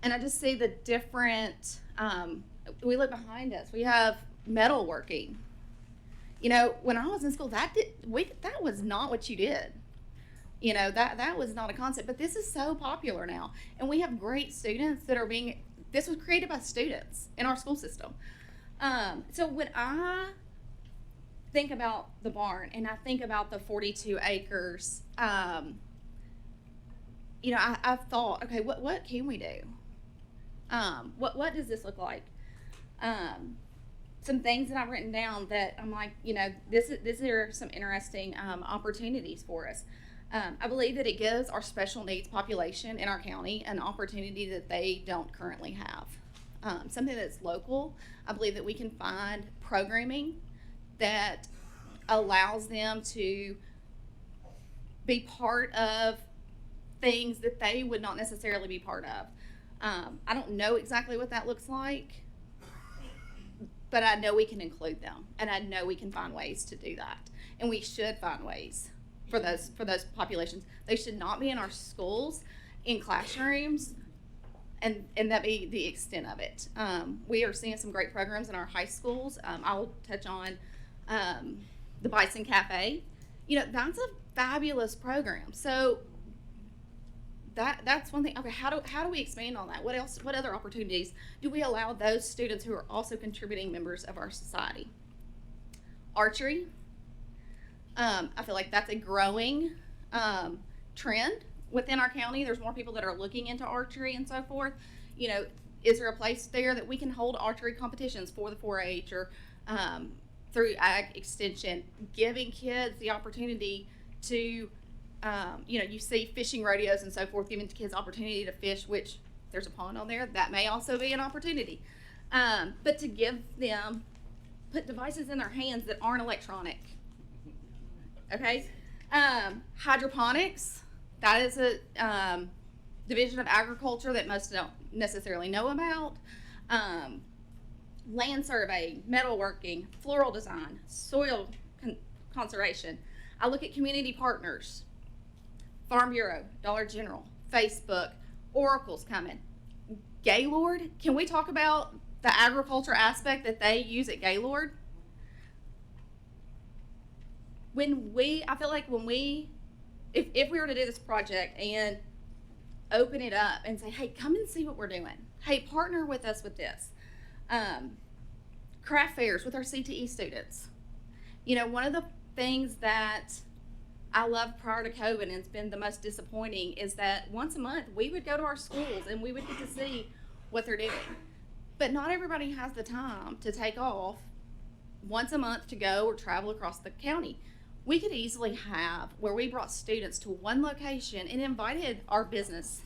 I just see the different, we look behind us, we have metalworking. You know, when I was in school, that was not what you did. You know, that was not a concept, but this is so popular now. And we have great students that are this was created by students in our school system. So when I think about the barn and I think about the 42 acres, you know, I've thought, okay, what can we do? What does this look like? Some things that I've written down that I'm like, you know, this are some interesting opportunities for us. I believe that it gives our special needs population in our county an opportunity that they don't currently have. Something that's local. I believe that we can find programming that allows them to be part of things that they would not necessarily be part of. I don't know exactly what that looks like, but I know we can include them, and I know we can find ways to do that, and we should find ways for those populations. They should not be in our schools, in classrooms, and that be the extent of it. We are seeing some great programs in our high schools. I will touch on the Bison Cafe. You know, that's a fabulous program. So that's one thing. Okay, how do we expand on that? What else? What other opportunities do we allow those students who are also contributing members of our society? Archery. I feel like that's a growing trend within our county. There's more people that are looking into archery and so forth. You know, is there a place there that we can hold archery competitions for the 4-H or through Ag Extension, giving kids the opportunity to, you know, you see fishing rodeos and so forth, giving kids opportunity to fish, which there's a pond on there. That may also be an opportunity. But to give them, put devices in their hands that aren't electronic. Okay? Hydroponics, that is a division of agriculture that most don't necessarily know about. Land surveying, metalworking, floral design, soil conservation. I look at community partners, Farm Bureau, Dollar General, Facebook, Oracle's coming. Gaylord, can we talk about the agriculture aspect that they use at Gaylord? I feel like if we were to do this project and open it up and say, hey, come and see what we're doing. Hey, partner with us with this. Craft fairs with our CTE students. You know, one of the things that I loved prior to COVID and it's been the most disappointing is that once a month we would go to our schools and we would get to see what they're doing. But not everybody has the time to take off once a month to go or travel across the county. We could easily have where we brought students to one location and invited our business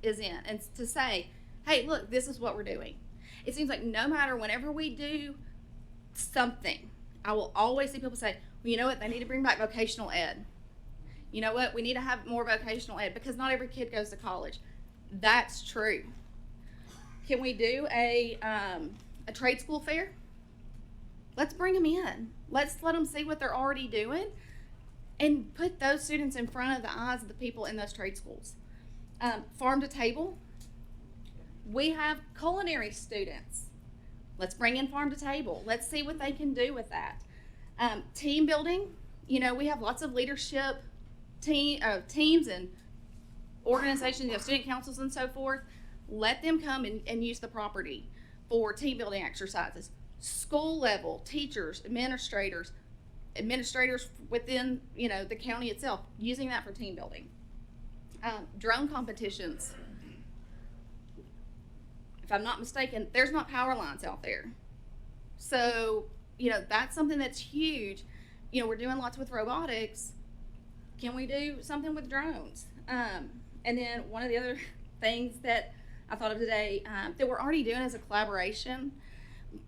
is in and to say, hey, look, this is what we're doing. It seems like no matter whenever we do something, I will always see people say, well, you know what, they need to bring back vocational ed. You know what, we need to have more vocational ed because not every kid goes to college. That's true. Can we do a trade school fair? Let's bring them in. Let's let them see what they're already doing and put those students in front of the eyes of the people in those trade schools. Farm to table. We have culinary students. Let's bring in farm to table. Let's see what they can do with that. Team building. You know, we have lots of leadership teams and organizations, you know, student councils and so forth. Let them come and use the property for team building exercises. School level, teachers, administrators within, you know, the county itself, using that for team building. Drone competitions. If I'm not mistaken, there's not power lines out there. So, you know, that's something that's huge. You know, we're doing lots with robotics. Can we do something with drones? And then one of the other things that I thought of today that we're already doing as a collaboration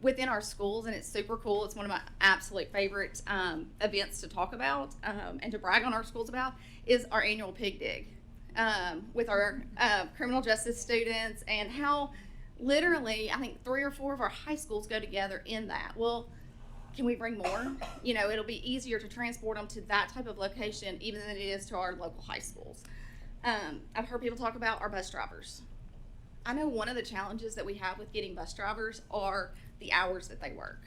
within our schools, and it's super cool. It's one of my absolute favorite events to talk about and to brag on our schools about is our annual pig dig with our criminal justice students and how literally I think 3 or 4 of our high schools go together in that. Well, can we bring more? You know, it'll be easier to transport them to that type of location even than it is to our local high schools. I've heard people talk about our bus drivers. I know one of the challenges that we have with getting bus drivers are the hours that they work.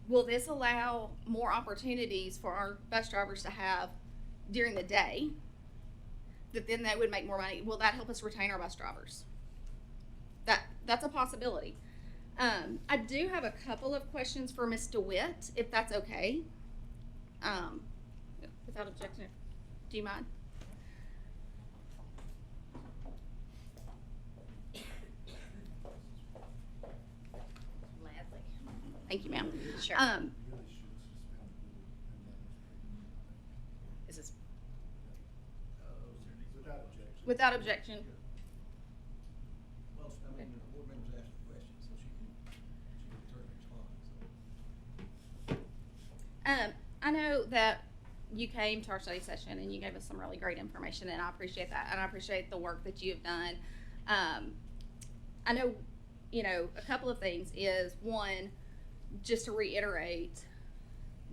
Will this allow more opportunities for our bus drivers to have during the day that then they would make more money? Will that help us retain our bus drivers? That's a possibility. I do have a couple of questions for Ms. DeWitt, if that's okay. Without objection, do you mind? Thank you, ma'am. Sure. Is this? Without objection. Well, I mean, the board members asked the question, so she can respond. I know that you came to our study session and you gave us some really great information, and I appreciate that, and I appreciate the work that you have done. I know, you know, a couple of things is, one, just to reiterate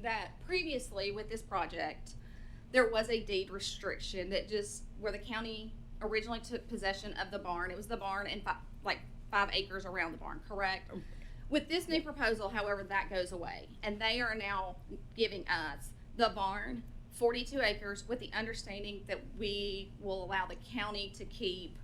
that previously with this project, there was a deed restriction that just, where the county originally took possession of the barn. It was the barn and 5 acres around the barn, correct? With this new proposal, however, that goes away, and they are now giving us the barn, 42 acres, with the understanding that we will allow the county to keep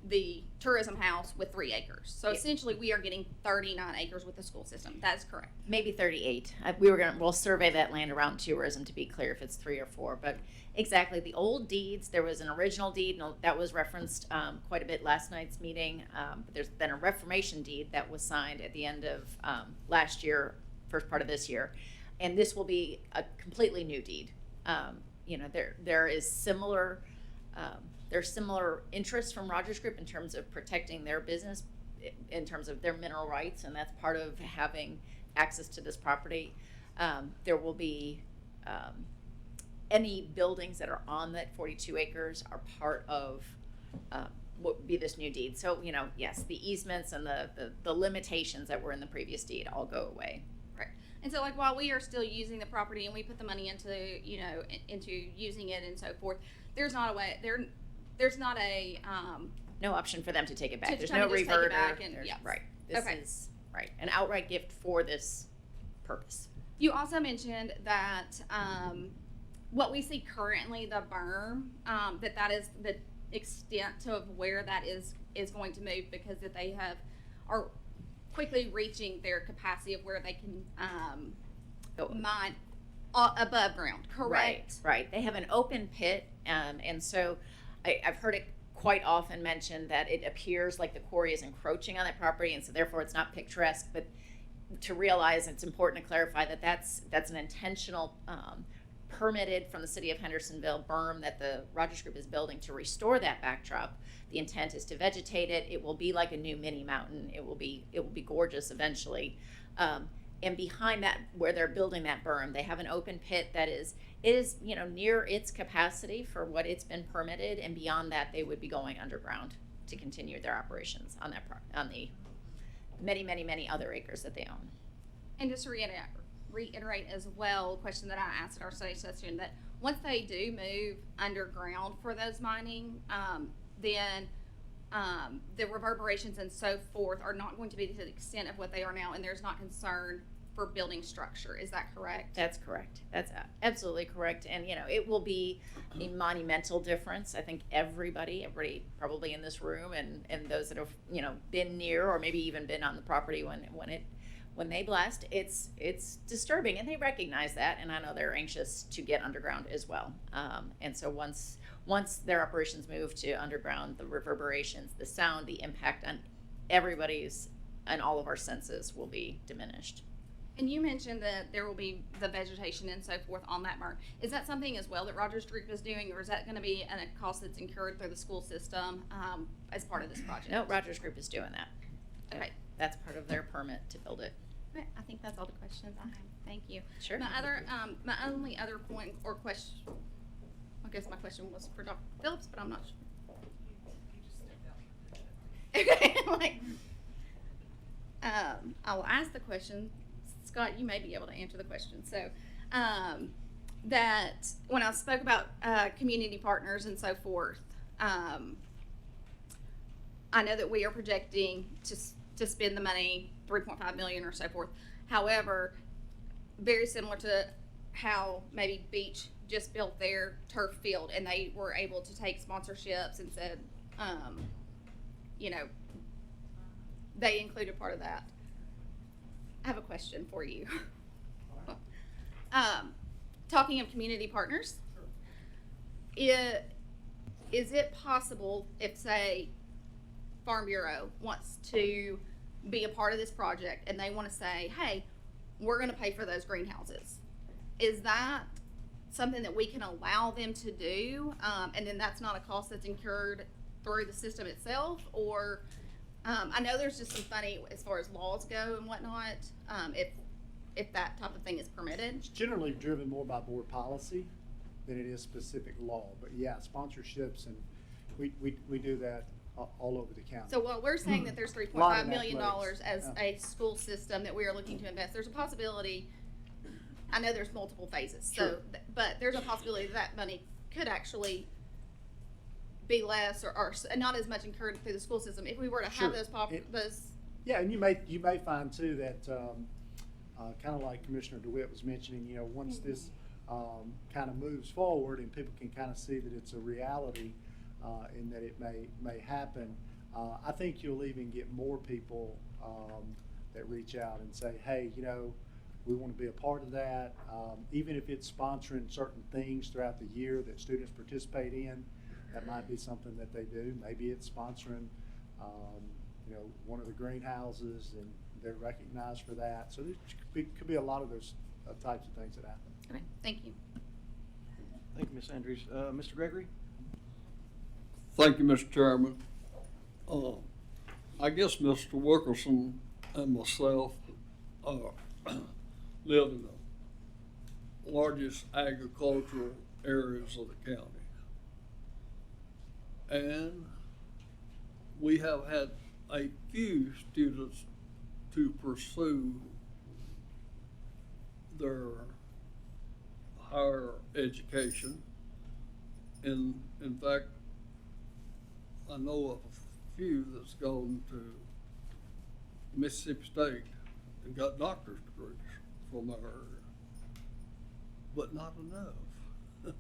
the tourism house with 3 acres. So Yeah. essentially, we are getting 39 acres with the school system. That is correct. Maybe 38. We'll survey that land around tourism to be clear if it's 3 or 4. But exactly, the old deeds, there was an original deed that was referenced quite a bit last night's meeting. But there's been a reformation deed that was signed at the end of last year, first part of this year. And this will be a completely new deed. There is similar, there's similar interest from Rogers Group in terms of protecting their business, in terms of their mineral rights, and that's part of having access to this property. There will be any buildings that are on that 42 acres are part of what would be this new deed. So, yes, the easements and the limitations that were in the previous deed all go away. Right. And so, like, while we are still using the property and we put the money into, into using it and so forth, there's not a way, there's not a, No option for them to take it back. To There's kind no of just take it reverter. back and- There's- yes. Right. This Okay. is, right, an outright gift for this purpose. You also mentioned that what we see currently, the berm, that is the extent of where that is going to move, because that they are quickly reaching their capacity of where they can mine above ground. Correct. Right. They have an open pit, and so I've heard it quite often mentioned that it appears like the quarry is encroaching on that property, and so therefore it's not picturesque. But to realize, it's important to clarify that that's an intentional permitted from the city of Hendersonville berm that the Rogers Group is building to restore that backdrop. The intent is to vegetate it. It will be like a new mini mountain. It will be gorgeous eventually. And behind that, where they're building that berm, they have an open pit that is near its capacity for what it's been permitted, and beyond that, they would be going underground to continue their operations on on the many other acres that they own. And just to reiterate as well, a question that I asked at our study session, that once they do move underground for those mining, then the reverberations and so forth are not going to be to the extent of what they are now, and there's not concern for building structure. Is that correct? That's correct. That's absolutely correct. And, it will be a monumental difference. I think everybody probably in this room and those that have, been near or maybe even been on the property when they blast, it's disturbing, and they recognize that, and I know they're anxious to get underground as well. And so once their operations move to underground, the reverberations, the sound, the impact on everybody's and all of our senses will be diminished. And you mentioned that there will be the vegetation and so forth on that berm. Is that something as well that Rogers Group is doing, or is that going to be a cost that's incurred through the school system as part of this project? No, Rogers Group is doing that. Okay. That's part of their permit to build it. Okay, I think that's all the questions I have. Thank you. Sure. My only other point or question, I guess my question was for Dr. Phillips, but I'm not sure. Okay, I will ask the question. Scott, you may be able to answer the question. So, that when I spoke about community partners and so forth, I know that we are projecting to spend the money, $3.5 million or so forth. However, very similar to how maybe Beach just built their turf field, and they were able to take sponsorships and said, they included part of that. I have a question for you. Talking of community partners, is it possible if, say, Farm Bureau wants to be a part of this project and they want to say, hey, we're going to pay for those greenhouses? Is that something that we can allow them to do? And then that's not a cost that's incurred through the system itself? Or I know there's just some funny as far as laws go and whatnot, if that type of thing is permitted. It's generally driven more by board policy than it is specific law. But yeah, sponsorships, and we do that all over the county. So while we're saying that there's $3.5 million as a school system that we are looking to invest, there's a possibility, I know there's multiple phases, Sure. but there's a possibility that money could actually be less or not as much incurred through the school system if we were to have Sure. those. Yeah, and you may find too that kind of like Commissioner DeWitt was mentioning, once this kind of moves forward and people can kind of see that it's a reality and that it may happen, I think you'll even get more people that reach out and say, hey, you know, we want to be a part of that. Even if it's sponsoring certain things throughout the year that students participate in, that might be something that they do. Maybe it's sponsoring, you know, one of the greenhouses, and they're recognized for that. So there could be a lot of those types of things that happen. Okay, thank you. Thank you, Ms. Andrews. Mr. Gregory? Thank you, Mr. Chairman. I guess Mr. Wilkerson and myself live in the largest agricultural areas of the county. And we have had a few students to pursue their higher education. In fact, I know of a few that's gone to Mississippi State and got doctor's degrees from our area. But not enough.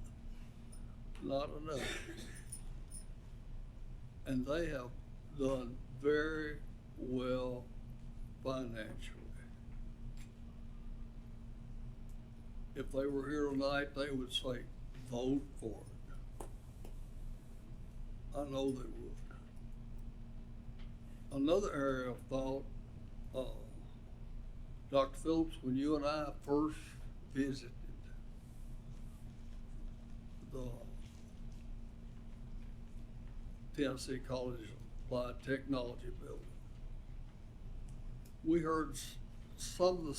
Not enough. And they have done very well financially. If they were here tonight, they would say, vote for it. I know they would. Another area of thought, Dr. Phillips, when you and I first visited the Tennessee College of Applied Technology building, we heard some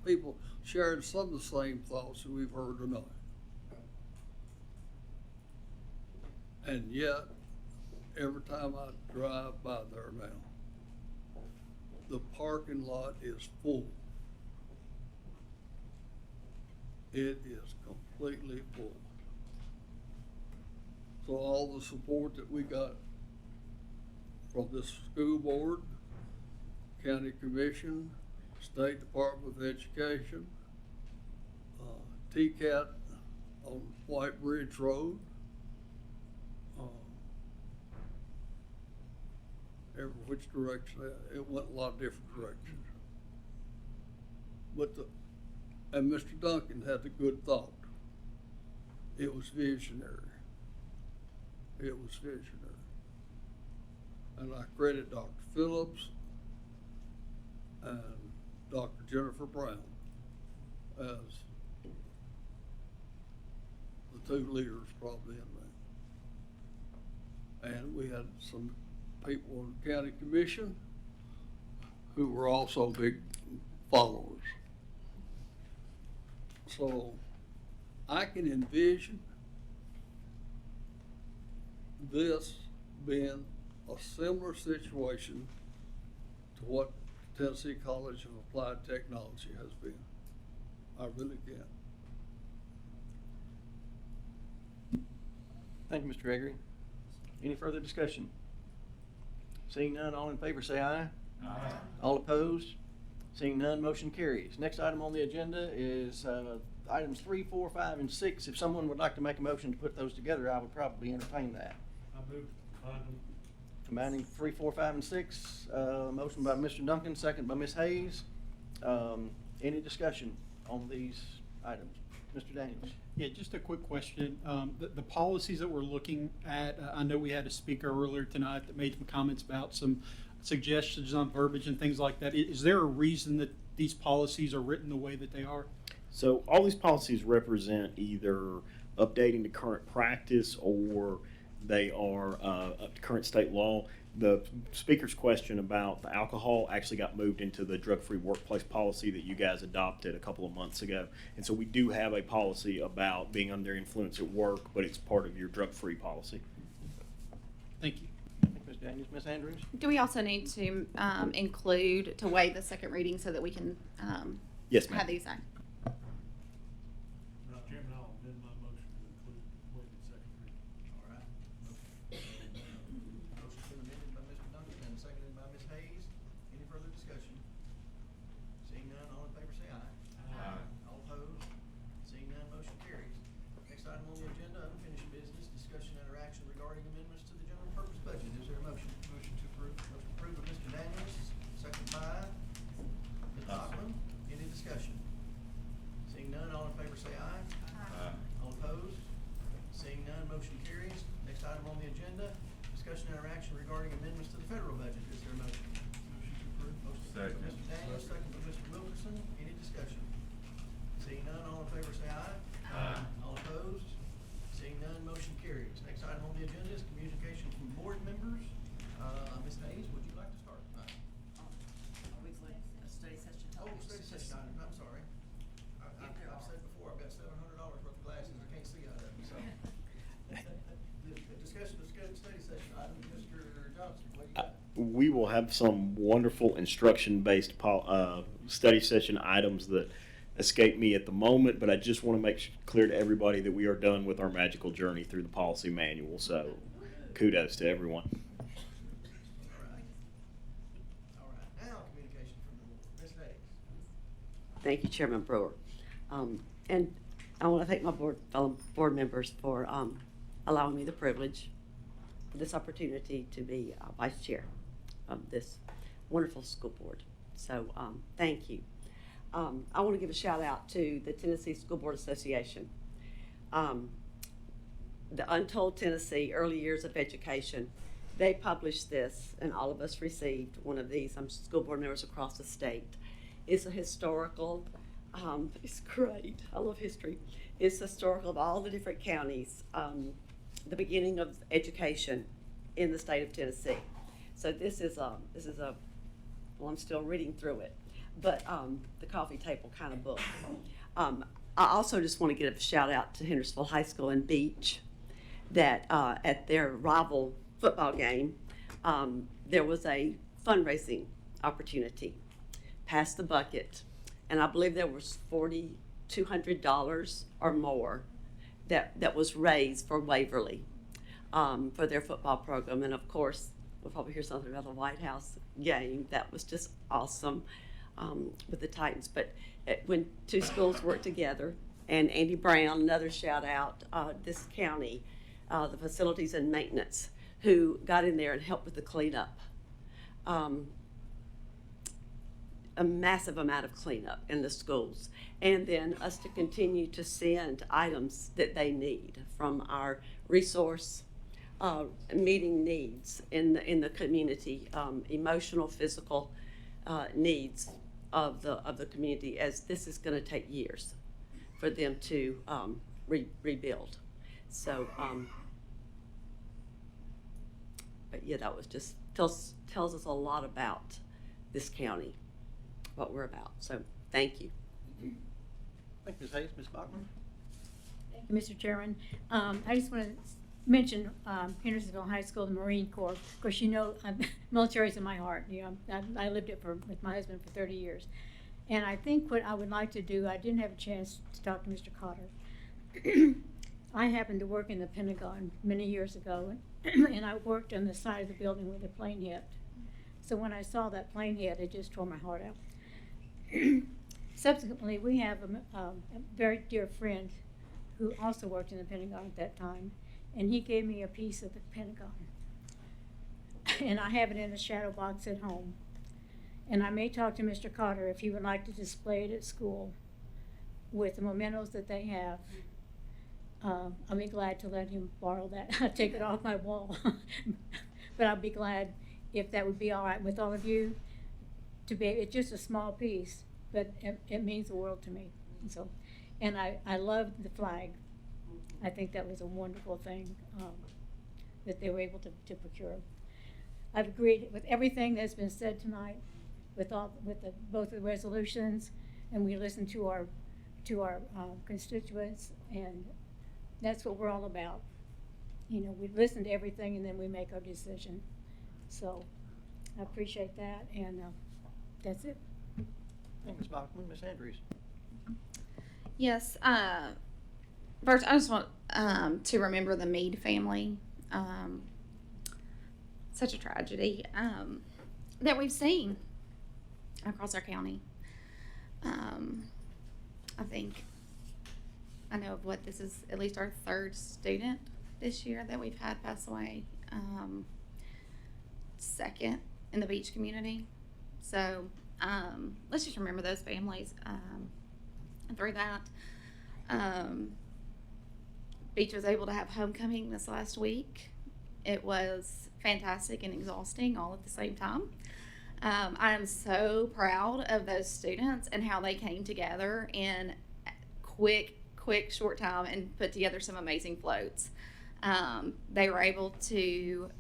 people shared some of the same thoughts that we've heard tonight. And yet, every time I drive by there now, the parking lot is full. It is completely full. So all the support that we got from this school board, county commission, State Department of Education, TCAT on White Bridge Road, every which direction, it went a lot of different directions. But and Mr. Duncan had a good thought. It was visionary. It was visionary. And I credit Dr. Phillips and Dr. Jennifer Brown as the two leaders probably in that. And we had some people on the county commission who were also big followers. So I can envision this being a similar situation to what Tennessee College of Applied Technology has been. I really can. Thank you, Mr. Gregory. Any further discussion? Seeing none, all in favor say aye. Aye. All opposed? Seeing none, motion carries. Next item on the agenda is items 3, 4, 5, and 6. If someone would like to make a motion to put those together, I would probably entertain that. I move Combining 3, 4, 5, and 6. Motion by Mr. Duncan, second by Ms. Hayes. Any discussion on these items? Mr. Daniels. Yeah, just a quick question. The policies that we're looking at, I know we had a speaker earlier tonight that made some comments about some suggestions on verbiage and things like that. Is there a reason that these policies are written the way that they are? So all these policies represent either updating the current practice or they are up to current state law. The speaker's question about the alcohol actually got moved into the drug-free workplace policy that you guys adopted a couple of months ago. And so we do have a policy about being under influence at work, but it's part of your drug-free policy. Thank you. Ms. Daniels, Ms. Andrews? Do we also need to include, to waive the second reading so that we can Yes, ma'am. have these act? Mr. Chairman, I'll amend my motion to include waive the second reading. All right. Motion's been amended by Mr. Duncan and seconded by Ms. Hayes. Any further discussion? Seeing none, all in favor say aye. Aye. All opposed? Seeing none, motion carries. Next item on the agenda, unfinished business, discussion and action regarding amendments to the favor say aye. Aye. All opposed? Seeing none, motion carries. Next item on the agenda, discussion and interaction regarding amendments to the federal budget. Is there a motion? Motion to approve. Motion by Second. Mr. Daniels, second by Mr. Wilkerson. Any discussion? Seeing none, all in favor say aye. Aye. All opposed? Seeing none, motion carries. Next item on the agenda is communication from board members. Ms. Hayes, would you like to start tonight? Study session. Oh, study session item, I'm sorry. I've said before, I've got $700 worth of glasses, I can't see out of them, so. The discussion of study session item, Mr. Johnson, what do you got? We will have some wonderful instruction-based study session items that escape me at the moment, but I just want to make clear to everybody that we are done with our magical journey through the policy manual, so kudos to everyone. All right, now communication from the board. Ms. Hayes. Thank you, Chairman Brewer. And I want to thank my fellow board members for allowing me the privilege, this opportunity to be vice chair of this wonderful school board. So thank you. I want to give a shout out to the Tennessee School Board Association. The Untold Tennessee Early Years of Education, they published this, and all of us received one of these. I'm school board members across the state. It's a historical, it's great, I love history. It's historical of all the different counties, the beginning of education in the state of Tennessee. So this is a, well, I'm still reading through it, but the coffee table kind of book. I also just want to give a shout out to Hendersonville High School and Beach that at their rival football game, there was a fundraising opportunity, Pass the Bucket, and I believe there was $4,200 or more that was raised for Waverly for their football program. And of course, we'll probably hear something about the White House game. That was just awesome with the Titans. But when two schools work together, and Andy Brown, another shout out, this county, the facilities and maintenance, who got in there and helped with the cleanup. A massive amount of cleanup in the schools, and then us to continue to send items that they need from our resource meeting needs in the community, emotional, physical needs of the community, as this is going to take years for them to rebuild. So, but yeah, that was just tells us a lot about this county, what we're about. So thank you. Thank you, Ms. Hayes. Ms. Bachman? Thank you, Mr. Chairman. I just want to mention Hendersonville High School, the Marine Corps. Of course, you know, military is in my heart. You know, I lived it with my husband for 30 years. And I think what I would like to do, I didn't have a chance to talk to Mr. Cotter. I happened to work in the Pentagon many years ago, and I worked on the side of the building where the plane hit. So when I saw that plane hit, it just tore my heart out. Subsequently, we have a very dear friend who also worked in the Pentagon at that time, and he gave me a piece of the Pentagon. And I have it in a shadow box at home. And I may talk to Mr. Cotter if he would like to display it at school with the mementos that they have. I'll be glad to let him borrow that. I'll take it off my wall. But I'll be glad if that would be all right with all of you to be, it's just a small piece, but it means the world to me. So, and I love the flag. I think that was a wonderful thing that they were able to procure. I've agreed with everything that's been said tonight, with both the resolutions, and we listened to our constituents, and that's what we're all about. You know, we listen to everything and then we make our decision. So I appreciate that, and that's it. Thanks, Ms. Bachman. Ms. Andrews? Yes. First, I just want to remember the Meade family. Such a tragedy that we've seen across our county. I know of what this is at least our third student this year that we've had pass away. Second in the Beach community. So let's just remember those families through that. Beach was able to have homecoming this last week. It was fantastic and exhausting all at the same time. I am so proud of those students and how they came together in quick, short time and put together some amazing floats. They were able to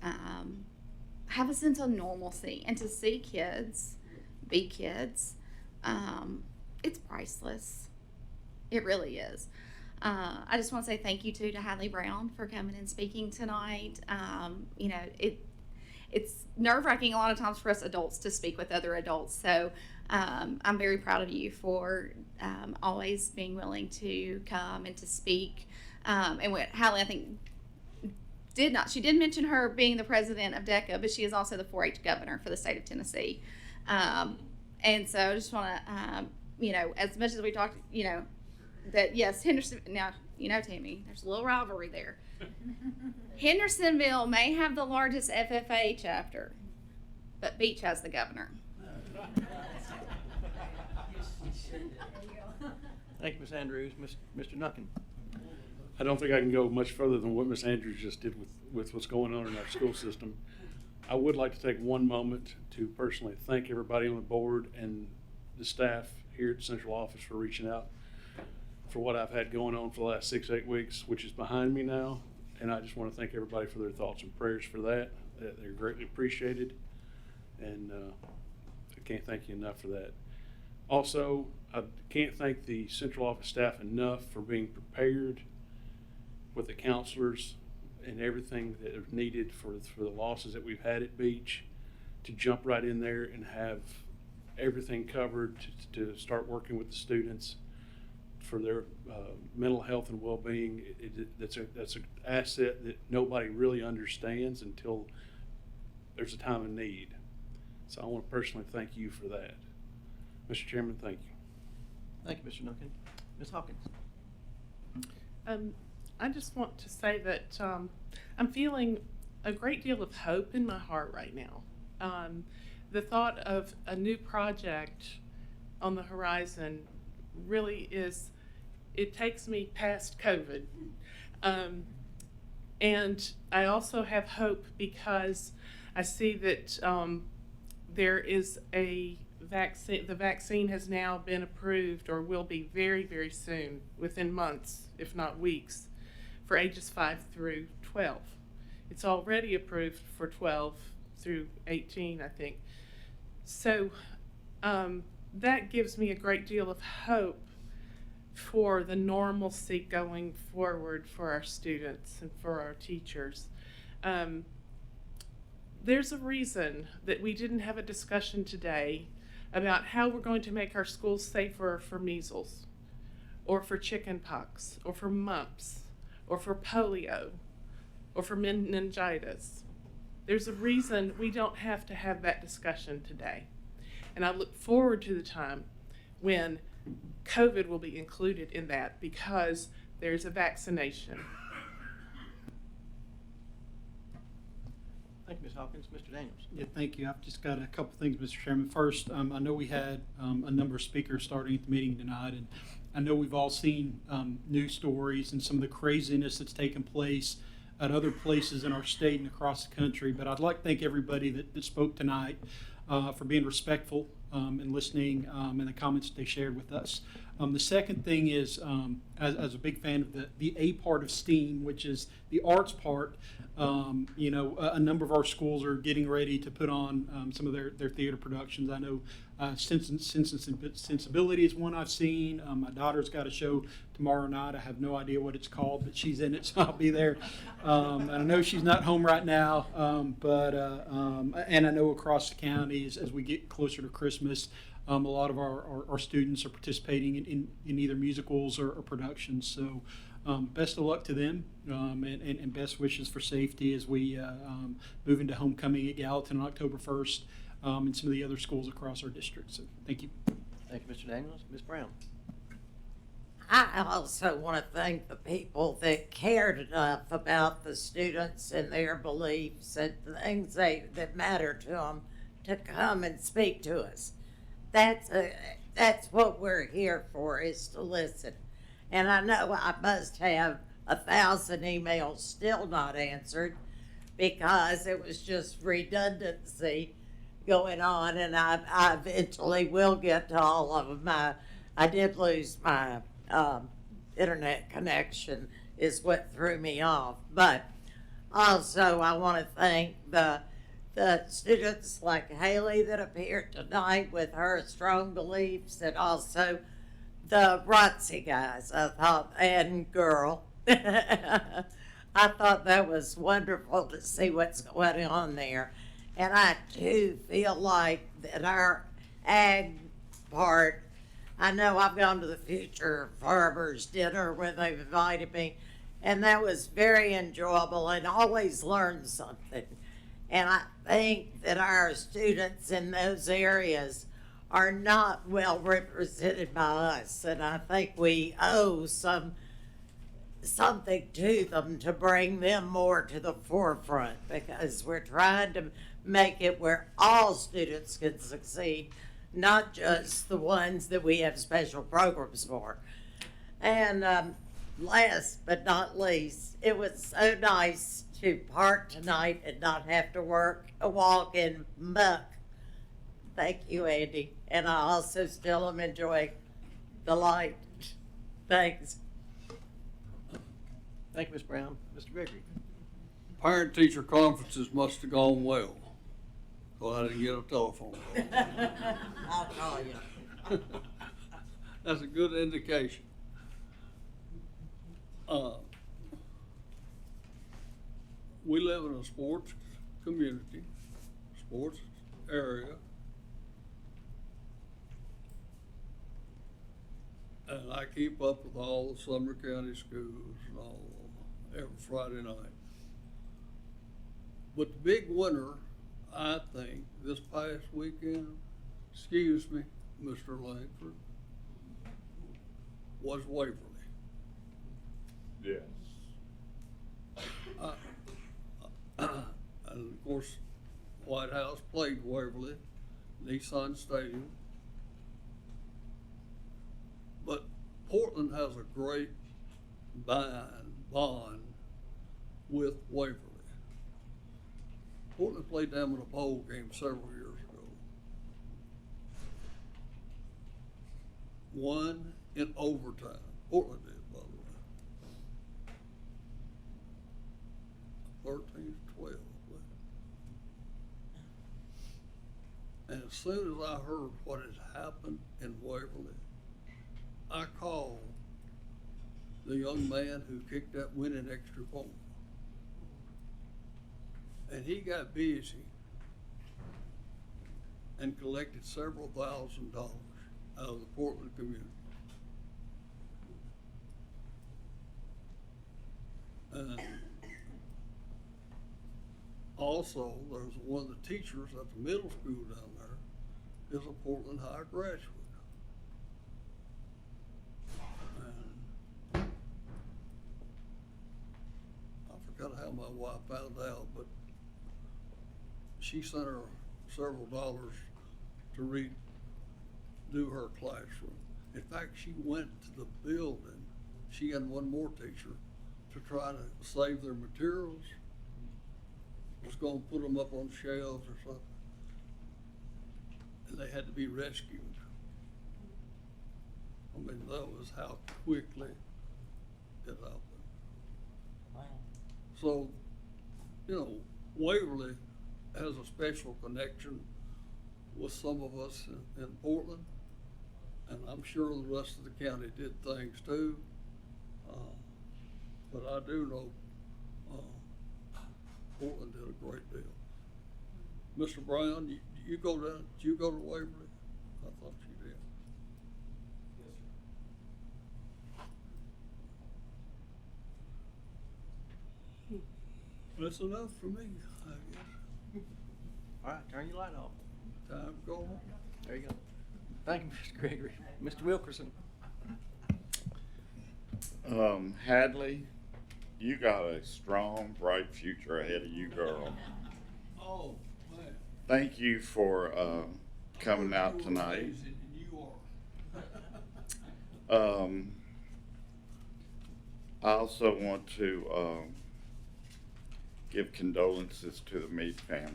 have a sense of normalcy, and to see kids be kids, it's priceless. It really is. I just want to say thank you to Hadley Brown for coming and speaking tonight. You know, it's nerve-wracking a lot of times for us adults to speak with other adults. So I'm very proud of you for always being willing to come and to speak. And what Hadley, I think, she did mention her being the president of DECA, but she is also the 4-H governor for the state of Tennessee. And so I just want to, you know, as much as we talked, you know, that yes, Henderson, now, you know, Tammy, there's a little rivalry there. Hendersonville may have the largest FFA chapter, but Beach has the governor. Thank you, Ms. Andrews. Mr. Nuckin. I don't think I can go much further than what Ms. Andrews just did with what's going on in our school system. I would like to take one moment to personally thank everybody on the board and the staff here at the central office for reaching out for what I've had going on for the last 6-8 weeks, which is behind me now. And I just want to thank everybody for their thoughts and prayers for that. They're greatly appreciated. And I can't thank you enough for that. Also, I can't thank the central office staff enough for being prepared with the counselors and everything that is needed for the losses that we've had at Beach, to jump right in there and have everything covered to start working with the students for their mental health and well-being. That's an asset that nobody really understands until there's a time of need. So I want to personally thank you for that. Mr. Chairman, thank you. Thank you, Mr. Nuckin. Ms. Hawkins. I just want to say that I'm feeling a great deal of hope in my heart right now. The thought of a new project on the horizon really it takes me past COVID. And I also have hope because I see that there is a vaccine. The vaccine has now been approved, or will be very, very soon, within months, if not weeks, for ages 5 through 12. It's already approved for 12 through 18, I think. So that gives me a great deal of hope for the normalcy going forward for our students and for our teachers. There's a reason that we didn't have a discussion today about how we're going to make our schools safer for measles, or for chicken pox, or for mumps, or for polio, or for meningitis. There's a reason we don't have to have that discussion today. And I look forward to the time when COVID will be included in that, because there's a vaccination. Thank you, Ms. Hawkins. Mr. Daniels. Yeah, thank you. I've just got a couple things, Mr. Chairman. First, I know we had a number of speakers starting at the meeting tonight, and I know we've all seen news stories and some of the craziness that's taken place at other places in our state and across the country. But I'd like to thank everybody that spoke tonight for being respectful and listening and the comments that they shared with us. The second thing is, as a big fan of the A part of STEAM, which is the arts part, you know, a number of our schools are getting ready to put on some of their theater productions. I know Sense and Sensibility is one I've seen. My daughter's got a show tomorrow night. I have no idea what it's called, but she's in it, so I'll be there. And I know she's not home right now, and I know across the county as we get closer to Christmas, a lot of our students are participating in either musicals or productions. So best of luck to them, and best wishes for safety as we move into homecoming at Gallatin on October 1st, and some of the other schools across our district. So thank you. Thank you, Mr. Daniels. Ms. Brown. I also want to thank the people that cared enough about the students and their beliefs and things that matter to them to come and speak to us. That's what we're here for, is to listen. And I know I must have 1,000 emails still not answered because it was just redundancy going on, and I eventually will get to all of them. I did lose my internet connection is what threw me off. But also I want to thank the students like Haley that appeared tonight with her strong beliefs, and also the ROTC guys, I thought, and girl. I thought that was wonderful to see what's going on there. And I too feel like that our ag part, I know I've gone to the Future Farmers Dinner when they've invited me, and that was very enjoyable and always learned something. And I think that our students in those areas are not well represented by us, and I think we owe something to them to bring them more to the forefront, because we're trying to make it where all students can succeed, not just the ones that we have special programs for. And last but not least, it was so nice to park tonight and not have to walk in muck. Thank you, Andy. And I also still am enjoying the light. Thanks. Thank you, Ms. Brown. Mr. Gregory. Parent-teacher conferences must have gone well, because I didn't get a telephone call. I'll call you. That's a good indication. We live in a sports community, sports area. And I keep up with all the Sumner County schools and all every Friday night. But the big winner, I think, this past weekend, excuse me, Mr. Langford, was Waverly. Yes. And of course, White House played Waverly, Nissan Stadium. But Portland has a great bond with Waverly. Portland played them in a bowl game several years ago. Won in overtime. Portland did, by the way. 13-12. And as soon as I heard what had happened in Waverly, I called the young man who kicked that winning extra point. And he got busy and collected several $1,000s out of the Portland community. And also, there's one of the teachers at the middle school down there is a Portland High graduate. And I forgot how my wife found out, but she sent her several dollars to redo her classroom. In fact, she went to the building, she and one more teacher, to try to save their materials. Was going to put them up on shelves or something. And they had to be rescued. I mean, that was how quickly it happened. Wow. So, you know, Waverly has a special connection with some of us in Portland, and I'm sure the rest of the county did things too. But I do know Portland did a great deal. Mr. Brown, did you go to Waverly? I thought you did. Yes, sir. That's enough for me, I guess. All right, turn your light off. Time to go home. There you go. Thank you, Mr. Gregory. Mr. Wilkerson. Hadley, you got a strong, bright future ahead of you, girl. Oh, man. Thank you for coming out tonight. You are. I also want to give condolences to the Meade family.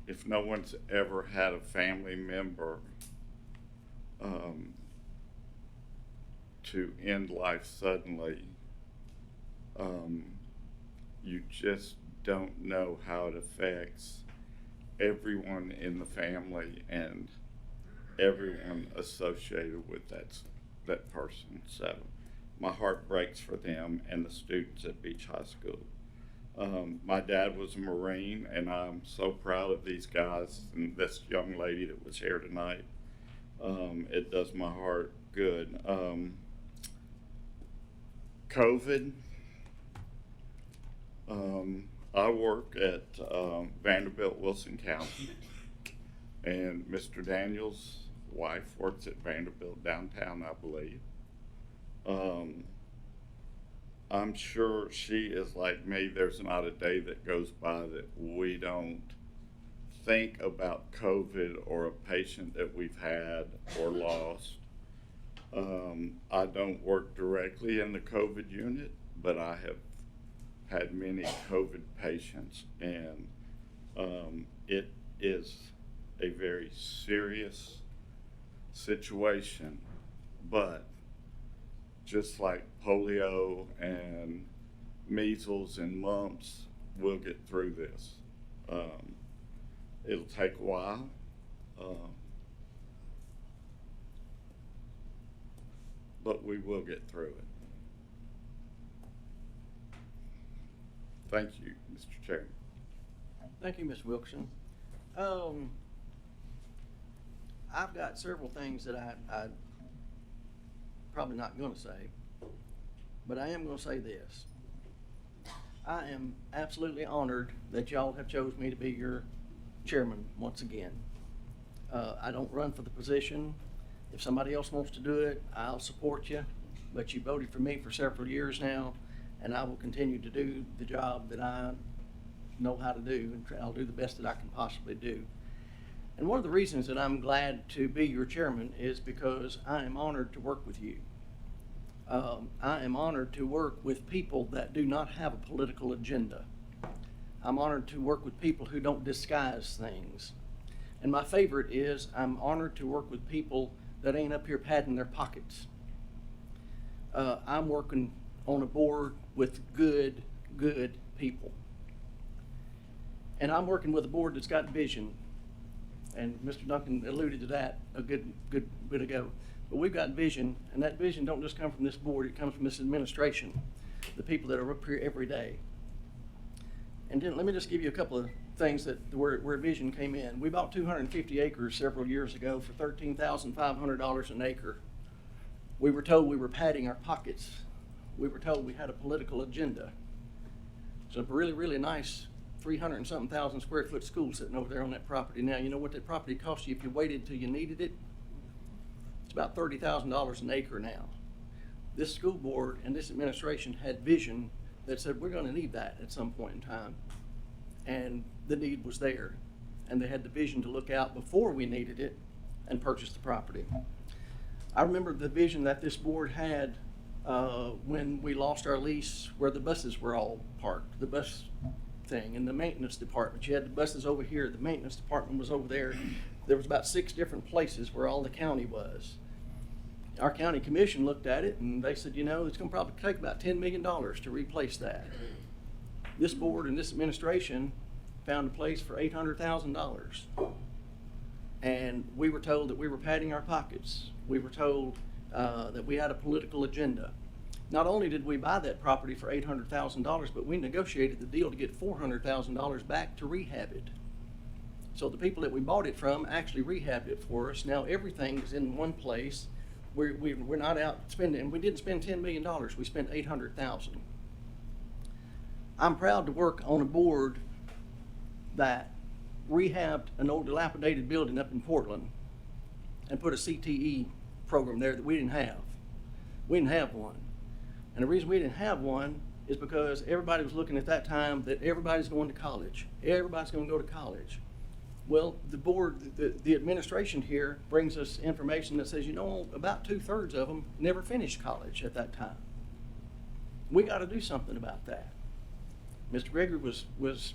If no one's ever had a family member to end life suddenly, you just don't know how it affects everyone in the family and everyone associated with that person. So my heart breaks for them and the students at Beach High School. My dad was a Marine, and I'm so proud of these guys and this young lady that was here tonight. It does my heart good. COVID. I work at Vanderbilt Wilson County, and Mr. Daniels' wife works at Vanderbilt downtown, I believe. I'm sure she is like me. There's not a day that goes by that we don't think about COVID or a patient that we've had or lost. I don't work directly in the COVID unit, but I have had many COVID patients, and it is a very serious situation, but just like polio and measles and mumps, we'll get through this. It'll take a while. But we will get through it. Thank you, Mr. Chairman. Thank you, Ms. Wilkerson. I've got several things that I probably not gonna say, but I am gonna say this. I am absolutely honored that y'all have chose me to be your chairman once again. I don't run for the position. If somebody else wants to do it, I'll support you, but you voted for me for several years now, and I will continue to do the job that I know how to do, and I'll do the best that I can possibly do. And one of the reasons that I'm glad to be your chairman is because I am honored to work with you. I am honored to work with people that do not have a political agenda. I'm honored to work with people who don't disguise things. And my favorite is I'm honored to work with people that ain't up here padding their pockets. I'm working on a board with good people. And I'm working with a board that's got vision. And Mr. Duncan alluded to that a good bit ago. But we've got vision, and that vision don't just come from this board, it comes from this administration, the people that are up here every day. And then let me just give you a couple of things that where vision came in. We bought 250 acres several years ago for $13,500 an acre. We were told we were padding our pockets. We were told we had a political agenda. It's a really nice 300 and something thousand square foot school sitting over there on that property. Now, you know what that property cost you if you waited till you needed it? It's about $30,000 an acre now. This school board and this administration had vision that said we're going to need that at some point in time. And the need was there. And they had the vision to look out before we needed it and purchase the property. I remember the vision that this board had when we lost our lease where the buses were all parked, the bus thing, in the maintenance department. You had the buses over here, the maintenance department was over there. There was about 6 different places where all the county was. Our county commission looked at it and they said, you know, it's gonna probably take about $10 million to replace that. This board and this administration found a place for $800,000. And we were told that we were padding our pockets. We were told that we had a political agenda. Not only did we buy that property for $800,000, but we negotiated the deal to get $400,000 back to rehab it. So the people that we bought it from actually rehabbed it for us. Now everything is in one place. We're not out spending, and we didn't spend $10 million. We spent $800,000. I'm proud to work on a board that rehabbed an old dilapidated building up in Portland and put a CTE program there that we didn't have. We didn't have one. And the reason we didn't have one is because everybody was looking at that time that everybody's going to college. Everybody's going to go to college. Well, the board, the administration here brings us information that says, you know, about 2/3 of them never finished college at that time. We got to do something about that. Mr. Gregory was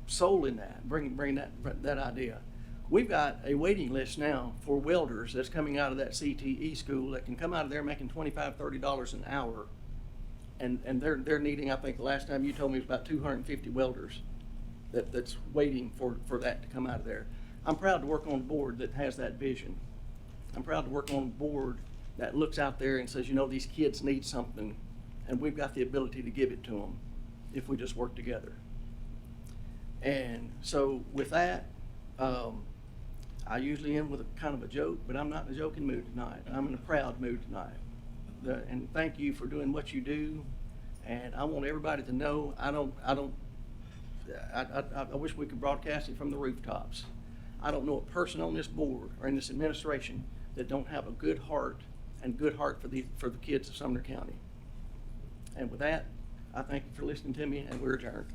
sold in that, bring that idea. We've got a waiting list now for welders that's coming out of that CTE school that can come out of there making $25, $30 an hour. And they're needing, I think the last time you told me it was about 250 welders that's waiting for that to come out of there. I'm proud to work on a board that has that vision. I'm proud to work on a board that looks out there and says, you know, these kids need something, and we've got the ability to give it to them if we just work together. And so with that, I usually end with a kind of a joke, but I'm not in a joking mood tonight. I'm in a proud mood tonight. And thank you for doing what you do. And I want everybody to know, I wish we could broadcast it from the rooftops. I don't know a person on this board or in this administration that don't have a good heart and good heart for the kids of Sumner County. And with that, I thank you for listening to me, and we're adjourned.